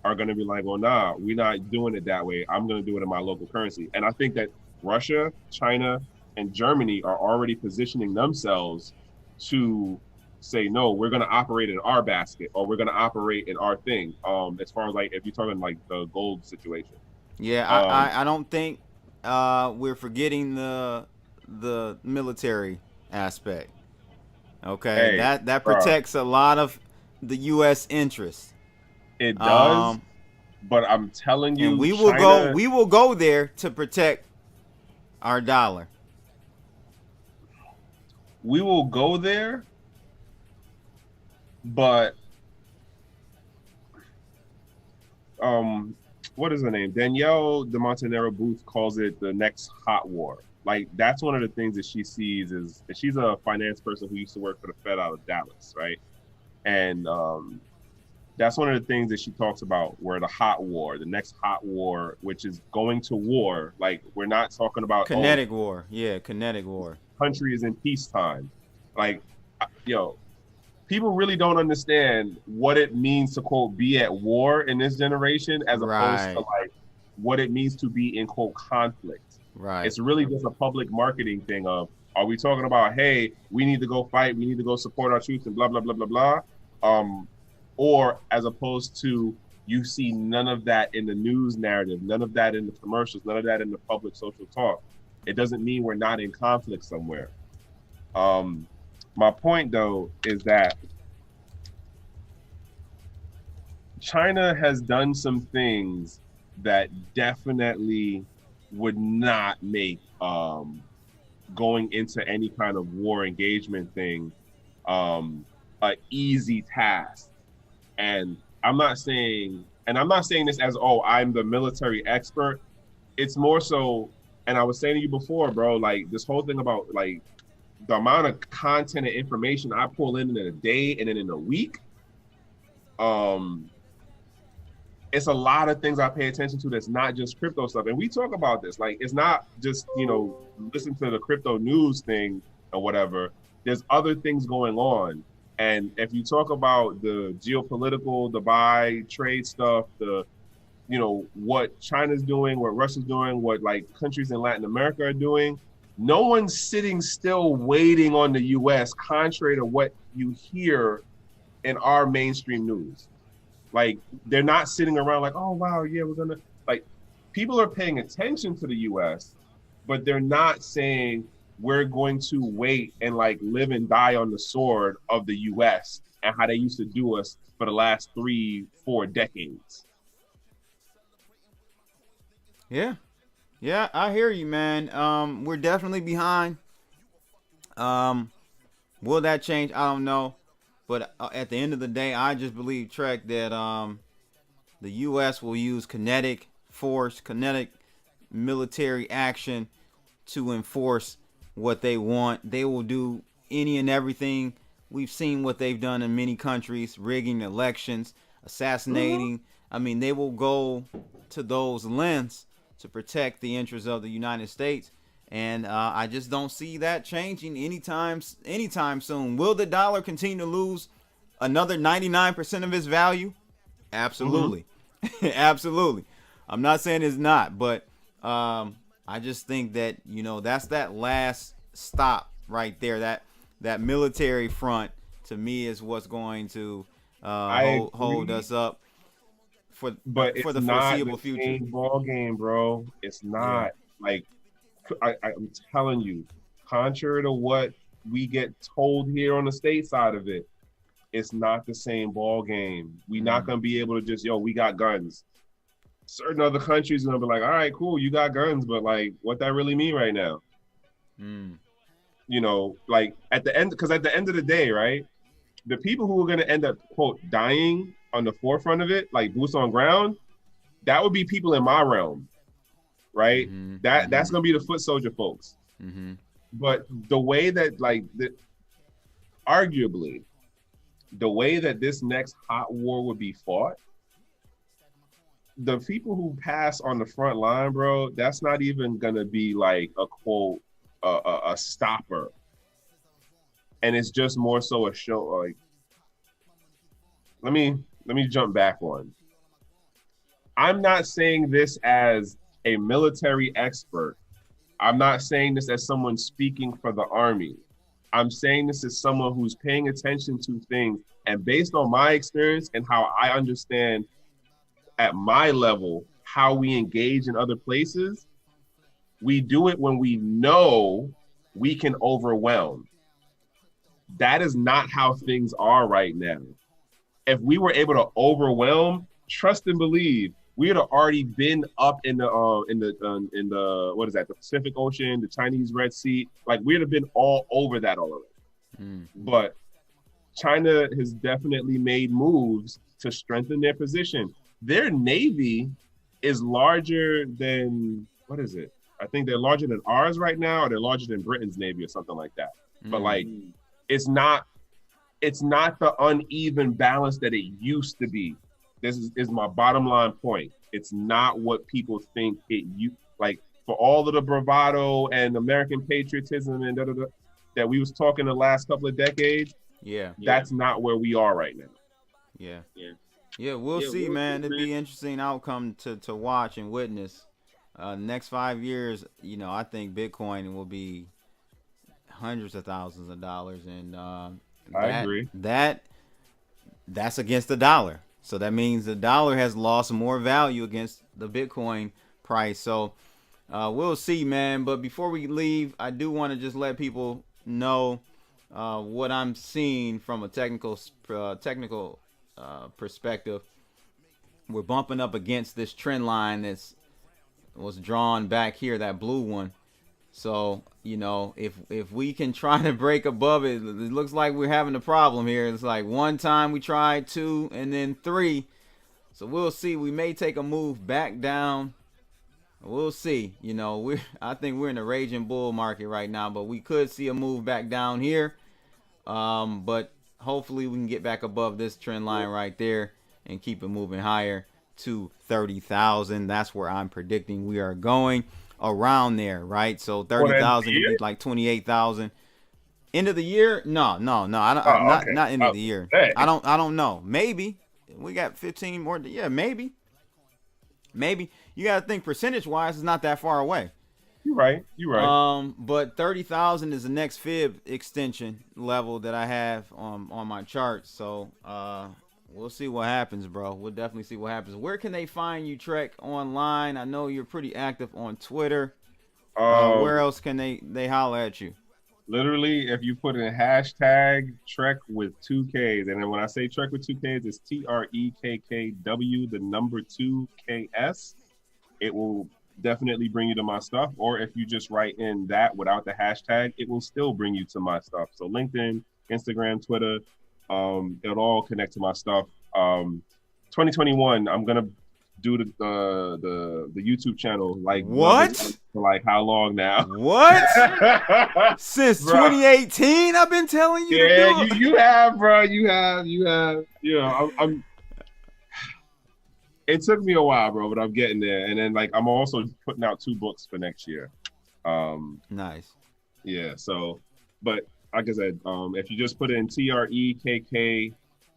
are going to be like, well, nah, we're not doing it that way. I'm going to do it in my local currency. And I think that Russia, China, and Germany are already positioning themselves to say, no, we're going to operate in our basket, or we're going to operate in our thing. As far as like, if you're talking like the gold situation. Yeah, I don't think we're forgetting the military aspect. Okay, that protects a lot of the U.S. interests. It does, but I'm telling you, and we will go there to protect our dollar. We will go there, but what is her name? Danielle de Montenegro Booth calls it the next hot war. Like, that's one of the things that she sees is, she's a finance person who used to work for the Fed out of Dallas, right? And that's one of the things that she talks about, where the hot war, the next hot war, which is going to war. Like, we're not talking about kinetic war. Yeah, kinetic war. Country is in peacetime. Like, people really don't understand what it means to, quote, be at war in this generation, as opposed to like what it means to be in, quote, conflict. Right. It's really just a public marketing thing of, are we talking about, hey, we need to go fight, we need to go support our troops and blah, blah, blah, blah, blah. Or as opposed to, you see none of that in the news narrative, none of that in the commercials, none of that in the public social talk. It doesn't mean we're not in conflict somewhere. My point, though, is that China has done some things that definitely would not make going into any kind of war engagement thing a easy task. And I'm not saying this as, oh, I'm the military expert. It's more so, and I was saying to you before, bro, like this whole thing about like the amount of content and information I pull in a day and then in a week. It's a lot of things I pay attention to that's not just crypto stuff. And we talk about this. Like, it's not just, listen to the crypto news thing or whatever. There's other things going on. And if you talk about the geopolitical, the buy, trade stuff, what China's doing, what Russia's doing, what like countries in Latin America are doing, no one's sitting still waiting on the US, contrary to what you hear in our mainstream news. Like, they're not sitting around like, oh, wow, yeah, we're gonna, like, people are paying attention to the US, but they're not saying we're going to wait and like live and die on the sword of the US and how they used to do us for the last 3-4 decades. Yeah. Yeah, I hear you, man. We're definitely behind. Will that change? I don't know. But at the end of the day, I just believe, Trekk, that the U.S. will use kinetic force, kinetic military action to enforce what they want. They will do any and everything. We've seen what they've done in many countries, rigging elections, assassinating. I mean, they will go to those lengths to protect the interests of the United States. And I just don't see that changing anytime soon. Will the dollar continue to lose another 99% of its value? Absolutely. Mm-hmm. Absolutely. I'm not saying it's not, but I just think that, that's that last stop right there. That military front, to me, is what's going to hold us up for the foreseeable future. It's not the ball game, bro. It's not. Like, I'm telling you, contrary to what we get told here on the state side of it, it's not the same ball game. We're not going to be able to just, we got guns. Certain other countries are going to be like, all right, cool, you got guns, but like, what that really mean right now? Like at the end, because at the end of the day, right, the people who are going to end up, quote, dying on the forefront of it, like boots on ground, that would be people in my realm. Right, that's gonna be the foot soldier folks. But the way that, arguably, the way that this next hot war would be fought, the people who pass on the front line, bro, that's not even gonna be like a quote, a stopper, and it's just more so a show. Like, let me jump back one. I'm not saying this as a military expert. I'm not saying this as someone speaking for the Army. I'm saying this as someone who's paying attention to things, and based on my experience and how I understand at my level how we engage in other places, we do it when we know we can overwhelm. That is not how things are right now. If we were able to overwhelm, trust and believe, we had already been up in the what is that, the Pacific Ocean, the Chinese Red Sea. Like, we'd have been all over that already. But China has definitely made moves to strengthen their position. Their navy is larger than, what is it? I think they're larger than ours right now, or they're larger than Britain's navy or something like that. But like, it's not the uneven balance that it used to be. This is my bottom line point. It's not what people think like, for all of the bravado and American patriotism and that we was talking the last couple of decades. That's not where we are right now. We'll see, man. It'd be an interesting outcome to watch and witness. Next 5 years, I think Bitcoin will be hundreds of thousands of dollars, and I agree. That's against the dollar. So that means the dollar has lost more value against the Bitcoin price. So we'll see, man. But before we leave, I do want to just let people know what I'm seeing from a technical perspective. we're bumping up against this trend line that's was drawn back here, that blue one. So, you know, if we can try to break above it, it looks like we're having a problem here. It's like one time we tried, 2, and then 3. So we'll see. We may take a move back down. We'll see. You know, I think we're in a raging bull market right now, but we could see a move back down here. But hopefully we can get back above this trend line right there and keep it moving higher to 30,000. That's where I'm predicting we are going, around there, right? So 30,000 would be like 28,000. End of the year? No. I don't, not end of the year. Hey. I don't know. Maybe we got 15 more. Yeah, maybe. You got to think percentage-wise, it's not that far away. You're right. But 30,000 is the next fib extension level that I have on my chart. So we'll see what happens, bro. We'll definitely see what happens. Where can they find you, Trekk, online? I know you're pretty active on Twitter. Where else can they holler at you? Literally, if you put in hashtag Trekk with 2 Ks, and then when I say Trekk with 2 Ks, it's TREKKW, the number 2 KS. It will definitely bring you to my stuff. Or if you just write in that without the hashtag, it will still bring you to my stuff. So LinkedIn, Instagram, Twitter, it'll all connect to my stuff. 2021, I'm gonna do the YouTube channel. Like what? For like how long now? What? Since 2018, I've been telling you. Yeah, you have, bro. You have. You know, I'm. It took me a while, bro, but I'm getting there. And then like I'm also putting out 2 books for next year. Nice. Yeah. So, but like I said, if you just put in TREKKW,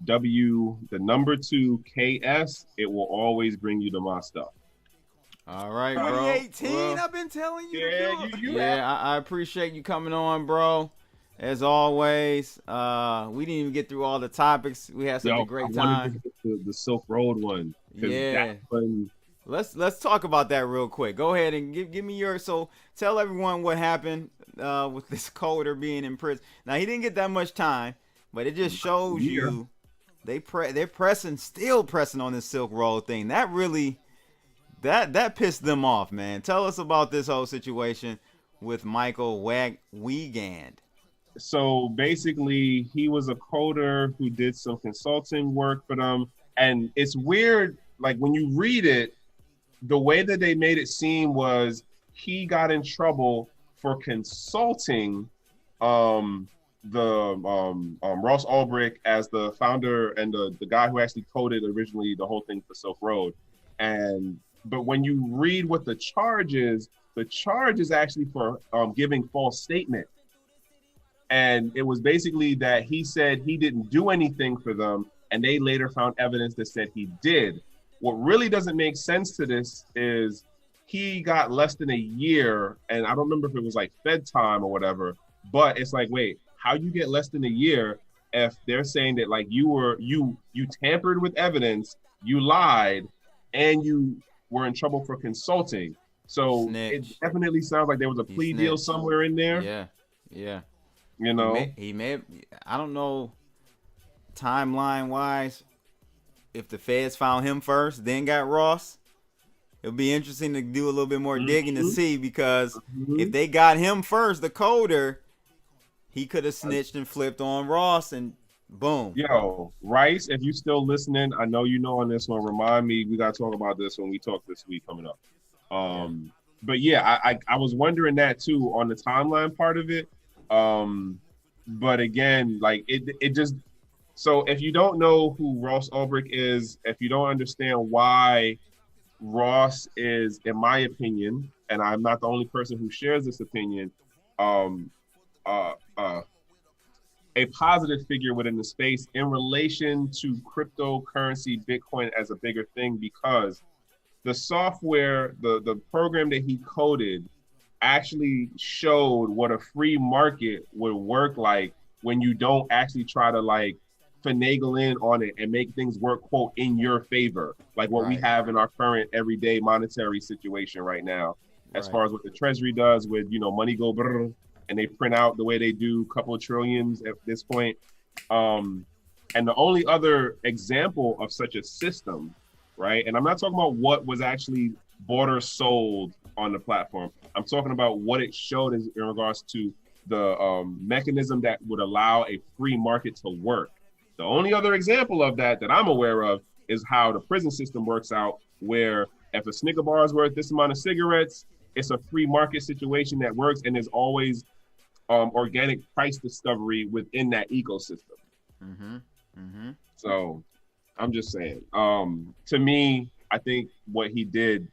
the number 2 KS, it will always bring you to my stuff. All right, bro. 2018, well, I've been telling you. Yeah, I appreciate you coming on, bro. As always, we didn't even get through all the topics. We had such a great time. The Silk Road one. Yeah. Let's talk about that real quick. Go ahead and give me your. So tell everyone what happened with this coder being in prison. Now he didn't get that much time, but it just shows you they're still pressing on this Silk Road thing. That really that pissed them off, man. Tell us about this whole situation with Michael Wiegand. So basically, he was a coder who did some consulting work for them. And it's weird, like when you read it, the way that they made it seem was he got in trouble for consulting Ross Ulbricht as the founder and the guy who actually coded originally the whole thing for Silk Road. But when you read what the charge is actually for giving false statement. And it was basically that he said he didn't do anything for them, and they later found evidence that said he did. What really doesn't make sense to this is he got less than a year, and I don't remember if it was like Fed time or whatever, but it's like, wait, how you get less than a year if they're saying that like you tampered with evidence, you lied, and you were in trouble for consulting. So It definitely sounds like there was a plea deal somewhere in there. Yeah. You know, he may have, I don't know, timeline wise, if the feds found him first, then got Ross. It'll be interesting to do a little bit more digging to see, because if they got him first, the coder, he could have snitched and flipped on Ross, and boom. Yo, Rice, if you still listening, I know you know on this one. Remind me, we got to talk about this when we talk this week coming up. But yeah, I was wondering that too on the timeline part of it. But again, like it just, so if you don't know who Ross Ulbricht is, if you don't understand why Ross is, in my opinion, and I'm not the only person who shares this opinion, a positive figure within the space in relation to cryptocurrency, Bitcoin as a bigger thing, because the software, the program that he coded actually showed what a free market would work like when you don't actually try to like finagle in on it and make things work, quote, in your favor, like what we have in our current everyday monetary situation right now, as far as what the Treasury does with, you know, money go brrr, and they print out the way they do, couple of trillions at this point. And the only other example of such a system right? And I'm not talking about what was actually bought or sold on the platform. I'm talking about what it showed in regards to the mechanism that would allow a free market to work. The only other example of that I'm aware of is how the prison system works out, where if a Snicker bar is worth this amount of cigarettes, it's a free market situation that works, and there's always organic price discovery within that ecosystem. So I'm just saying, to me, I think what he did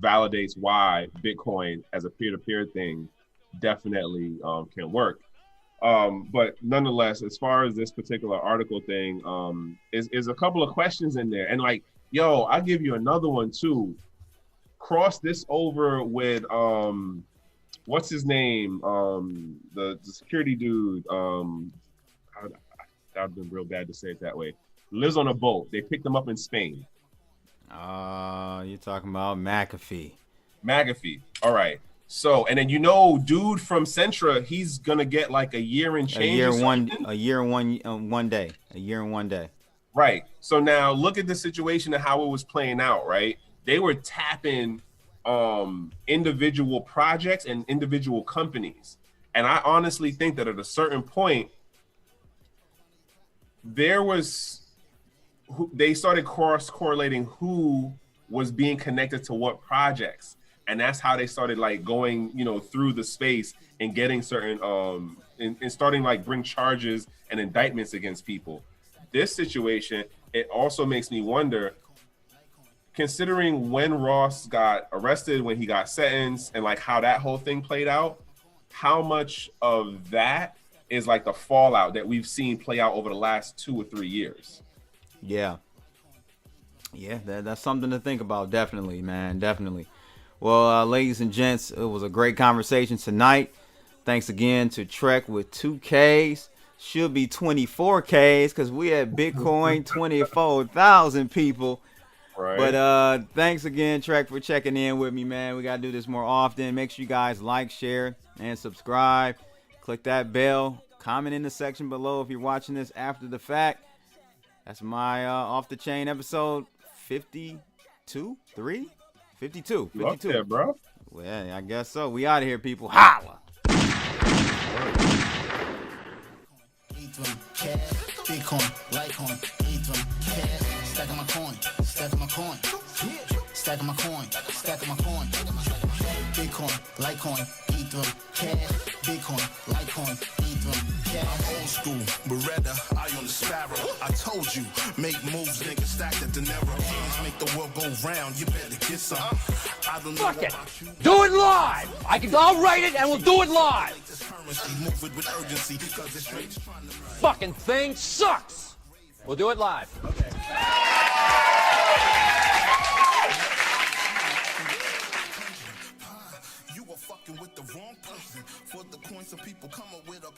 validates why Bitcoin as a peer-to-peer thing definitely can work. But nonetheless, as far as this particular article thing, is a couple of questions in there. And like, yo, I'll give you another one too. Cross this over with what's his name? The security dude. I've been real bad to say it that way. Lives on a boat. They picked him up in Spain. You're talking about McAfee. McAfee. All right. So, and then dude from Centra, he's gonna get like a year and change. A year and one day. Right. So now look at the situation and how it was playing out. Right. They were tapping individual projects and individual companies, and I honestly think that at a certain point, they started cross-correlating who was being connected to what projects. And that's how they started like going, through the space and getting certain, and starting like bring charges and indictments against people. This situation, it also makes me wonder, considering when Ross got arrested, when he got sentenced, and like how that whole thing played out, how much of that is like the fallout that we've seen play out over the last 2 or 3 years. Yeah, that's something to think about. Definitely, man. Definitely. Well, ladies and gents, it was a great conversation tonight. Thanks again to Trekk with 2Ks. Should be 24Ks because we had Bitcoin 24,000 people. Right. But thanks again, Trekk, for checking in with me, man. We got to do this more often. Make sure you guys like, share, and subscribe. Click that bell. Comment in the section below if you're watching this after the fact. That's my Off the Chain episode 52. You up there, bro? Well, yeah, I guess so. We out of here, people. Holla! Bitcoin, Litecoin, Ethereum, cash, stacking my coin, stacking my coin, stacking my coin, stacking my coin. Bitcoin, Litecoin, Ethereum, cash, Bitcoin, Litecoin, Ethereum, cash. I'm old school, Beretta, eye on the sparrow. I told you, make moves, nigga, stack the dinero. Hands make the world go round, you better get some. I don't know Fuck it, do it live. I'll write it and we'll do it live. Fucking thing sucks. We'll do it live. Okay. You were fucking with the wrong person. For the coins, some people come up with a